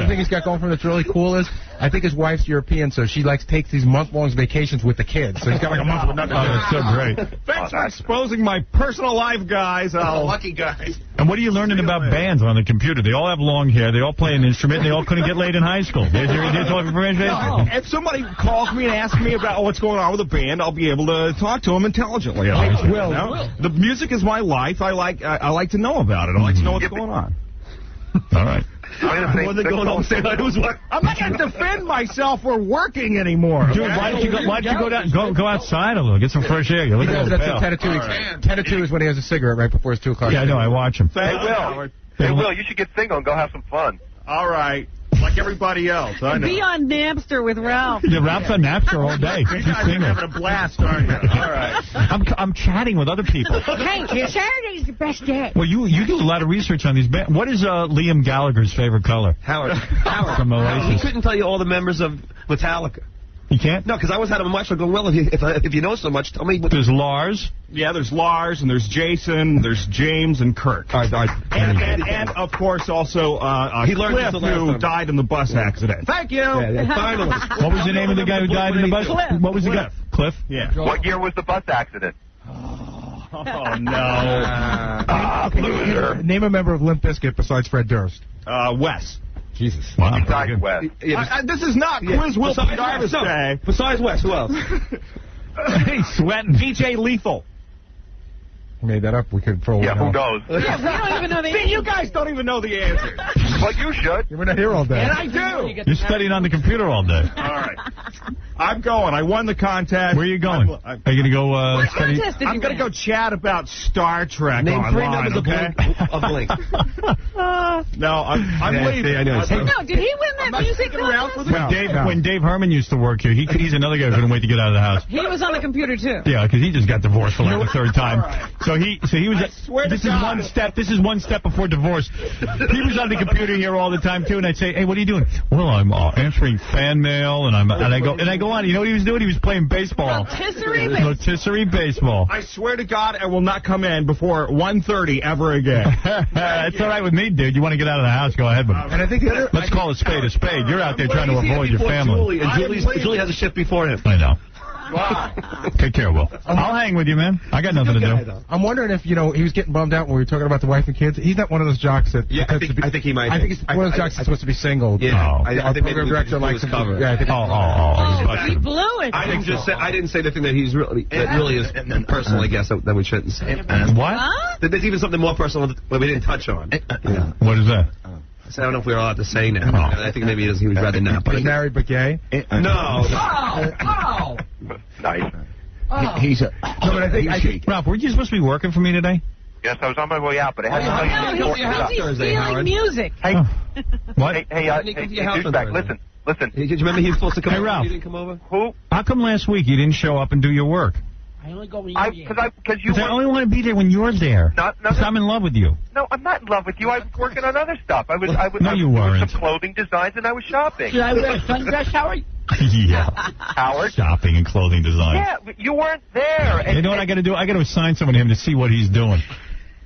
thing he's got going for him that's really cool is I think his wife's European, so she takes these month-long vacations with the kids. So he's got like a month with nothing to do. That's so great. Thanks for exposing my personal life, guys. Lucky guys. And what are you learning about bands on the computer? They all have long hair. They all play an instrument. And they all couldn't get laid in high school. There's all the information. If somebody calls me and asks me about what's going on with the band, I'll be able to talk to them intelligently. Will. The music is my life. I like to know about it. I like to know what's going on. All right. More than going home and saying, I'm not going to defend myself for working anymore. Dude, why don't you go outside a little, get some fresh air? You look That's at 10 to 2 weeks. 10 to 2 is when he has a cigarette right before his 2 o'clock. Yeah, I know. I watch him. Hey, Will, you should get single and go have some fun. All right. Like everybody else. I know. Be on Napster with Ralph. Yeah, Ralph's on Napster all day. You guys are having a blast, aren't you? All right. I'm chatting with other people. Hey, Saturday's the best day. Well, you do a lot of research on these bands. What is Liam Gallagher's favorite color? Howard. From Oasis. He couldn't tell you all the members of Metallica. You can't? No, because I was had him watch. I go, well, if you know so much, tell me. There's Lars. Yeah, there's Lars, and there's Jason, there's James, and Kurt. And of course, also he learned Cliff, who died in the bus accident. Thank you. Finally. What was the name of the guy who died in the bus? Cliff. What was the guy? Cliff? Yeah. What year was the bus accident? Oh, no. Loser. Name a member of Limp Bizkit besides Fred Durst. Wes. Jesus. Wow. Besides Wes. This is not Quiz Will Jarvis Day. Besides Wes, who else? Hey, Sweating. DJ Lethal. Made that up. We could throw Yeah, who knows? Yeah, we don't even know the See, you guys don't even know the answer. Well, you should. We're not here all day. And I do. You're studying on the computer all day. All right. I'm going. I won the contest. Where are you going? Are you going to go What study? contest did I'm you going to win? go chat about Star Trek Name online, 3 numbers okay? of Blink. No, I'm leaving. I know. No, did he win that music contest? When Dave Herman used to work here, he's another guy who couldn't wait to get out of the house. He was on the computer, too. Yeah, because he just got divorced for like the third time. So he was. This is one step before divorce. He was on the computer here all the time too, and I'd say, "Hey, what are you doing?" Well, I'm answering fan mail, and I go on. You know what he was doing? He was playing baseball. Rotisserie baseball. I swear to God, I will not come in before 1:30 ever again. That's all right with me, dude. You want to get out of the house? Go ahead. But And I think let's call a spade a spade. You're out there trying to avoid your family. Julie has a shift before him. I know. Take care, Will. I'll hang with you, man. I got nothing to do. I'm wondering if, he was getting bummed out when we were talking about the wife and kids. He's not one of those jocks that... Yeah, I think he might. I think he's one of those jocks that's supposed to be single. Yeah. Our program director likes him. cover. Yeah, I think He blew it. I didn't say the thing that really is personal, I guess, that we shouldn't say. What? There's even something more personal that we didn't touch on. What is that? So I don't know if we're allowed to say now. I think maybe he would rather not. He's married but gay? No. Nice. He's a... No, but I think... Ralph, were you supposed to be working for me today? Yes, I was on my way out, but I had to tell you No, important he's stuff. stealing music. Hey, What? hey, douchebag, listen. Did you remember he was supposed to come Hey, over? Ralph. You didn't come over? Who? How come last week you didn't show up and do your work? I only go when you're here. Because you Because I only want to be there when you're there. Because I'm in love with you. No, I'm not in love with you. I was working on other stuff. I was No, you weren't. doing some clothing designs, and I was shopping. Should I wear a sundress, Howard? Yeah. Howard? Shopping and clothing design. Yeah, but you weren't there. You know what I got to do? I got to assign someone to him to see what he's doing.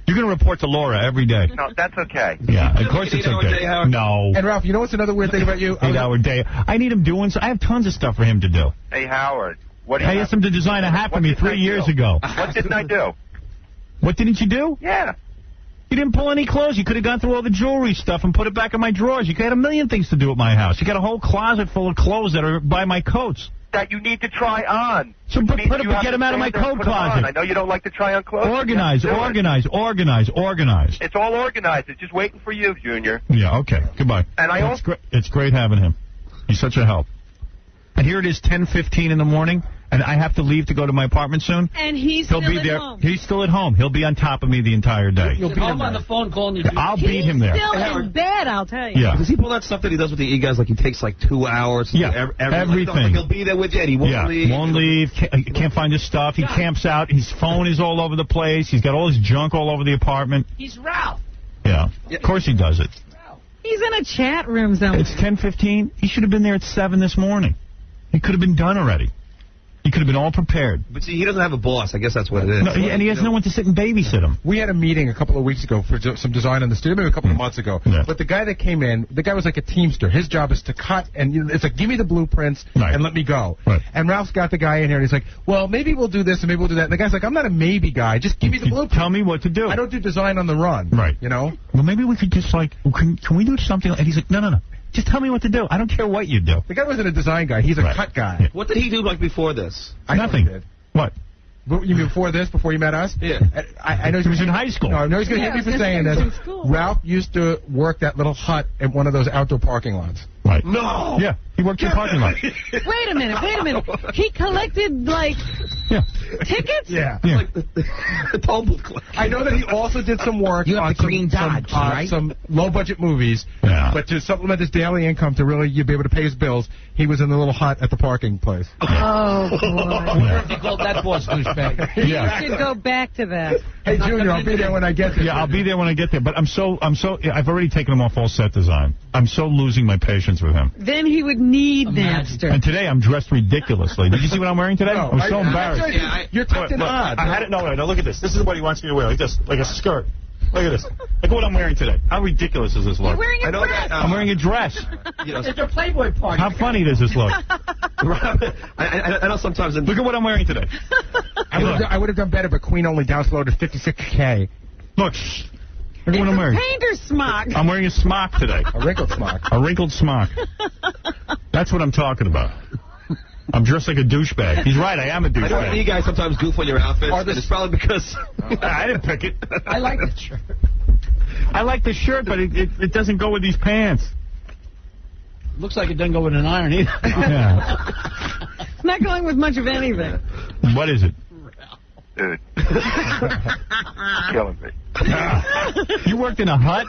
You're going to report to Laura every day. No, that's okay. Yeah, of course it's okay. No. And Ralph, you know what's another weird thing about you? 8-hour day. I need him doing so. I have tons of stuff for him to do. Hey, Howard. What do you I asked him to design a hat for me 3 years ago. What didn't I do? What didn't you do? Yeah. You didn't pull any clothes. You could have gone through all the jewelry stuff and put it back in my drawers. You had a million things to do at my house. You got a whole closet full of clothes that are by my coats. That you need to try on. So get them out of my coat closet. I know you don't like to try on clothes. Organize. It's all organized. It's just waiting for you, Junior. Yeah, okay. Goodbye. And it's great having him. He's such a help. And here it is, 10:15 in the morning, and I have to leave to go to my apartment soon. And he's He'll still be at there. home. He's still at home. He'll be on top of me the entire day. He'll be home on the phone calling you. I'll beat him there. He's still in bed, I'll tell you. Yeah. Does he pull that stuff that he does with the e-guys, like he takes like 2 hours? Yeah, everything. Like he'll be there with you, and he won't leave. Won't leave. Can't find his stuff. He camps out. His phone is all over the place. He's got all his junk all over the apartment. He's Ralph. Yeah. Of course he does it. He's in a chat room somewhere. It's 10:15. He should have been there at 7 this morning. He could have been done already. He could have been all prepared. But see, he doesn't have a boss. I guess that's what it is. No, and he has no one to sit and babysit him. We had a meeting a couple of weeks ago for some design in the studio, maybe a couple of months ago. Yeah. But the guy that came in, the guy was like a teamster. His job is to cut, and it's like, give me the blueprints and let me go. Right. And Ralph's got the guy in here, and he's like, well, maybe we'll do this and maybe we'll do that. And the guy's like, I'm not a maybe guy. Just give me the blueprint. Tell me what to do. I don't do design on the run. Right. You know? Well, maybe we could just can we do something? And he's like, no. Just tell me what to do. I don't care what you do. The guy wasn't a design guy. He's a cut guy. Yeah. What did he do like before this? Nothing. What? You mean before this, before you met us? Yeah. I know he was in high school. No, I know he's going to hit me for saying this. Ralph used to work that little hut at one of those outdoor parking lots. Right. No. Yeah, he worked in the parking lot. Wait a minute. He collected, tickets? Yeah. Like the toll booth collector. I know that he also did some work on some low-budget movies. Yeah. But to supplement his daily income to really be able to pay his bills, he was in the little hut at the parking place. Oh, boy. I wonder if he called that boss douchebag. You should go back to that. Hey, Junior, I'll be there when I get there. Yeah, I'll be there when I get there. But I've already taken him off all set design. I'm so losing my patience with him. Then he would need Napster. And today I'm dressed ridiculously. Did you see what I'm wearing today? I'm so embarrassed. You're tucked in odd. I had it. No, look at this. This is what he wants me to wear. Like this. Like a skirt. Look at this. Look at what I'm wearing today. How ridiculous is this look? You're wearing a dress. I'm wearing a dress. It's a Playboy party. How funny does this look? I know sometimes... Look at what I'm wearing today. I would have done better, but Queen only downloaded 56K. Look at what I'm wearing. Painter's smock. I'm wearing a smock today. A wrinkled smock. A wrinkled smock. That's what I'm talking about. I'm dressed like a douchebag. He's right, I am a douchebag. I know you guys sometimes goof on your outfits, and it's probably because... I didn't pick it. I like the shirt. I like the shirt, but it doesn't go with these pants. Looks like it doesn't go with an iron either. Yeah. It's not going with much of anything. What is it? Dude. Killing me. You worked in a hut?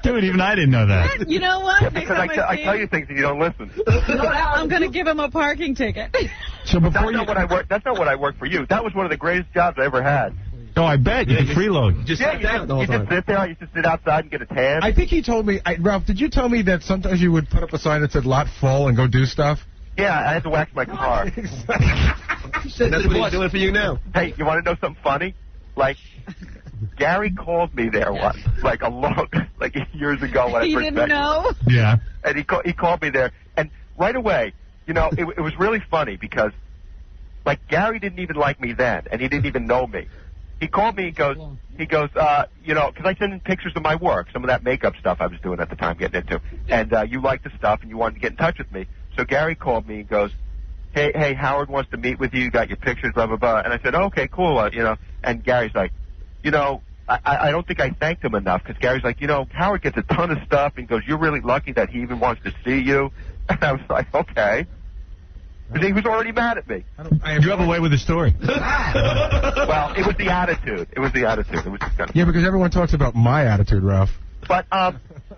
Dude, even I didn't know that. You know what? Yeah, because I tell you things and you don't listen. I'm going to give him a parking ticket. So before that's not what I worked for you. That was one of the greatest jobs I ever had. Oh, I bet. You could freeload. Just you just sit there. I used to sit outside and get a tan. I think he told me, Ralph, did you tell me that sometimes you would put up a sign that said lot full and go do stuff? Yeah, I had to wax my car. That's what he's doing for you now. Hey, you want to know something funny? Like, Gary called me there once, like years ago when I first met him. He didn't know? Yeah. And he called me there, and right away, you know, it was really funny because, like, Gary didn't even like me then, and he didn't even know me. He called me, he goes, you know, because I sent in pictures of my work, some of that makeup stuff I was doing at the time, getting into, and you liked the stuff, and you wanted to get in touch with me. So Gary called me and goes, hey, Howard wants to meet with you, you got your pictures, blah, blah, blah. And I said, okay, cool, you know. And Gary's like, you know, I don't think I thanked him enough, because Gary's like, you know, Howard gets a ton of stuff, and goes, you're really lucky that he even wants to see you. And I was like, okay. Because he was already mad at me. You have a way with the story. Well, it was the attitude. It was just kind of... Yeah, because everyone talks about my attitude, Ralph. But,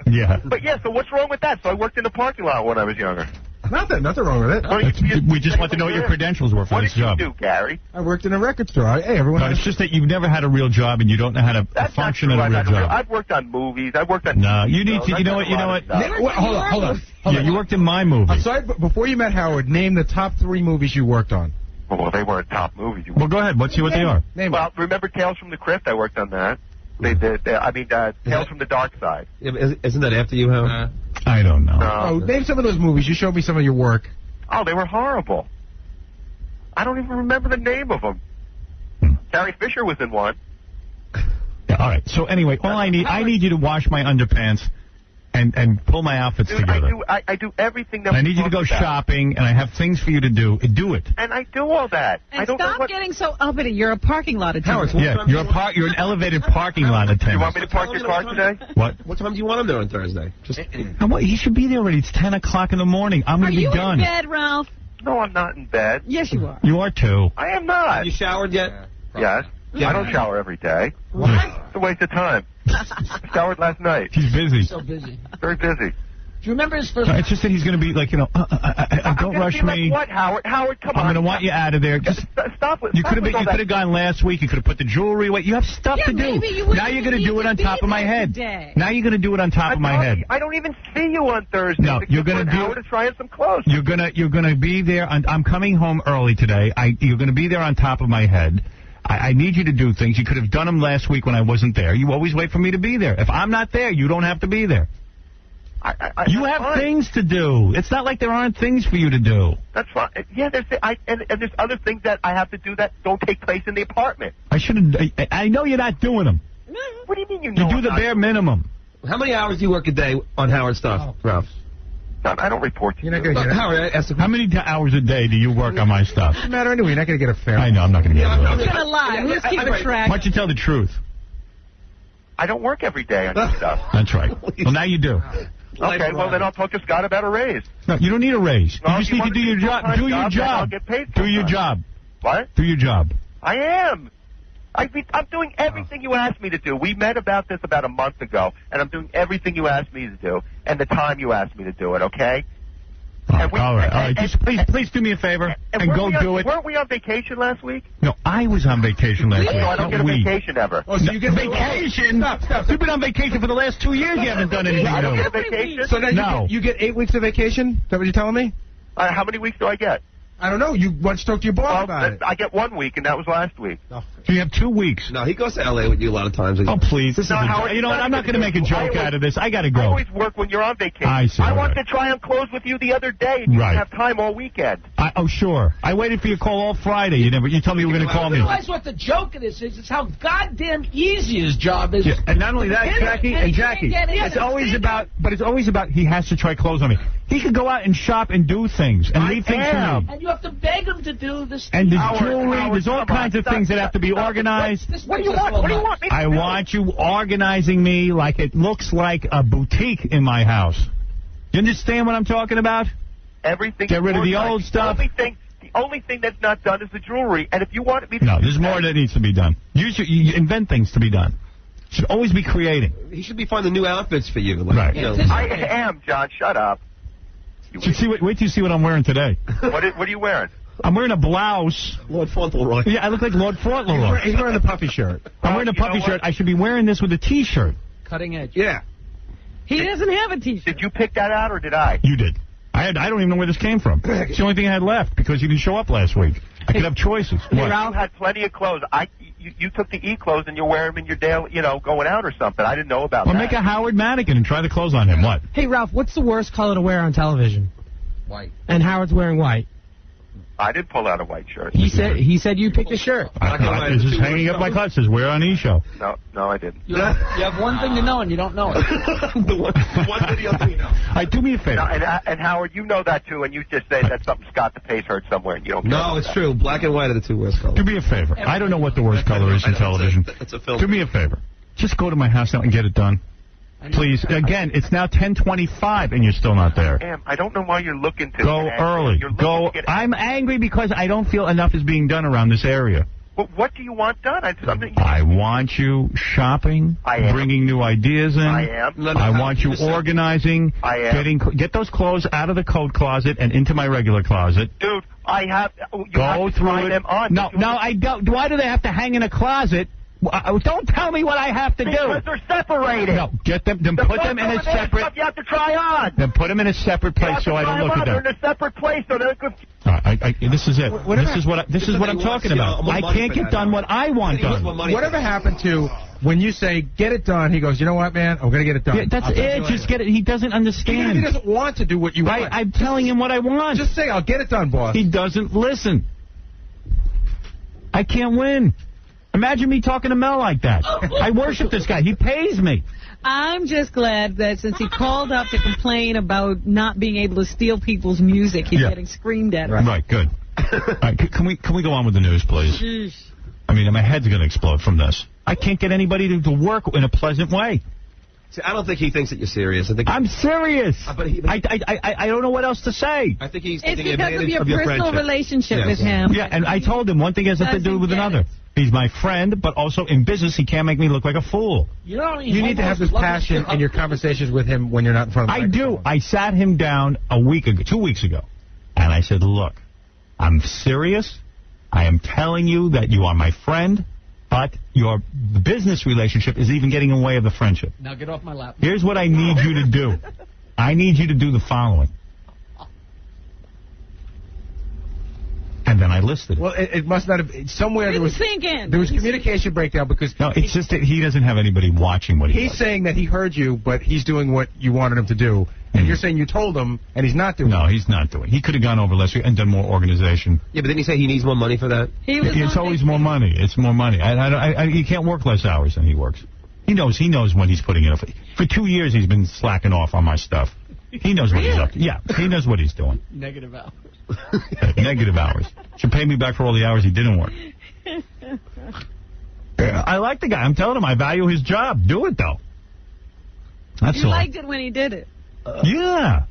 yeah. But, yeah, so what's wrong with that? So I worked in the parking lot when I was younger. Nothing wrong with it. We just want to know what your credentials were for this job. What did you do, Gary? I worked in a record store. Hey, everyone. No, it's just that you've never had a real job and you don't know how to function in a real job. I've worked on movies. I've worked on... No, you need to... You know what? Hold on. Yeah, you worked in my movie. I'm sorry, but before you met Howard, name the top 3 movies you worked on. Well, they weren't top movies. Well, go ahead. Let's see what they are. Well, remember Tales from the Crypt? I worked on that. Tales from the Dark Side. Isn't that after you, Howard? I don't know. Oh, name some of those movies. You showed me some of your work. Oh, they were horrible. I don't even remember the name of them. Carrie Fisher was in one. Yeah, all right. So anyway, I need you to wash my underpants and pull my outfits together. I do everything that I need you to go shopping, and I have things for you to do. Do it. And I do all that. And I don't know stop getting so uppity. You're a parking lot attendant. Yeah, you're an elevated parking lot attendant. You want me to park your car today? What? What time do you want him there on Thursday? He should be there already. It's 10 o'clock in the morning. I'm going to be done. Are you in bed, Ralph? No, I'm not in bed. Yes, you are. You are too. I am not. Have you showered yet? Yes. I don't shower every day. It's a waste of time. I showered last night. He's busy. So busy. Very busy. Do you remember his first... It's just that he's going to be like, you know, don't rush me. Like what, Howard? Howard, come on. I'm going to want you out of there. Just stop it. You could have gone last week. You could have put the jewelry away. You have stuff to do. Now you're going to do it on top of my head. Now you're going to do it on top of my head. I don't even see you on Thursday. No, you're going to do Howard to try on some clothes. You're going to be there. I'm coming home early today. You're going to be there on top of my head. I need you to do things. You could have done them last week when I wasn't there. You always wait for me to be there. If I'm not there, you don't have to be there. You have things to do. It's not like there aren't things for you to do. That's fine. Yeah, and there's other things that I have to do that don't take place in the apartment. I know you're not doing them. What do you mean you know? You do the bare minimum. How many hours do you work a day on Howard stuff, Ralph? I don't report to you. Howard, how many hours a day do you work on my stuff? Doesn't matter anyway. You're not going to get a fair. I know. I'm not going to get it. I'm going to lie. Who's keeping track? Why don't you tell the truth? I don't work every day on your stuff. That's right. Well, now you do. Okay, well, then I'll talk to Scott about a raise. No, you don't need a raise. No, you just need to do your job. Do your job. I'll get paid do your job. What? Do your job. I am. I'm doing everything you asked me to do. We met about this about a month ago, and I'm doing everything you asked me to do, and the time you asked me to do it, okay? All right. Just please do me a favor and go do it. Weren't we on vacation last week? No, I was on vacation last week. I don't get a vacation ever. Oh, so you get vacation? Stop. You've been on vacation for the last 2 years. You haven't done anything. I don't get a vacation? So now you get 8 weeks of vacation? Is that what you're telling me? How many weeks do I get? I don't know. You want to talk to your boss about it. I get 1 week, and that was last week. So you have 2 weeks. No, he goes to L.A. with you a lot of times. Oh, please. This is you know what? I'm not going to make a joke out of this. I got to go. I always work when you're on vacation. I see. I wanted to try on clothes with you the other day, and you didn't have time all weekend. Sure. I waited for your call all Friday. You told me you were going to call me. You realize what the joke of this is? It's how goddamn easy his job is. Yeah. And not only that, Jackie, it's always about he has to try clothes on me. He could go out and shop and do things and leave things for me. And you have to beg him to do this. And the jewelry, there's all kinds of things that have to be organized. What do you want? What do you want me to do? I want you organizing me like it looks like a boutique in my house. You understand what I'm talking about? Everything. Get rid of the old stuff. The only thing that's not done is the jewelry. And if you want me to No, there's more that needs to be done. You invent things to be done. Should always be creating. He should be finding new outfits for you. Right. I am, John. Shut up. Wait till you see what I'm wearing today. What are you wearing? I'm wearing a blouse. Lord Fauntleroy. Yeah, I look like Lord Fauntleroy. He's wearing the puffy shirt. I'm wearing a puffy shirt. I should be wearing this with a T-shirt. Cutting edge. Yeah. He doesn't have a T-shirt. Did you pick that out, or did I? You did. I don't even know where this came from. It's the only thing I had left because you didn't show up last week. I could have choices. You had plenty of clothes. You took the E-clothes and you wear them in your daily, going out or something. I didn't know about that. Well, make a Howard mannequin and try the clothes on him. What? Hey, Ralph, what's the worst color to wear on television? White. And Howard's wearing white. I did pull out a white shirt. He said you picked a shirt. This is hanging up like Hutch says. We're on E-Show. No, I didn't. You have one thing to know, and you don't know it. the one video we know. All right, do me a favor. No, and Howard, you know that too, and you just say that's something Scott the Pace heard somewhere, and you don't care No, it's true. Black and white are the two worst colors. Do me a favor. I don't know what the worst color is in television. It's a film. Do me a favor. Just go to my house now and get it done. Please. Again, it's now 10:25 and you're still not there. I don't know why you're looking to go early. Go. I'm angry because I don't feel enough is being done around this area. Well, what do you want done? I want you shopping, bringing new ideas in. I am. I want you organizing. I am. Get those clothes out of the coat closet and into my regular closet. Dude, I have. Go through it. Them on. No, I don't. Why do they have to hang in a closet? Don't tell me what I have to do. Because they're separated. No, get them. Then put them in a separate. Stuff you have to try on. Then put them in a separate place so I don't look at them. They're in a separate place so they're good. This is it. This is what I'm talking about. I can't get done what I want done. Whatever happened to when you say get it done? He goes, you know what, man? I'm gonna get it done. Yeah, that's it. Just get it. He doesn't understand. He doesn't want to do what you want. I'm telling him what I want. Just say I'll get it done, boss. He doesn't listen. I can't win. Imagine me talking to Mel like that. I worship this guy. He pays me. I'm just glad that since he called up to complain about not being able to steal people's music, he's getting screamed at. Right, good. All right, can we go on with the news, please? Sheesh. I mean, my head's going to explode from this. I can't get anybody to work in a pleasant way. See, I don't think he thinks that you're serious. I'm serious. I don't know what else to say. I think he's it's taking because advantage of your personal friendship. relationship with him. Yeah, and I told him one thing has nothing to do with another. He's my friend, but also in business, he can't make me look like a fool. You need to have this passion in your conversations with him when you're not in front of the microphone. I do. I sat him down 2 weeks ago, and I said, look, I'm serious. I am telling you that you are my friend, but your business relationship is even getting in the way of the friendship. Now get off my lap. Here's what I need you to do. I need you to do the following. And then I listed it. Well, it must not have... Somewhere there was communication breakdown because... No, it's just that he doesn't have anybody watching what he does. He's saying that he heard you, but he's doing what you wanted him to do. And you're saying you told him, and he's not doing it. No, he's not doing it. He could have gone over less and done more organization. Yeah, but didn't he say he needs more money for that? It's always more money. It's more money. He can't work less hours than he works. He knows when he's putting it up. For 2 years, he's been slacking off on my stuff. He knows what he's up to. Yeah, he knows what he's doing. Negative hours. Negative hours. Should pay me back for all the hours he didn't work. I like the guy. I'm telling him I value his job. Do it, though. That's all. You liked it when he did it. Yeah.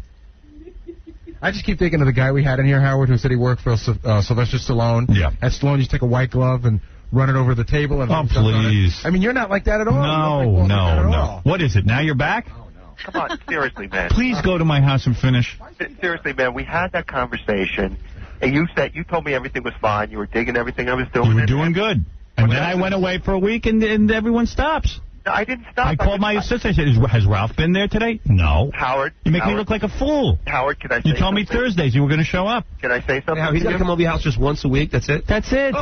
I just keep thinking of the guy we had in here, Howard, who said he worked for Sylvester Stallone. Yeah. At Stallone, you take a white glove and run it over the table. And please. I mean, you're not like that at all. No. What is it? Now you're back? Oh, no. come on, seriously, man. Please go to my house and finish. Seriously, man, we had that conversation, and you told me everything was fine. You were digging everything I was doing. You were doing good. And then I went away for a week, and everyone stops. No, I didn't stop. I called my assistant. I said, has Ralph been there today? No. Howard. You make me look like a fool. Howard, can I say You told me something? Thursdays you were going to show up. Can I say something? Yeah, he's going to come over your house just once a week. That's it? That's it.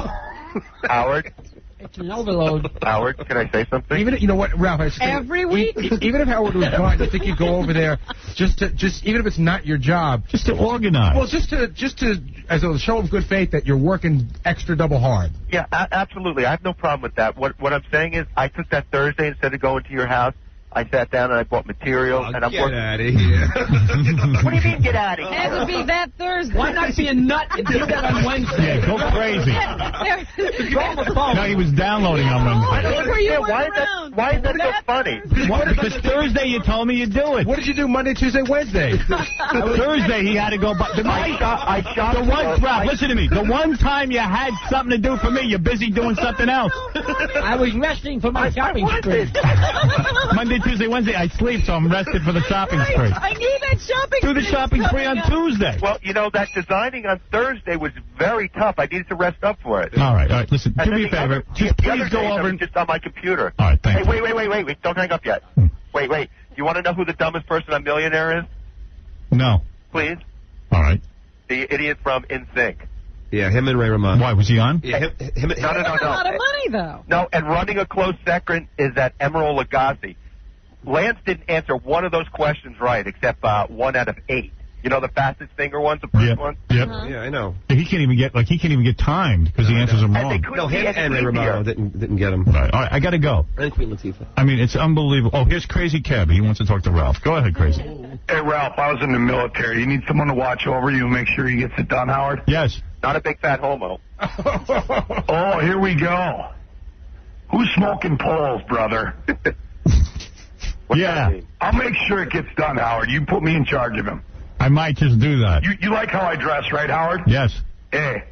Howard. It's an overload. Howard, can I say something? Even you know what, Ralph? Every week. Even if Howard was gone, I think you'd go over there just even if it's not your job, just to organize. Well, just to as a show of good faith that you're working extra double hard. Yeah, absolutely. I have no problem with that. What I'm saying is, I took that Thursday instead of going to your house. I sat down and I bought material, and I'm Get working. out of here. What do you mean, get out of It here? has to be that Thursday. Why not be a nut and do that on Wednesday? Yeah, go crazy. No, he was downloading on Wednesday. Why is that so funny? Because Thursday you told me you'd do it. What did you do Monday, Tuesday, Wednesday? Thursday he had to go. I shot Ralph, listen to me. The one time you had something to do for me, you're busy doing something else. I was resting for my shopping spree. Monday, Tuesday, Wednesday, I sleep, so I'm rested for the shopping spree. I need that shopping Do the shopping spree on Tuesday. Well, you know, that designing on Thursday was very tough. I needed to rest up for it. All right. Listen, And do me a then favor. the Just other please go days, I over was and... just on my computer. All right, thank you. Wait. Don't hang up yet. Wait. You want to know who the dumbest person on Millionaire is? No. Please. All right. The idiot from NSYNC. Yeah, him and Ray Romano. Why, was he on? Yeah, No. That's a lot of money, though. No, and running a close second is that Emerald Lagasse. Lance didn't answer one of those questions right, except 1 out of 8. You know the fastest finger ones, the first one? Yep. Yeah, I know. He can't even get timed because he answers them wrong. No, him and Ray Romano didn't get him. Right. All right, I got to go. And Queen Latifah. I mean, it's unbelievable. Oh, here's Crazy Cabby. He wants to talk to Ralph. Go ahead, Crazy. Hey, Ralph, I was in the military. You need someone to watch over you and make sure he gets it done, Howard? Yes. Not a big fat homo. Oh, here we go. Who's smoking poles, brother? Yeah. I'll make sure it gets done, Howard. You put me in charge of him. I might just do that. You like how I dress, right, Howard? Yes. Hey,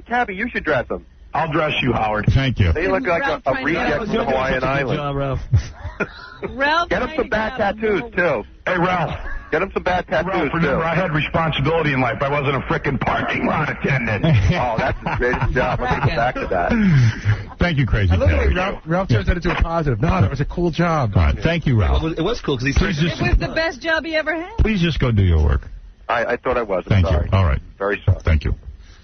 Cabby, you should dress him. I'll dress you, Howard. Thank you. They look like a reject from Hawaiian Island. Ralph, Get him some bad tattoos, too. Hey, Ralph. Get him some bad tattoos, Ralph, remember, I had responsibility in life. I wasn't a frickin' parking lot attendant. Oh, that's the greatest job. I'll take it back to that. Thank you, Crazy I love the Cabby. way Ralph turns that into a positive. No, that was a cool job. All right, thank you, Ralph. It was cool because Please It was the best job he ever had. Please just go do your work. I thought I was. Thank sorry. you. All right. Very sorry. Thank you.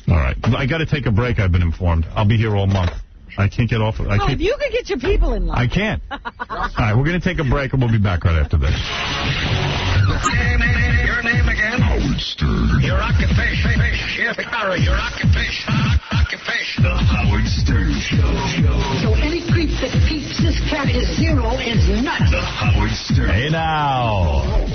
All right. I got to take a break, I've been informed. I'll be here all month. I can't get off. If you could get your people in line. I can't. All right, we're going to take a break, and we'll be back right after this. Your name again? Howard Stern. Your occupation? Your occupation? The Howard Stern Show. So any creep that keeps this cat is zero is nuts. The Howard Stern. Hey, now.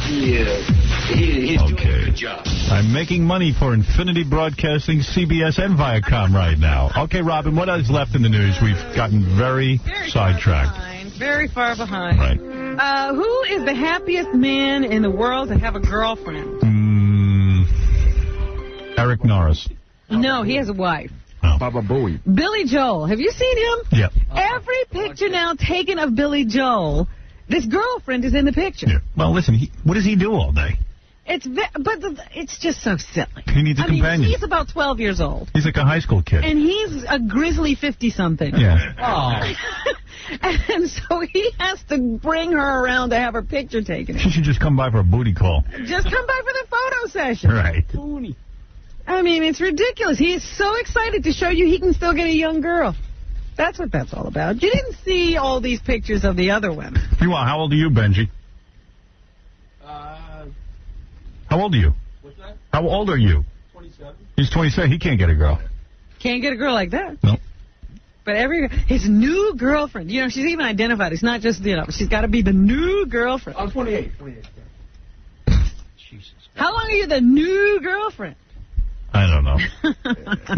He's doing a good job. I'm making money for Infinity Broadcasting, CBS, and Viacom right now. Okay, Robin, what is left in the news? We've gotten very sidetracked. Very far behind. Right. Who is the happiest man in the world to have a girlfriend? Eric Norris. No, he has a wife. Baba Booey. Billy Joel. Have you seen him? Yeah. Every picture now taken of Billy Joel, this girlfriend is in the picture. Yeah. Well, listen, what does he do all day? It's just so silly. He needs a companion. He's about 12 years old. He's like a high school kid. And he's a grizzly 50-something. Yeah. Oh. And so he has to bring her around to have her picture taken. She should just come by for a booty call. Just come by for the photo session. Right. I mean, it's ridiculous. He is so excited to show you he can still get a young girl. That's what that's all about. You didn't see all these pictures of the other women. Meanwhile, how old are you, Benji? How old are you? What's that? How old are you? 27. He's 27. He can't get a girl. Can't get a girl like that. No. But his new girlfriend, she's even identified. It's not just, she's got to be the new girlfriend. I'm 28. Jesus. How long are you the new girlfriend? I don't know.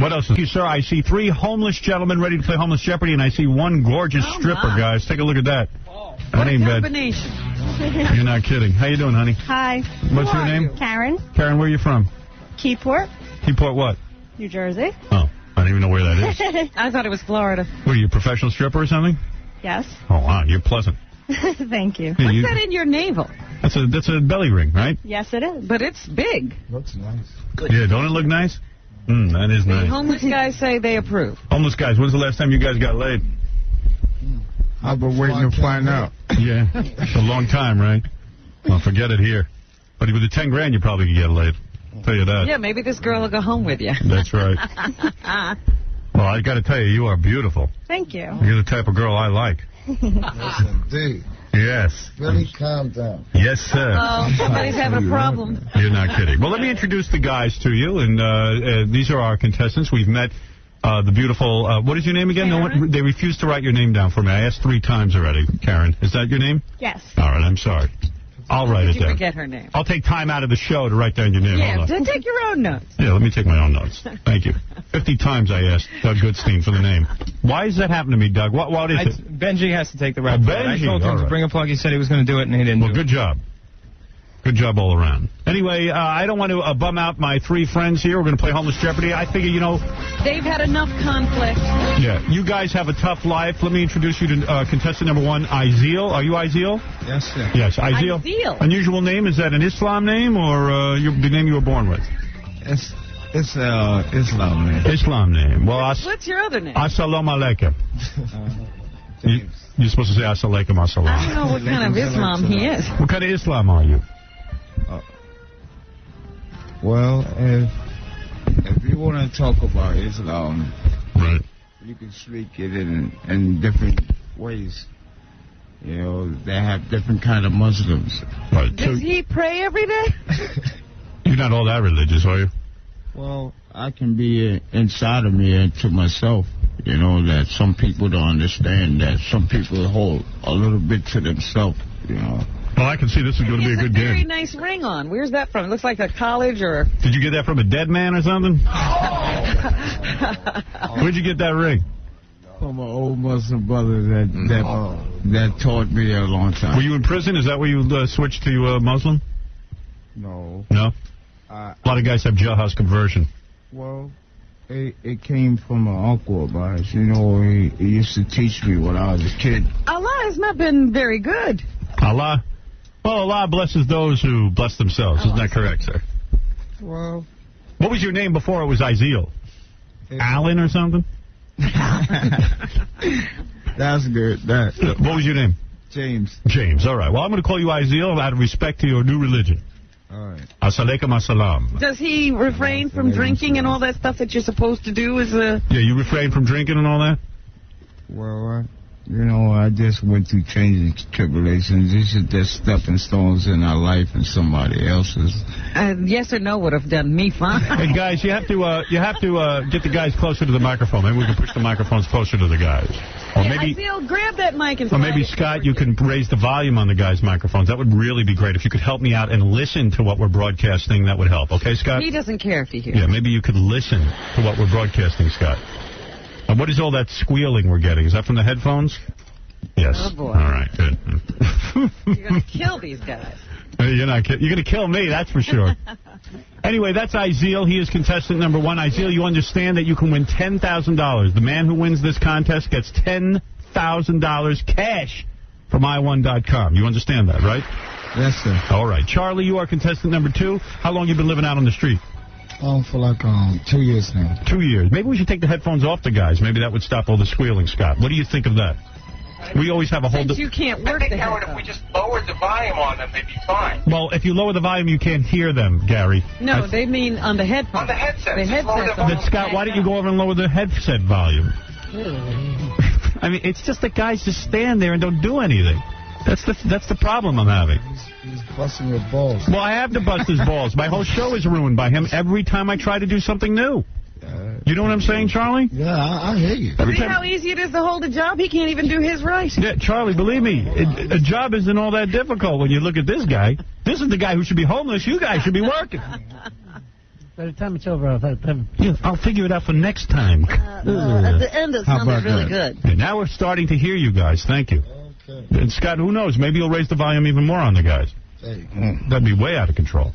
What else? Sir, I see 3 homeless gentlemen ready to play Homeless Jeopardy, and I see 1 gorgeous stripper, guys. Take a look at that. What ain't a bad. combination. You're not kidding. How you doing, honey? Hi. What's your name? Karen. Karen, where are you from? Keyport, Keyport what? New Jersey. Oh, I don't even know where that is. I thought it was Florida. What, are you a professional stripper or something? Yes. Oh, wow, you're pleasant. Thank you. Yeah, What's that in your navel? That's a belly ring, right? Yes, it is. But it's big. Looks nice. Yeah, don't it look nice? That is nice. Homeless guys say they approve. Homeless guys, when's the last time you guys got laid? I've been waiting to find out. Yeah, a long time, right? Well, forget it here. But with the 10 grand, you probably could get laid. I'll tell you that. Yeah, maybe this girl will go home with you. That's right. Well, I got to tell you, you are beautiful. Thank you. You're the type of girl I like. Yes, indeed. Yes. Really calm down. Yes, sir. Oh, somebody's having a problem. You're not kidding. Well, let me introduce the guys to you, and these are our contestants. We've met the beautiful, what is your name again? Karen. No one, they refused to write your name down for me. I asked 3 times already. Karen, is that your name? Yes. All right, I'm sorry. I'll write Did it you down. forget her name? I'll take time out of the show to write down your name. Yeah, Hold on. take your own notes. Yeah, let me take my own notes. Thank you. 50 times I asked Doug Goodstein for the name. Why does that happen to me, Doug? What is it? Benji has to take the rap. Benji. I told him to bring a plug. He said he was going to do it, and he didn't. Well, good job. Good job all around. Anyway, I don't want to bum out my 3 friends here. We're going to play Homeless Jeopardy. I figure, you know... They've had enough conflict. Yeah, you guys have a tough life. Let me introduce you to contestant number 1, Izeal. Are you Izeal? Yes, sir. Yes, Izeal. Unusual name. Is that an Islam name or the name you were born with? It's Islam name. Islam name. Well, What's your other name? Assalamu alaikum. You're supposed to say assalamu alaikum, assalam. I don't know what kind of Islam he is. What kind of Islam are you? Well, if you want to talk about Islam, right, you can speak it in different ways. You know, they have different kind of Muslims. Right. Does he pray every day? You're not all that religious, are you? Well, I can be inside of me and to myself. You know, that some people don't understand, that some people hold a little bit to themselves, you know. Well, I can see this is going to be a good Very game. nice ring on. Where's that from? It looks like a college or... Did you get that from a dead man or something? Where'd you get that ring? From an old Muslim brother that taught me a long time. Were you in prison? Is that where you switched to Muslim? No. No? A lot of guys have jailhouse conversion. Well, it came from an uncle of ours. You know, he used to teach me when I was a kid. Allah has not been very good. Allah? Well, Allah blesses those who bless themselves. Isn't that correct, sir? Well... What was your name before it was Izeal? Alan or something? That's good. What was your name? James. James, all right. Well, I'm going to call you Izeal out of respect to your new religion. All right. As-alaikum as-salam. Does he refrain from drinking and all that stuff that you're supposed to do? Yeah, you refrain from drinking and all that? Well, you know, I just went through changes and tribulations. These are just stepping stones in our life and somebody else's. Yes or no would have done me fine. Hey, guys, you have to get the guys closer to the microphone. Maybe we can push the microphones closer to the guys. Or maybe, grab that mic and or maybe Scott, you can raise the volume on the guys' microphones. That would really be great. If you could help me out and listen to what we're broadcasting, that would help. Okay, Scott? He doesn't care if he hears. Yeah, maybe you could listen to what we're broadcasting, Scott. And what is all that squealing we're getting? Is that from the headphones? Yes. Oh, boy. All right, good. You're going to kill these guys. You're going to kill me, that's for sure. Anyway, that's Izeal. He is contestant number 1. Izeal, you understand that you can win $10,000. The man who wins this contest gets $10,000 cash from i1.com. You understand that, right? Yes, sir. All right. Charlie, you are contestant number 2. How long you been living out on the street? For like 2 years now. 2 years. Maybe we should take the headphones off the guys. Maybe that would stop all the squealing, Scott. What do you think of that? We always have a whole... Since you can't work I think, Howard, if we just lowered the volume on them, they'd be fine. Well, if you lower the volume, you can't hear them, Gary. No, they mean on the headphones. On the headset. The headset. Then, Scott, why don't you go over and lower the headset volume? I mean, it's just that guys just stand there and don't do anything. That's the problem I'm having. He's busting your balls. Well, I have to bust his balls. My whole show is ruined by him every time I try to do something new. You know what I'm saying, Charlie? Yeah, I hear you. See how easy it is to hold a job? He can't even do his right. Yeah, Charlie, believe me, a job isn't all that difficult when you look at this guy. This is the guy who should be homeless. You guys should be working. By the time it's over, I'll figure it out for next time. At the end, it sounded really good. And now we're starting to hear you guys. Thank you. Okay. And Scott, who knows? Maybe you'll raise the volume even more on the guys. That'd be way out of control.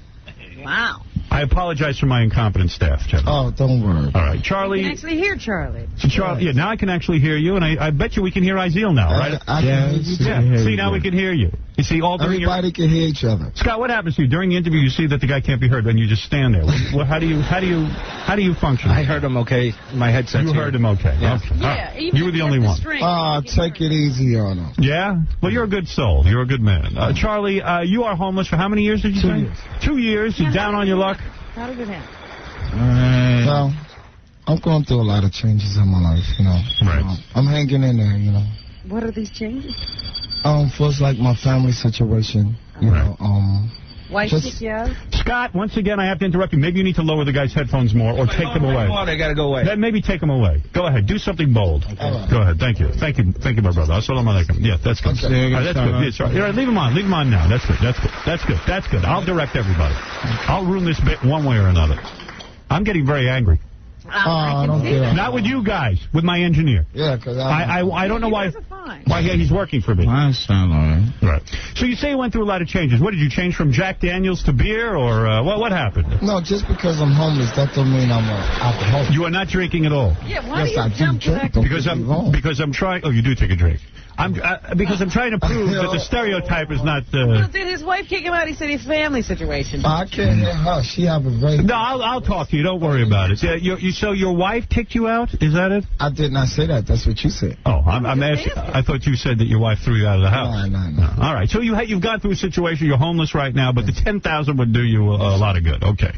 Wow. I apologize for my incompetent staff, Jim. Oh, don't worry. All right, Charlie. You can actually hear Charlie. So Charlie, yeah, now I can actually hear you, and I bet you we can hear Izeel now, right? I can hear you too. Yeah. See, now we can hear you. You see, all during everybody can hear each other. Scott, what happens to you during the interview? You see that the guy can't be heard, then you just stand there. Well, how do you function? I heard him okay. My headset's You heard him okay. Yeah. Okay. Yeah, even you were the only one. Take it easy on him. Yeah? Well, you're a good soul. You're a good man. Charlie, you are homeless for how many years did you say? 2 years. 2 years. You're down on your luck? How did it happen? Well, I'm going through a lot of changes in my life, you know. Right. I'm hanging in there, you know. What are these changes? First, like my family situation, you know. Why kick you out? Scott, once again, I have to interrupt you. Maybe you need to lower the guy's headphones more or take them away. They got to go away. Then maybe take them away. Go ahead. Do something bold. Okay. Go ahead. Thank you. Thank you, my brother. Assalamu alaikum. Yeah, that's good. Okay. That's good. Yeah, sorry. All right, leave him on. Leave him on now. That's good. That's good. That's good. That's good. I'll direct everybody. I'll ruin this bit one way or another. I'm getting very angry. I don't care. Not with you guys, with my engineer. Yeah, because I don't know why he's working for me. I sound all right. Right. So you say you went through a lot of changes. What, did you change from Jack Daniels to beer, or what happened? No, just because I'm homeless, that don't mean I'm an alcoholic. You are not drinking at all? Yeah, why yes, do you jump back? Because I'm trying... Oh, you do take a drink. Because I'm trying to prove that the stereotype is not... Well, did his wife kick him out? He said his family situation. I can't hear her. She have a very... No, I'll talk to you. Don't worry about it. Yeah, so your wife kicked you out? Is that it? I did not say that. That's what you said. Oh, I'm asking. I thought you said that your wife threw you out of the house. No. All right. So you've gone through a situation. You're homeless right now, but the $10,000 would do you a lot of good. Okay.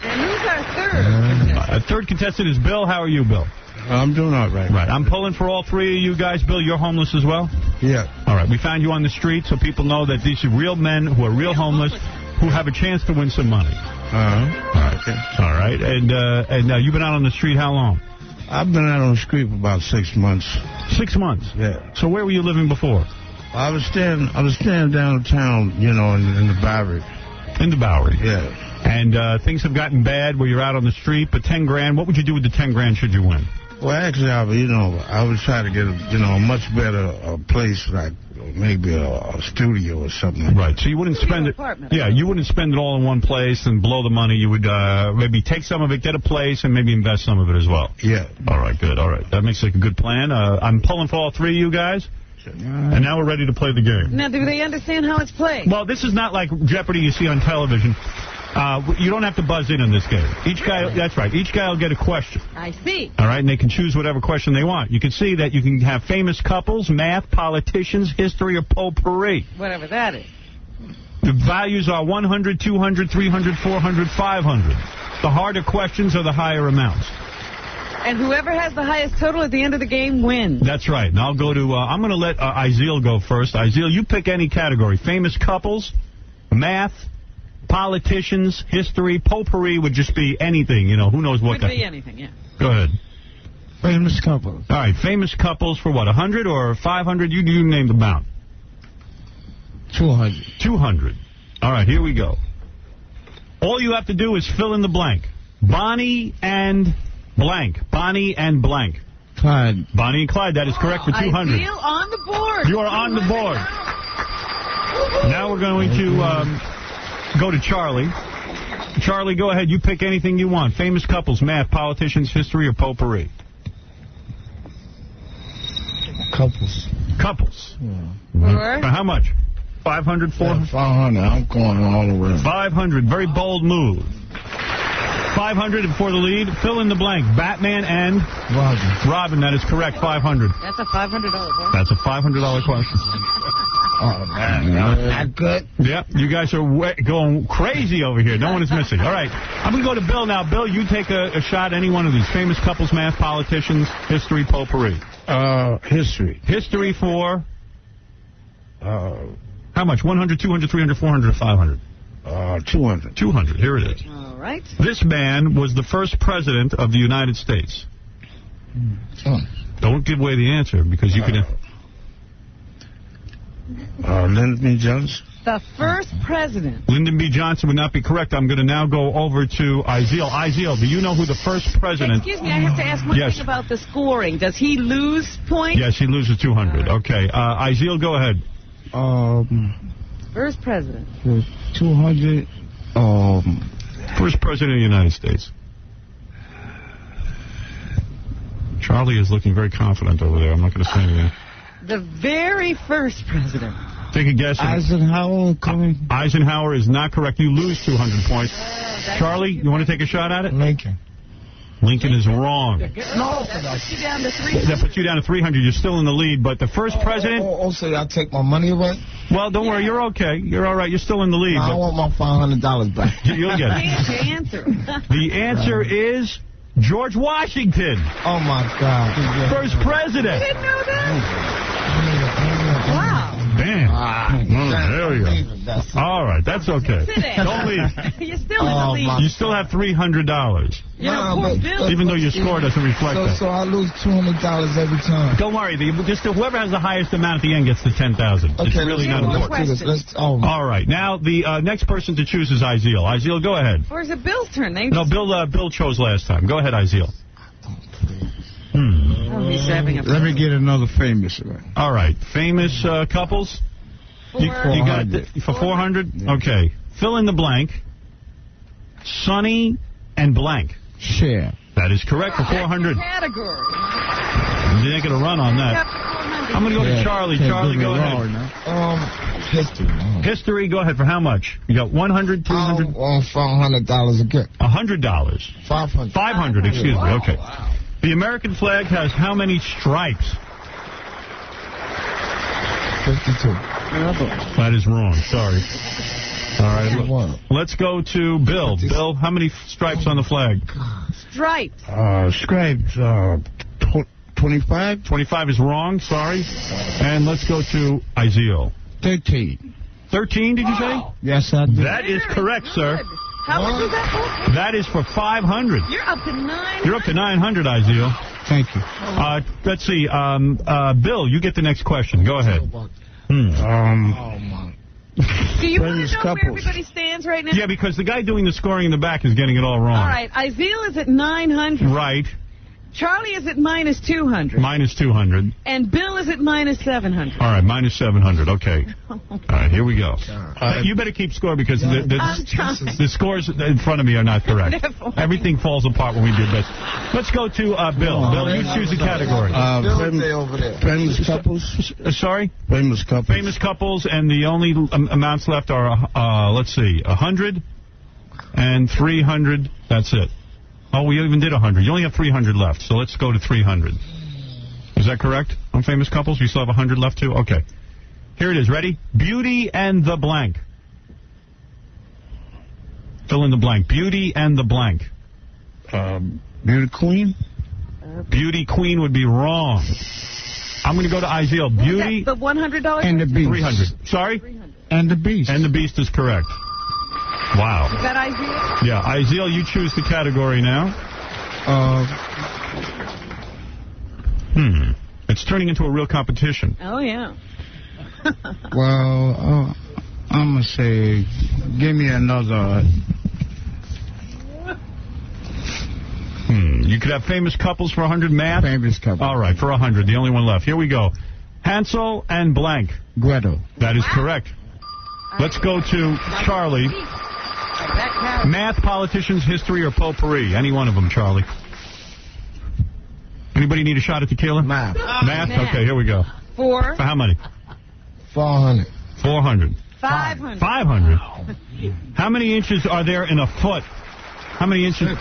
And who's our third? Third contestant is Bill. How are you, Bill? I'm doing all right. Right. I'm pulling for all three of you guys. Bill, you're homeless as well? Yeah. All right. We found you on the street so people know that these are real men who are real homeless who have a chance to win some money. Okay. All right. And you've been out on the street how long? I've been out on the street for about 6 months. 6 months? Yeah. So where were you living before? I was staying downtown, you know, in the Bowery. In the Bowery? Yeah. And things have gotten bad where you're out on the street, but 10 grand, what would you do with the 10 grand should you win? Well, actually, I was trying to get a much better place, like maybe a studio or something. Right. So you wouldn't spend it. Yeah, you wouldn't spend it all in one place and blow the money. You would maybe take some of it, get a place, and maybe invest some of it as well. Yeah. All right. Good. All right. That makes like a good plan. I'm pulling for all three of you guys. And now we're ready to play the game. Now, do they understand how it's played? Well, this is not like Jeopardy you see on television. You don't have to buzz in on this game. Each guy, that's right. Each guy will get a question. I see. All right, and they can choose whatever question they want. You can see that you can have famous couples, math, politicians, history, or potpourri. Whatever that is. The values are 100, 200, 300, 400, 500. The harder questions are the higher amounts. And whoever has the highest total at the end of the game wins. That's right. And I'll go to, I'm going to let Izeel go first. Izeel, you pick any category. Famous couples, math, politicians, history, potpourri would just be anything, you know, who knows what. Could be anything, yeah. Go ahead. Famous couples. All right, famous couples for what, 100 or 500? You name the amount. 200. 200. All right, here we go. All you have to do is fill in the blank. Bonnie and blank. Bonnie and blank. Clyde. Bonnie and Clyde, that is correct for 200. Izeel on the board. You are on the board. Now we're going to go to Charlie. Charlie, go ahead. You pick anything you want. Famous couples, math, politicians, history, or potpourri? Couples. Couples. Yeah. How much? 500, 400? 500. I'm going all the way. 500. Very bold move. 500 for the lead. Fill in the blank. Batman and? Robin, that is correct. 500. That's a $500 question. That's a $500 question. Oh, man. That good? Yeah, you guys are going crazy over here. No one is missing. All right. I'm going to go to Bill now. Bill, you take a shot at any one of these. Famous couples, math, politicians, history, potpourri. History. History for? How much? 100, 200, 300, 400, or 500? 200. 200. Here it is. All right. This man was the first president of the United States. Don't give away the answer because you can... Lyndon B. Johnson. The first president. Lyndon B. Johnson would not be correct. I'm going to now go over to Izeel. Izeel, do you know who the first president... Excuse me, I have to ask one thing about the scoring. Does he lose points? Yes, he loses 200. Okay. Izeel, go ahead. First president. 200. First president of the United States. Charlie is looking very confident over there. I'm not going to say anything. The very first president. Take a guess. Eisenhower coming. Eisenhower is not correct. You lose 200 points. Charlie, you want to take a shot at it? Lincoln. Lincoln is wrong. That puts you down to 300. That puts you down to 300. You're still in the lead, but the first president... Also, y'all take my money away? Well, don't worry. You're okay. You're all right. You're still in the lead. No, I want my $500 back. You'll get it. What's the answer? The answer is George Washington. Oh, my God. First president. You didn't know that? Wow. Damn. There we go. All right, that's okay. Don't leave. You're still in the lead. You still have $300. Even though your score doesn't reflect that. So I lose $200 every time. Don't worry. Just whoever has the highest amount at the end gets the $10,000. It's really not important. All right. Now, the next person to choose is Iziel. Iziel, go ahead. Or is it Bill's turn? No, Bill chose last time. Go ahead, Iziel. He's having a Let me get another famous one. All right. Famous couples? You got it for 400? Okay. Fill in the blank. Sonny and blank. Cher. That is correct for 400. Category. You ain't going to run on that. I'm going to go to Charlie. Charlie, go ahead. History. History, go ahead. For how much? You got 100, 200? I want $500 again. $100. 500. 500, excuse me. Okay. The American flag has how many stripes? 52. That is wrong. Sorry. All right. Let's go to Bill. Bill, how many stripes on the flag? Stripes. Stripes. 25. 25 is wrong. Sorry. And let's go to Iziel. 13. 13, did you say? Yes, I did. That is correct, sir. How much was that for? That is for 500. You're up to 900. You're up to 900, Iziel. Thank you. Let's see. Bill, you get the next question. Go ahead. Do you want to know where everybody stands right now? Yeah, because the guy doing the scoring in the back is getting it all wrong. All right. Iziel is at 900. Right. Charlie is at minus 200. Minus 200. And Bill is at minus 700. All right, minus 700. Okay. All right, here we go. You better keep score because the scores in front of me are not correct. Everything falls apart when we do this. Let's go to Bill. Bill, you choose a category. Famous couples. Sorry? Famous couples. Famous couples, and the only amounts left are, let's see, 100 and 300. That's it. Oh, we even did 100. You only have 300 left, so let's go to 300. Is that correct? On famous couples, we still have 100 left, too? Okay. Here it is. Ready? Beauty and the blank. Fill in the blank. Beauty and the blank. Beauty Queen? Beauty Queen would be wrong. I'm going to go to Iziel. Beauty. The $100? And the Beast. 300. Sorry? 300. And the Beast. And the Beast is correct. Wow. Is that Iziel? Yeah, Iziel, you choose the category now. It's turning into a real competition. Oh, yeah. Well, I'm going to say, give me another. You could have famous couples for 100. Math? Famous couples. All right, for 100. The only one left. Here we go. Hansel and blank. Gretel. That is correct. Let's go to Charlie. Math, politicians, history, or potpourri? Any one of them, Charlie. Anybody need a shot at tequila? Math. Math? Okay, here we go. For how many? 400. 400. 500. 500. How many inches are there in a foot? How many inches?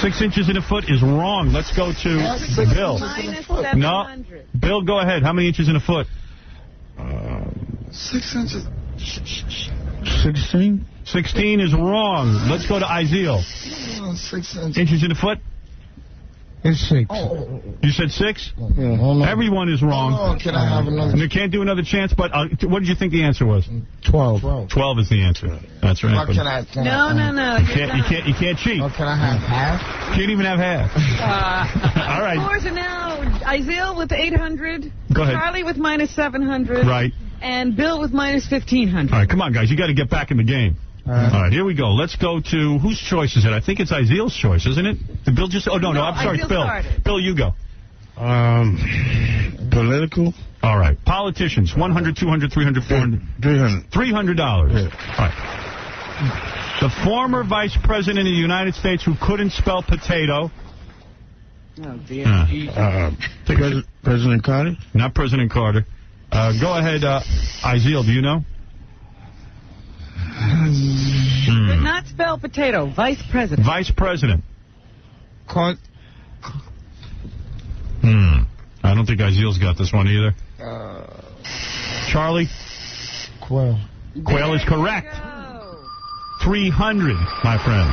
6 inches in a foot is wrong. Let's go to Bill. Minus 700. No. Bill, go ahead. How many inches in a foot? 6 inches. 16? 16 is wrong. Let's go to Iziel. 6 inches. Inches in a foot? It's 6. You said 6? Yeah, hold on. Everyone is wrong. Oh, can I have another? You can't do another chance, but what did you think the answer was? 12. 12 is the answer. That's right. Or can I, No. You can't cheat. Or can I have half? Can't even have half. All right. Scores are now Iziel with 800. Go ahead. Charlie with minus 700. Right. And Bill with minus 1,500. All right, come on, guys. You got to get back in the game. All right, here we go. Let's go to, whose choice is it? I think it's Iziel's choice, isn't it? Did Bill just, no, I'm sorry, it's Bill. Started. Bill, you go. Political? All right. Politicians, 100, 200, 300, 400. $300. $300. Yeah. All right. The former vice president of the United States who couldn't spell potato. Oh, dear. President Carter? Not President Carter. Go ahead, Iziel, do you know? Could not spell potato. Vice president. Vice president. Carter. I don't think Iziel's got this one either. Charlie? Quail. Quail is correct. 300, my friend.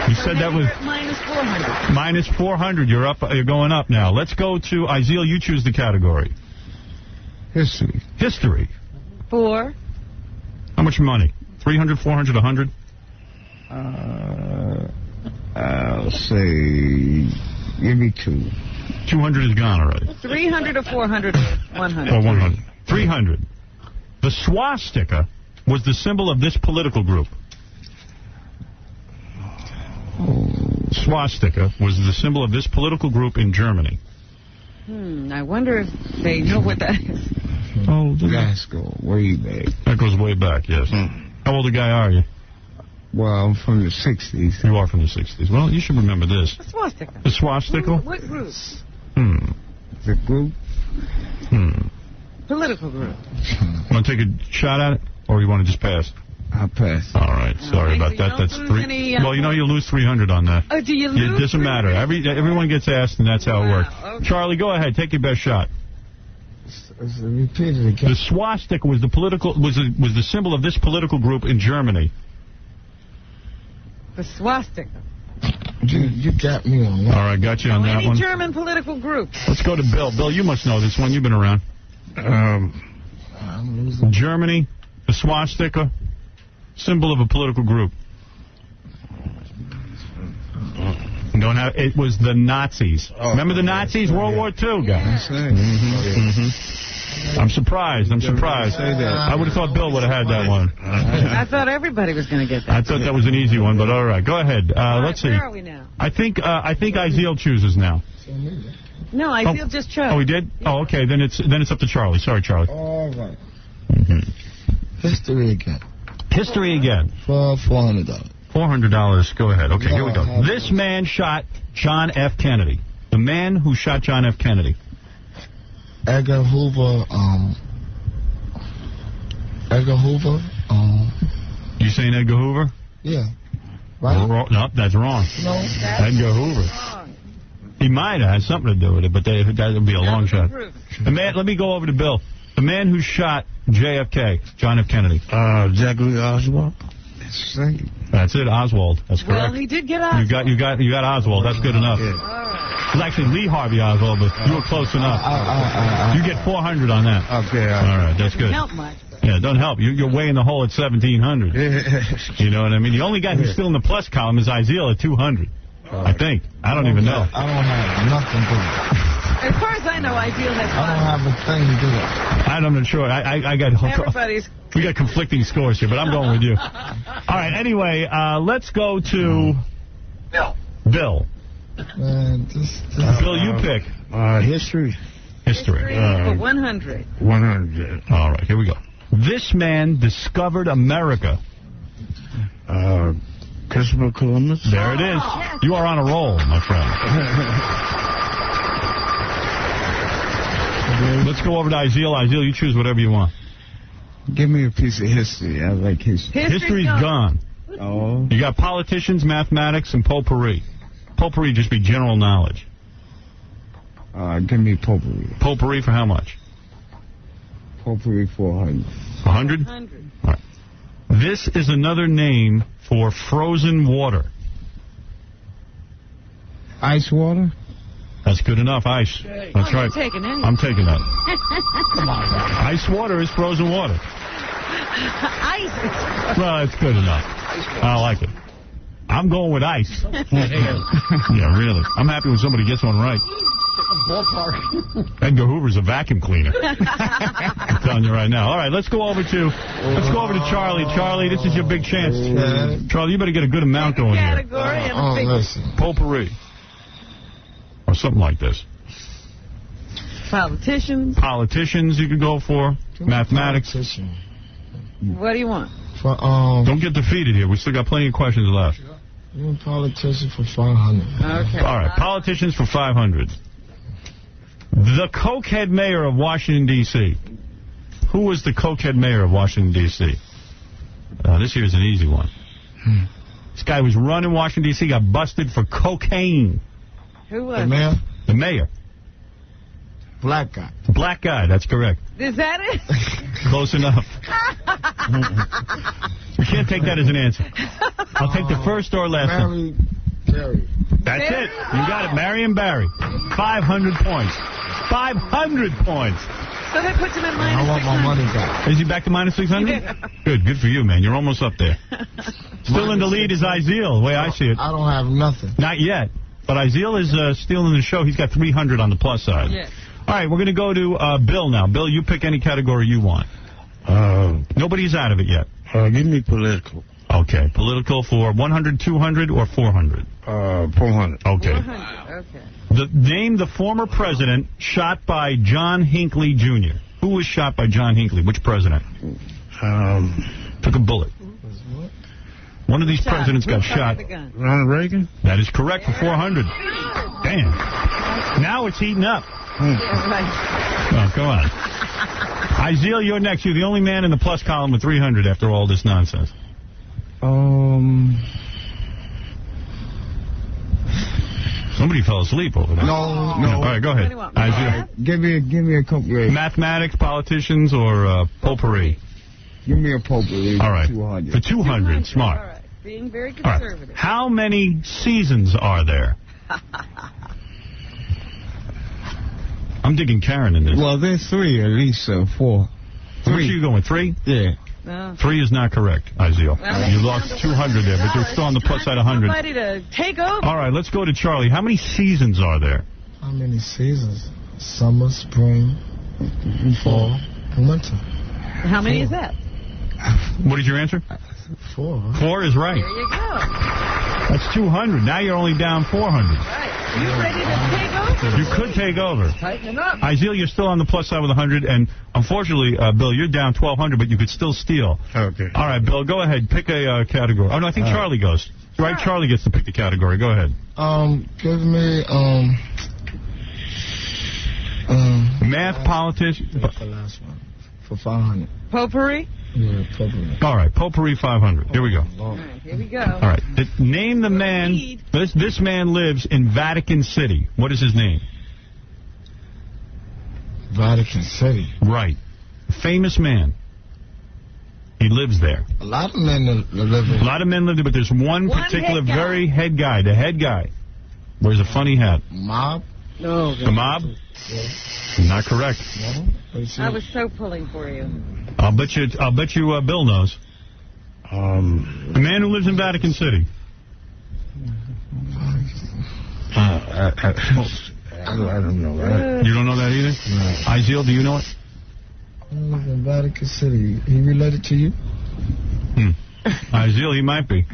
You said that was minus 400. minus 400. You're up. You're going up now. Let's go to Iziel. You choose the category. History. History. 4. How much money? 300, 400, 100? I'll say, give me 2. 200 is gone already. 300 or 400 or 100? Or 100. 300. The swastika was the symbol of this political group. Swastika was the symbol of this political group in Germany. I wonder if they know what that is. Oh, Let's go way back. That goes way back, yes. How old a guy are you? Well, I'm from the 60s. You are from the 60s. Well, you should remember this. The swastika. The swastika? What group? The group? Political group. Want to take a shot at it? Or you want to just pass? I'll pass. All right. Sorry about that. That's 3. Well, you know you lose 300 on that. Oh, do you lose? It doesn't matter. Everyone gets asked, and that's how it works. Okay. Charlie, go ahead. Take your best shot. Repeat it again. The swastika was the symbol of this political group in Germany. The swastika. You got me on that. All right, got you on that Any one. German political group. Let's go to Bill. Bill, you must know this one. You've been around. Germany, the swastika, symbol of a political group. Don't have. It was the Nazis. Remember the Nazis? World War II, guys. I'm surprised. I would have thought Bill would have had that one. I thought everybody was going to get that. I thought that was an easy one, but all right. Go ahead. Let's see. Where are we now? I think Iziel chooses now. No, Iziel just chose. Oh, he did? Oh, okay. Then it's up to Charlie. Sorry, Charlie. All right. History again. History again. For $400. $400. Go ahead. Okay, here we go. This man shot John F. Kennedy. The man who shot John F. Kennedy. Edgar Hoover. You saying Edgar Hoover? Yeah. Right? No, that's wrong. No. Edgar Hoover. He might have had something to do with it, but that would be a long shot. The man. Let me go over to Bill. The man who shot JFK, John F. Kennedy. Zachary Oswald. That's it, Oswald. That's correct. Well, he did get Oswald. You got Oswald. That's good enough. Yeah. It was actually Lee Harvey Oswald, but you were close enough. You get 400 on that. Okay. All right, that's good. Help much. Yeah, don't help. You're way in the hole at 1,700. You know what I mean? The only guy who's still in the plus column is Iziel at 200. I think. I don't even know. I don't have nothing to do. As far as I know, Iziel has I don't have a thing to do. I'm not sure. I got... Everybody's... We got conflicting scores here, but I'm going with you. All right, anyway, let's go to... Bill. Bill, you pick. History. History. For 100. 100. All right, here we go. This man discovered America. Christopher Columbus. There it is. Yes. You are on a roll, my friend. Let's go over to Iziel. Iziel, you choose whatever you want. Give me a piece of history. I like history. History's gone. Oh. You got politicians, mathematics, and potpourri. Potpourri just be general knowledge. Give me potpourri. Potpourri for how much? Potpourri 400. 100? 100. All right. This is another name for frozen water. Ice water? That's good enough. Ice. That's right. I'm taking that. Come on. Ice water is frozen water. Ice. Well, it's good enough. I like it. I'm going with ice. Yeah, really. I'm happy when somebody gets one right. Edgar Hoover's a vacuum cleaner. I'm telling you right now. All right, let's go over to Charlie. Charlie, this is your big chance. Charlie, you better get a good amount going here. Listen. Potpourri. Or something like this. Politicians. Politicians you could go for. Mathematics. What do you want? Don't get defeated here. We still got plenty of questions left. Politicians for 500. Okay. All right, politicians for 500. The cokehead mayor of Washington, D.C. Who was the cokehead mayor of Washington, D.C.? This here's an easy one. This guy was running Washington, D.C., got busted for cocaine. Who was The mayor? The mayor. Black guy. Black guy, that's correct. Is that it? Close enough. We can't take that as an answer. I'll take the first or last one. Barry. That's it. You got it. Marion Barry. 500 points. 500 points. So that puts him at minus I want my money back. Is he back to minus 600? Yeah. Good for you, man. You're almost up there. Still in the lead is Izeal, the way I see it. I don't have nothing. Not yet. But Izeal is stealing the show. He's got 300 on the plus side. Yes. All right, we're going to go to Bill now. Bill, you pick any category you want. Nobody's out of it yet. Give me political. Okay. Political for 100, 200, or 400? 400. Okay. 400. Okay. Name the former president shot by John Hinckley, Jr. Who was shot by John Hinckley? Which president? Took a bullet. One of these presidents got shot. Ronald Reagan? That is correct for 400. Damn. Now it's heating up. Oh, come on. Izeal, you're next. You're the only man in the plus column with 300 after all this nonsense. Somebody fell asleep over there. No. All right, go ahead. Izeal. Give me a couple. Mathematics, politicians, or potpourri? Give me a potpourri. All right. 200. For 200. Smart. All right. Being very All conservative. right. How many seasons are there? I'm digging Karen in this. Well, there's 3 at least, 4. Which are you going with, 3? Yeah. No. 3 is not correct, Izeal. You lost 200 there, but you're still on the plus side 100. Somebody to take over. All right, let's go to Charlie. How many seasons are there? How many seasons? Summer, spring, fall, and winter. How many is that? What is your answer? 4. 4 is right. There you go. That's 200. Now you're only down 400. Right. You ready to take over? You could take over. Tighten up. Izeal, you're still on the plus side with 100, and unfortunately, Bill, you're down 1,200, but you could still steal. Okay. All right, Bill, go ahead. Pick a category. Oh, no, I think Charlie goes. Right, Charlie gets to pick the category. Go ahead. Give me, Math, politics. That's the last one. For 500. Potpourri? Yeah, potpourri. All right, potpourri 500. Here we go. All right, here we go. All right, name the man. This man lives in Vatican City. What is his name? Vatican City. Right. Famous man. He lives there. A lot of men live there. A lot of men live there, but there's one particular very head guy. The head guy wears a funny hat. Mob? No. The mob? Not correct. No? I was so pulling for you. I'll bet you Bill knows. The man who lives in Vatican City. I don't know that. You don't know that either? No. Izeal, do you know it? He lives in Vatican City. He related to you? Izeal, he might be.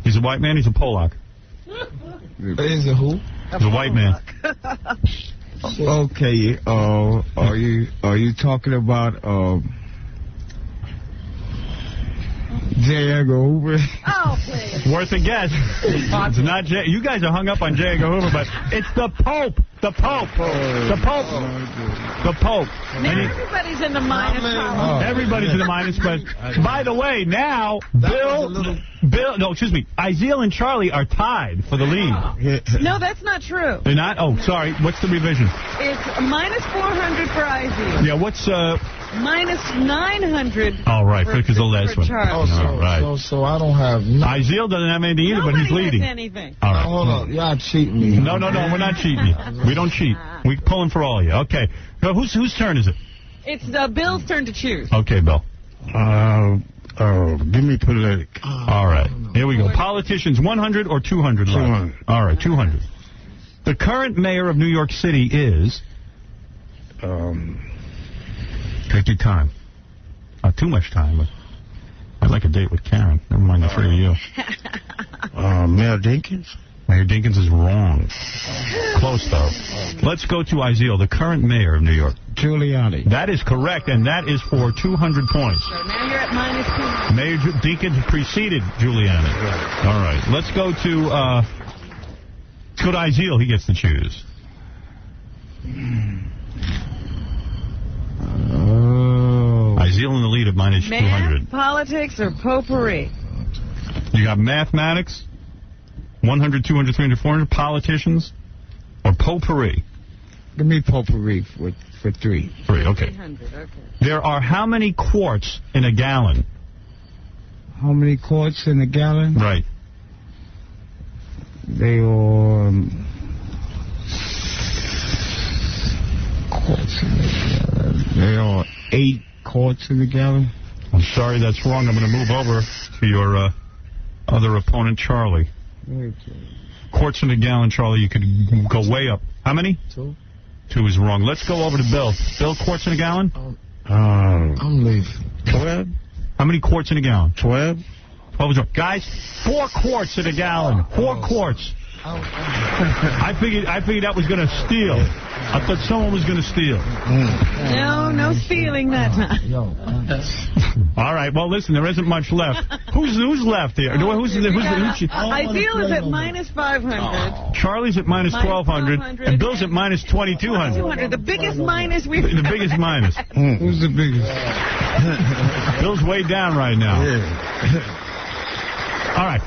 He's a white man. He's a Polak. He's a who? He's a white man. Okay. Are you talking about J. Edgar Hoover? Oh, please. Worth a guess. It's not J. You guys are hung up on J. Edgar Hoover, but it's the Pope. The Pope. The Pope. The Pope. Now everybody's in the minus column. Everybody's in the minus. But by the way, now Bill, Izeal and Charlie are tied for the lead. No, that's not true. They're not? Oh, sorry. What's the revision? It's minus 400 for Izeal. Yeah, what's... minus 900. All right, because the last one. So I don't have nothing. Izeal doesn't have anything either, but he's leading. Anything. All right. Hold on. Y'all cheating me. No, we're not cheating you. We don't cheat. We're pulling for all of you. Okay. Whose turn is it? It's Bill's turn to choose. Okay, Bill. Give me political. All right. Here we go. Politicians, 100 or 200 left? 200. All right, 200. The current mayor of New York City is... Take your time. Not too much time, but I'd like a date with Karen. Never mind the three of you. Mayor Jenkins? Mayor Dinkins is wrong. Close, though. Let's go to Izeal, the current mayor of New York. Giuliani. That is correct, and that is for 200 points. So now you're at minus 200. Mayor Dinkins preceded Giuliani. All right. Let's go to Izeal. He gets to choose. Izeal in the lead at minus 200. Math, politics, or potpourri? You got mathematics, 100, 200, 300, 400, politicians, or potpourri? Give me potpourri for 3. 3, okay. 300, okay. There are how many quarts in a gallon? How many quarts in a gallon? Right. They are... quarts in a gallon. They are 8 quarts in a gallon. I'm sorry, that's wrong. I'm going to move over to your other opponent, Charlie. Okay. Quarts in a gallon, Charlie. You could go way up. How many? 2. 2 is wrong. Let's go over to Bill. Bill, quarts in a gallon? I'm leaving. 12. How many quarts in a gallon? 12. 12 is wrong. Guys, 4 quarts in a gallon. 4 quarts. I figured that was going to steal. I thought someone was going to steal. No stealing that time. All right. Well, listen, there isn't much left. Who's left here? Izeal is at minus 500. Charlie's at minus 1,200, and Bill's at minus 2,200. The biggest minus we've The biggest minus. Who's the biggest? Bill's way down right now. All right.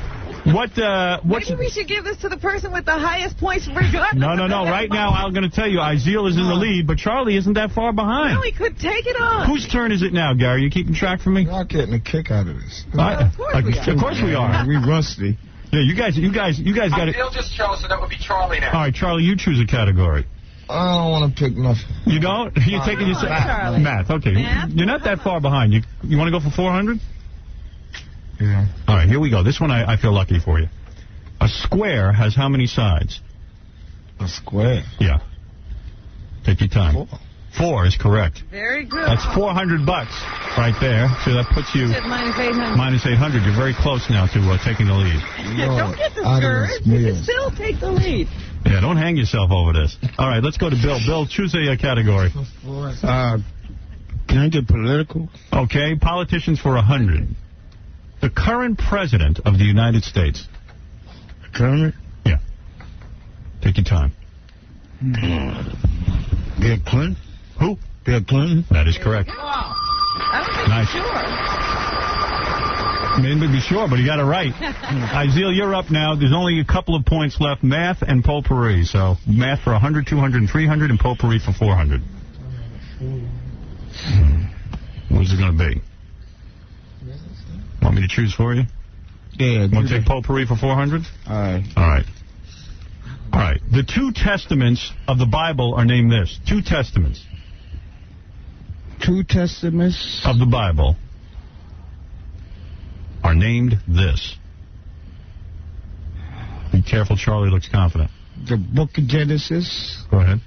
Maybe we should give this to the person with the highest points regardless. No. Right now, I'm going to tell you, Izeal is in the lead, but Charlie isn't that far behind. No, he could take it on. Whose turn is it now, Gary? You keeping track for me? We're not getting a kick out of this. Of course we are. We rusty. Yeah, you guys got it. Izeal just chose, so that would be Charlie now. All right, Charlie, you choose a category. I don't want to pick nothing. You don't? You're taking your math. Okay. Math? You're not that far behind. You want to go for 400? Yeah. All right, here we go. This one I feel lucky for you. A square has how many sides? A square? Yeah. Take your time. 4 is correct. Very good. That's $400 right there. So that puts you at minus 800. Minus 800. You're very close now to taking the lead. Don't get discouraged. You can still take the lead. Yeah, don't hang yourself over this. All right, let's go to Bill. Bill, choose a category. Can I get political? Okay, politicians for 100. The current president of the United States. Current? Yeah. Take your time. Bill Clinton? Who? Bill Clinton? That is correct. I don't think nice. Sure. Maybe be sure, but he got it right. Izeal, you're up now. There's only a couple of points left. Math and potpourri. So math for 100, 200, and 300, and potpourri for 400. What's it going to be? Want me to choose for you? Yeah. Want to take potpourri for 400? All right. All right. All right. The 2 testaments of the Bible are named this. 2 testaments. 2 testaments of the Bible are named this. Be careful, Charlie looks confident. The book of Genesis. Go ahead.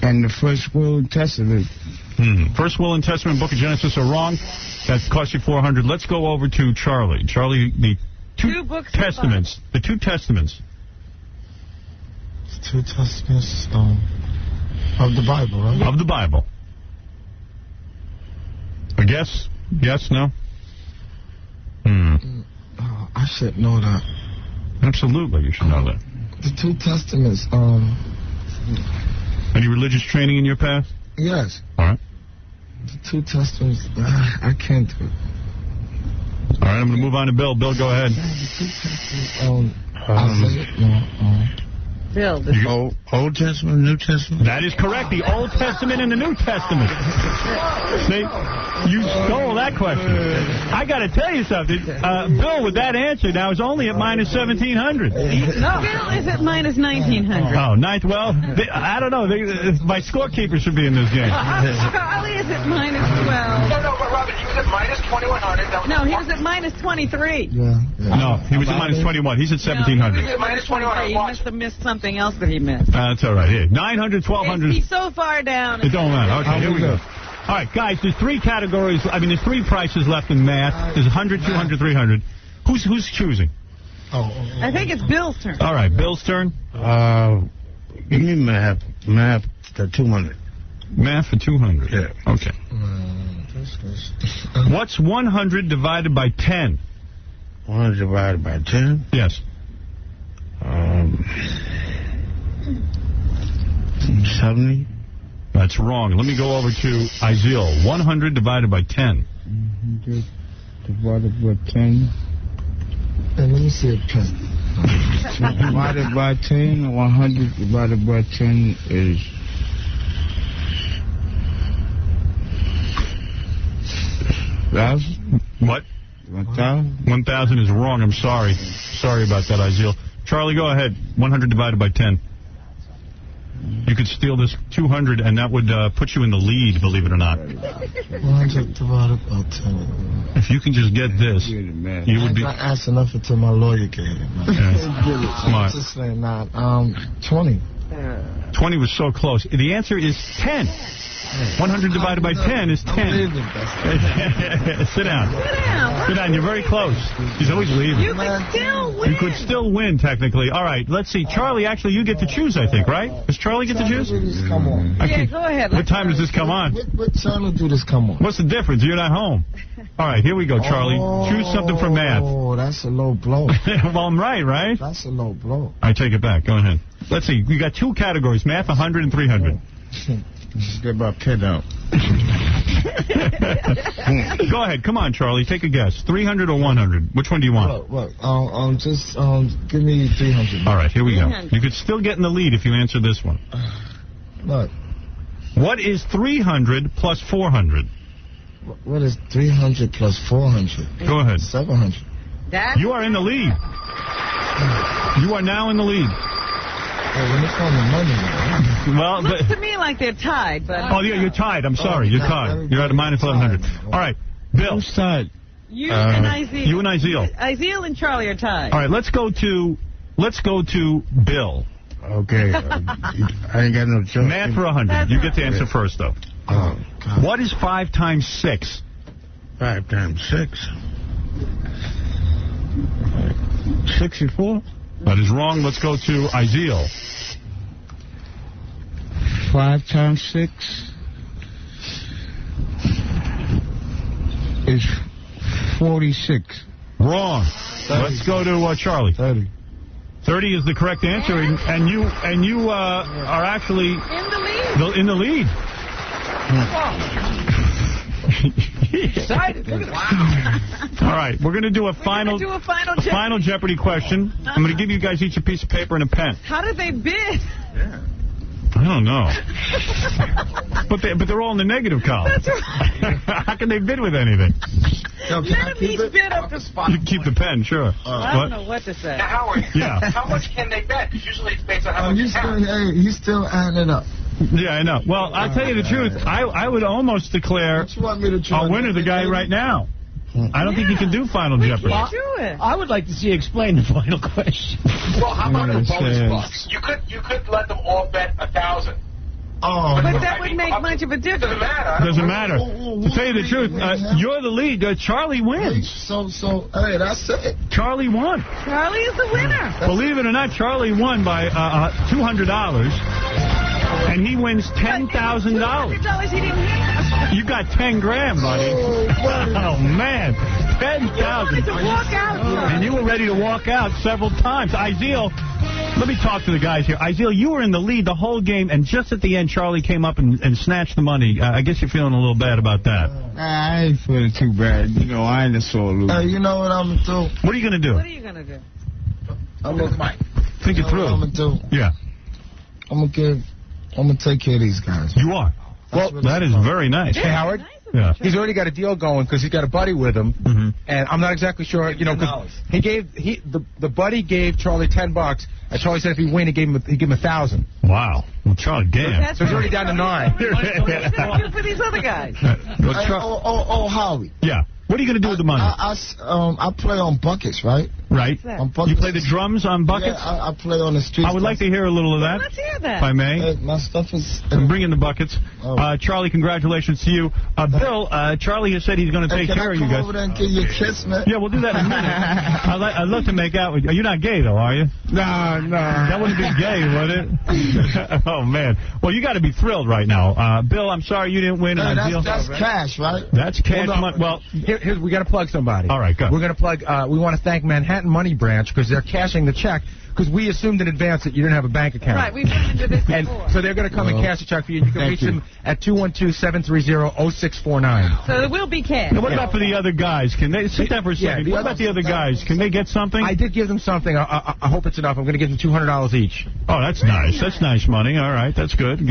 And the first will and testament. First will and testament, book of Genesis are wrong. That cost you 400. Let's go over to Charlie. Charlie, the 2 books testaments. The 2 testaments. 2 testaments of the Bible, right? Of the Bible. I guess? Yes? No? I should know that. Absolutely, you should know that. The 2 testaments. Any religious training in your past? Yes. All right. The 2 testaments. I can't do it. All right, I'm going to move on to Bill. Bill, go ahead. Bill, Old Testament, New Testament? That is correct. The Old Testament and the New Testament. See, you stole that question. I got to tell you something. Bill, with that answer, now is only at minus 1,700. No, Bill is at minus 1,900. Oh, ninth. Well, I don't know. My scorekeeper should be in this game. Charlie is at minus 12. No, but Robin, he was at minus 2,100. No, he was at minus 23. No, he was at minus 21. He's at 1,700. No, he was at minus 21. He must have missed something else that he missed. That's all right. Here, 900, 1,200. He's so far down. It don't matter. Okay, here we go. All right, guys, there's 3 categories. I mean, there's 3 prices left in math. There's 100, 200, 300. Who's choosing? I think it's Bill's turn. All right, Bill's turn. Give me math for 200. Math for 200. Yeah. Okay. What's 100 divided by 10? 100 divided by 10? Yes. 70. That's wrong. Let me go over to Izil. 100 divided by 10. 100 divided by 10. Let me see a pen. Divided by 10, 100 divided by 10 is... What? 1,000? 1,000 is wrong. I'm sorry. Sorry about that, Izil. Charlie, go ahead. 100 divided by 10. You could steal this 200, and that would put you in the lead, believe it or not. 100 divided by 10. If you can just get this, you would be... I asked enough until my lawyer gave it. Smart. Just saying that. 20. 20 was so close. The answer is 10. 100 divided by 10 is 10. Sit down. Sit down. You're very close. He's always leaving. You could still win. You could still win, technically. All right, let's see. Charlie, actually, you get to choose, I think, right? Does Charlie get to choose? Come on. Yeah, go ahead. What time does this come on? What channel do this come on? What's the difference? You're not home. All right, here we go, Charlie. Choose something from math. Oh, that's a low blow. Well, I'm right? That's a low blow. I take it back. Go ahead. Let's see. We got two categories, math, 100 and 300. Get my pen out. Go ahead. Come on, Charlie. Take a guess. 300 or 100? Which one do you want? Just give me 300. All right, here we go. You could still get in the lead if you answer this one. Look. What is 300 plus 400? What is 300 plus 400? Go ahead. 700. You are in the lead. You are now in the lead. When it's on the money, well, looks to me like they're tied, but... Oh, yeah, you're tied. I'm sorry. You're tied. You're at a minus 1,100. All right, Bill. Who's tied? You and Izil. You and Izil. Izil and Charlie are tied. All right, let's go to Bill. Okay. I ain't got no choice. Math for 100. You get to answer first, though. Oh, God. What is 5 times 6? 5 times 6. 64. That is wrong. Let's go to Izil. 5 times 6 is 46. Wrong. Let's go to Charlie. 30. 30 is the correct answer, and you are actually in the lead. Excited. Look at All right, we're going to do a final Jeopardy question. I'm going to give you guys each a piece of paper and a pen. How did they bid? I don't know. but they're all in the negative column. That's right. How can they bid with anything? Let them each bid up to spot. You keep the pen, sure. I don't know what to say. Now, Howard, yeah. How much can they bet? Because usually it's based on how much you have. He's still adding it up. Yeah, I know. Well, I'll tell you the truth. I would almost declare a winner the guy right now. I don't think he can do Final Jeopardy. Can't do it. I would like to see you explain the final question. Well, how about the bonus bucks? You could let them all bet 1,000. Oh, but that wouldn't make much of a difference. Doesn't matter. To tell you the truth, you're the lead. Charlie wins. Hey, that's it. Charlie won. Charlie is the winner. Believe it or not, Charlie won by $200. And he wins $10,000. $200 he didn't have. You got 10 grand, buddy. Oh, man. 10,000. You wanted to walk out. And you were ready to walk out several times. Izil, let me talk to the guys here. Izil, you were in the lead the whole game, and just at the end, Charlie came up and snatched the money. I guess you're feeling a little bad about that. I ain't feeling too bad. You know, I ain't a sore loser. You know what I'm going to do? What are you going to do? What are you going to do? I'm going to think it through. What I'm going to do? Yeah. I'm going to take care of these guys. You are. Well, that is very nice. Hey, Howard. Yeah. He's already got a deal going because he's got a buddy with him, and I'm not exactly sure, you know, because the buddy gave Charlie $10, and Charlie said if he win, he gave him 1,000. Wow. Well, Charlie, damn. So he's already down to 9. Good for these other guys. Howie. Yeah. What are you going to do with the money? I play on buckets, right? Right. You play the drums on buckets? Yeah, I play on the street. I would like to hear a little of that. Let's hear that. If I may. My stuff is... I'm bringing the buckets. Charlie, congratulations to you. Bill, Charlie has said he's going to take care of you guys. Can I come over there and give you a kiss, man? Yeah, we'll do that in a minute. I'd love to make out with you. You're not gay, though, are you? No. That wouldn't be gay, would it? Oh, man. Well, you got to be thrilled right now. Bill, I'm sorry you didn't win. That's cash, right? That's cash money. Well, we got to plug somebody. All right, go. We're going to plug, we want to thank Manhattan Money Branch because they're cashing the check because we assumed in advance that you didn't have a bank account. Right, we've run into this and before. so they're going to come and cash a check for you. You can reach them at 212-730-0649. So there will be cash. Now, what about for the other guys? Can they sit down for a second? What about the other guys? Can they get something? I did give them something. I hope it's enough. I'm going to give them $200 each. Oh, that's nice. That's nice money. All right, that's good. Thank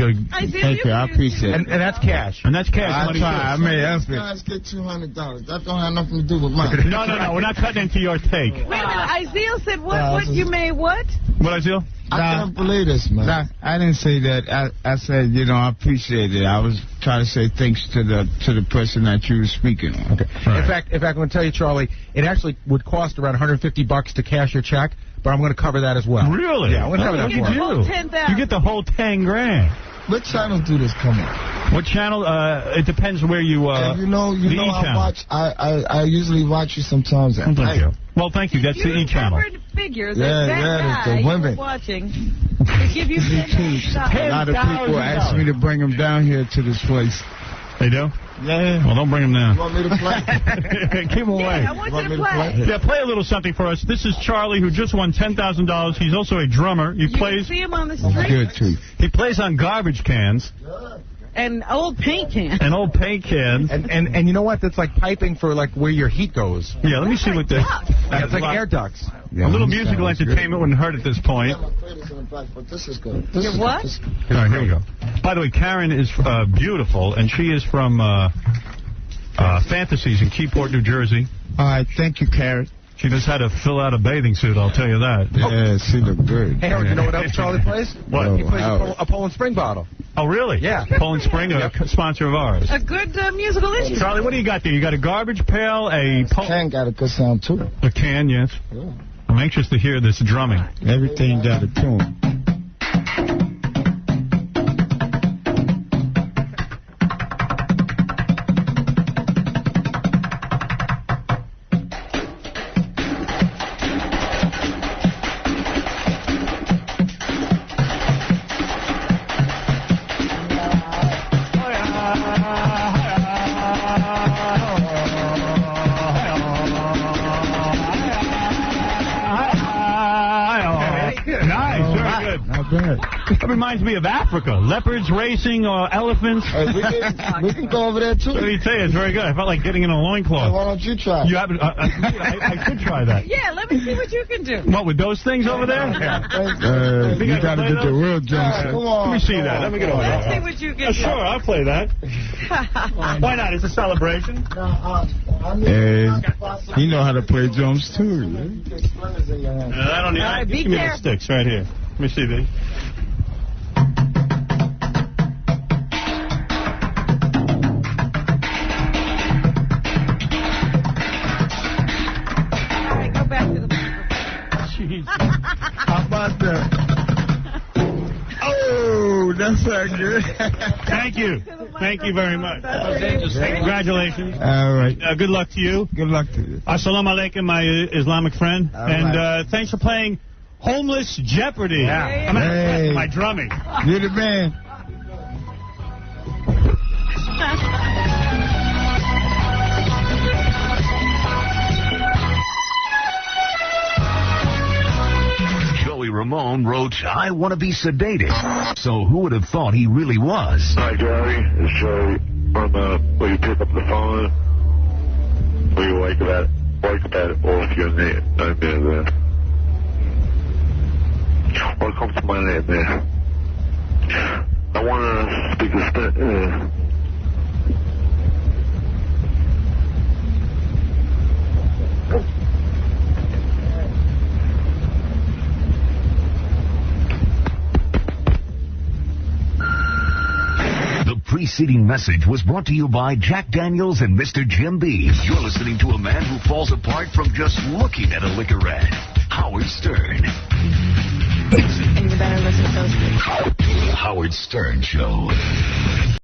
you. I appreciate it. And that's cash. And that's cash money. I may ask you guys get $200. That don't have nothing to do with mine. No. We're not cutting into your take. Wait a minute. Isiel said what? You made what? What, Isiel? I can't believe this, man. I didn't say that. I said, I appreciate it. I was trying to say thanks to the person that you were speaking on. Okay. Right. In fact, I'm going to tell you, Charlie, it actually would cost around $150 to cash your check, but I'm going to cover that as well. Really? Yeah, I'm going to cover that for you. You get the whole 10 grand. What channel do this come on? What channel? It depends where you. You know I watch. I usually watch you sometimes at night. Thank you. Well, thank you. That's the E channel. Figures. Yeah, the women. Watching. To give you a lot of people ask me to bring them down here to this place. They do? Yeah. Well, don't bring them down. You want me to play? Keep them away. Yeah, I want you to play. Yeah, play a little something for us. This is Charlie, who just won $10,000. He's also a drummer. He plays. You can see him on the street. Good, too. He plays on garbage cans. And old paint cans. And old paint cans. And you know what? That's like piping for like where your heat goes. Yeah, let me see what this. It's like air ducts. Yeah, a little musical entertainment wouldn't hurt at this point. But this is good. What? All right, here we go. By the way, Karen is beautiful, and she is from Fantasies in Keyport, New Jersey. All right, thank you, Karen. She knows how to fill out a bathing suit, I'll tell you that. Yeah, she look good. Hey, Howard, you know what else Charlie plays? What? He plays a Poland Spring bottle. Oh, really? Yeah. Poland Spring, a sponsor of ours. A good musical instrument. Charlie, what do you got there? You got a garbage pail, a... can got a good sound, too. A can, yes. Yeah. I'm anxious to hear this drumming. Everything got a tune. That reminds me of Africa. Leopards racing or elephants. We can go over there, too. Let me tell you, it's very good. I felt like getting in a loincloth. Why don't you try? You haven't, I could try that. Yeah, let me see what you can do. What, with those things over there? You got to get the real jumps. Come on. Let me see that. Let me get over Let's there. see what you can do. Sure, I'll play that. Why not? It's a celebration. You know how to play drums, too. I don't need. Right, give me the sticks right here. Let me see these. How about that? Oh, that's not good. Thank you. Thank you very much. Congratulations. All right. Good luck to you. Good luck to you. Assalamu alaikum, my Islamic friend. And thanks for playing Homeless Jeopardy. Yeah. I'm hey. My drumming. You're the man. Ramone wrote, I want to be sedated. So who would have thought he really was? Hi, Gary. It's Joey from, will you pick up the phone? Will you wake about it, or if your name there. Or come to my name there. I want to speak to preceding message was brought to you by Jack Daniels and Mr. Jim B. You're listening to a man who falls apart from just looking at a liquor ad. Howard Stern. And you better listen to those. Howard Stern Show.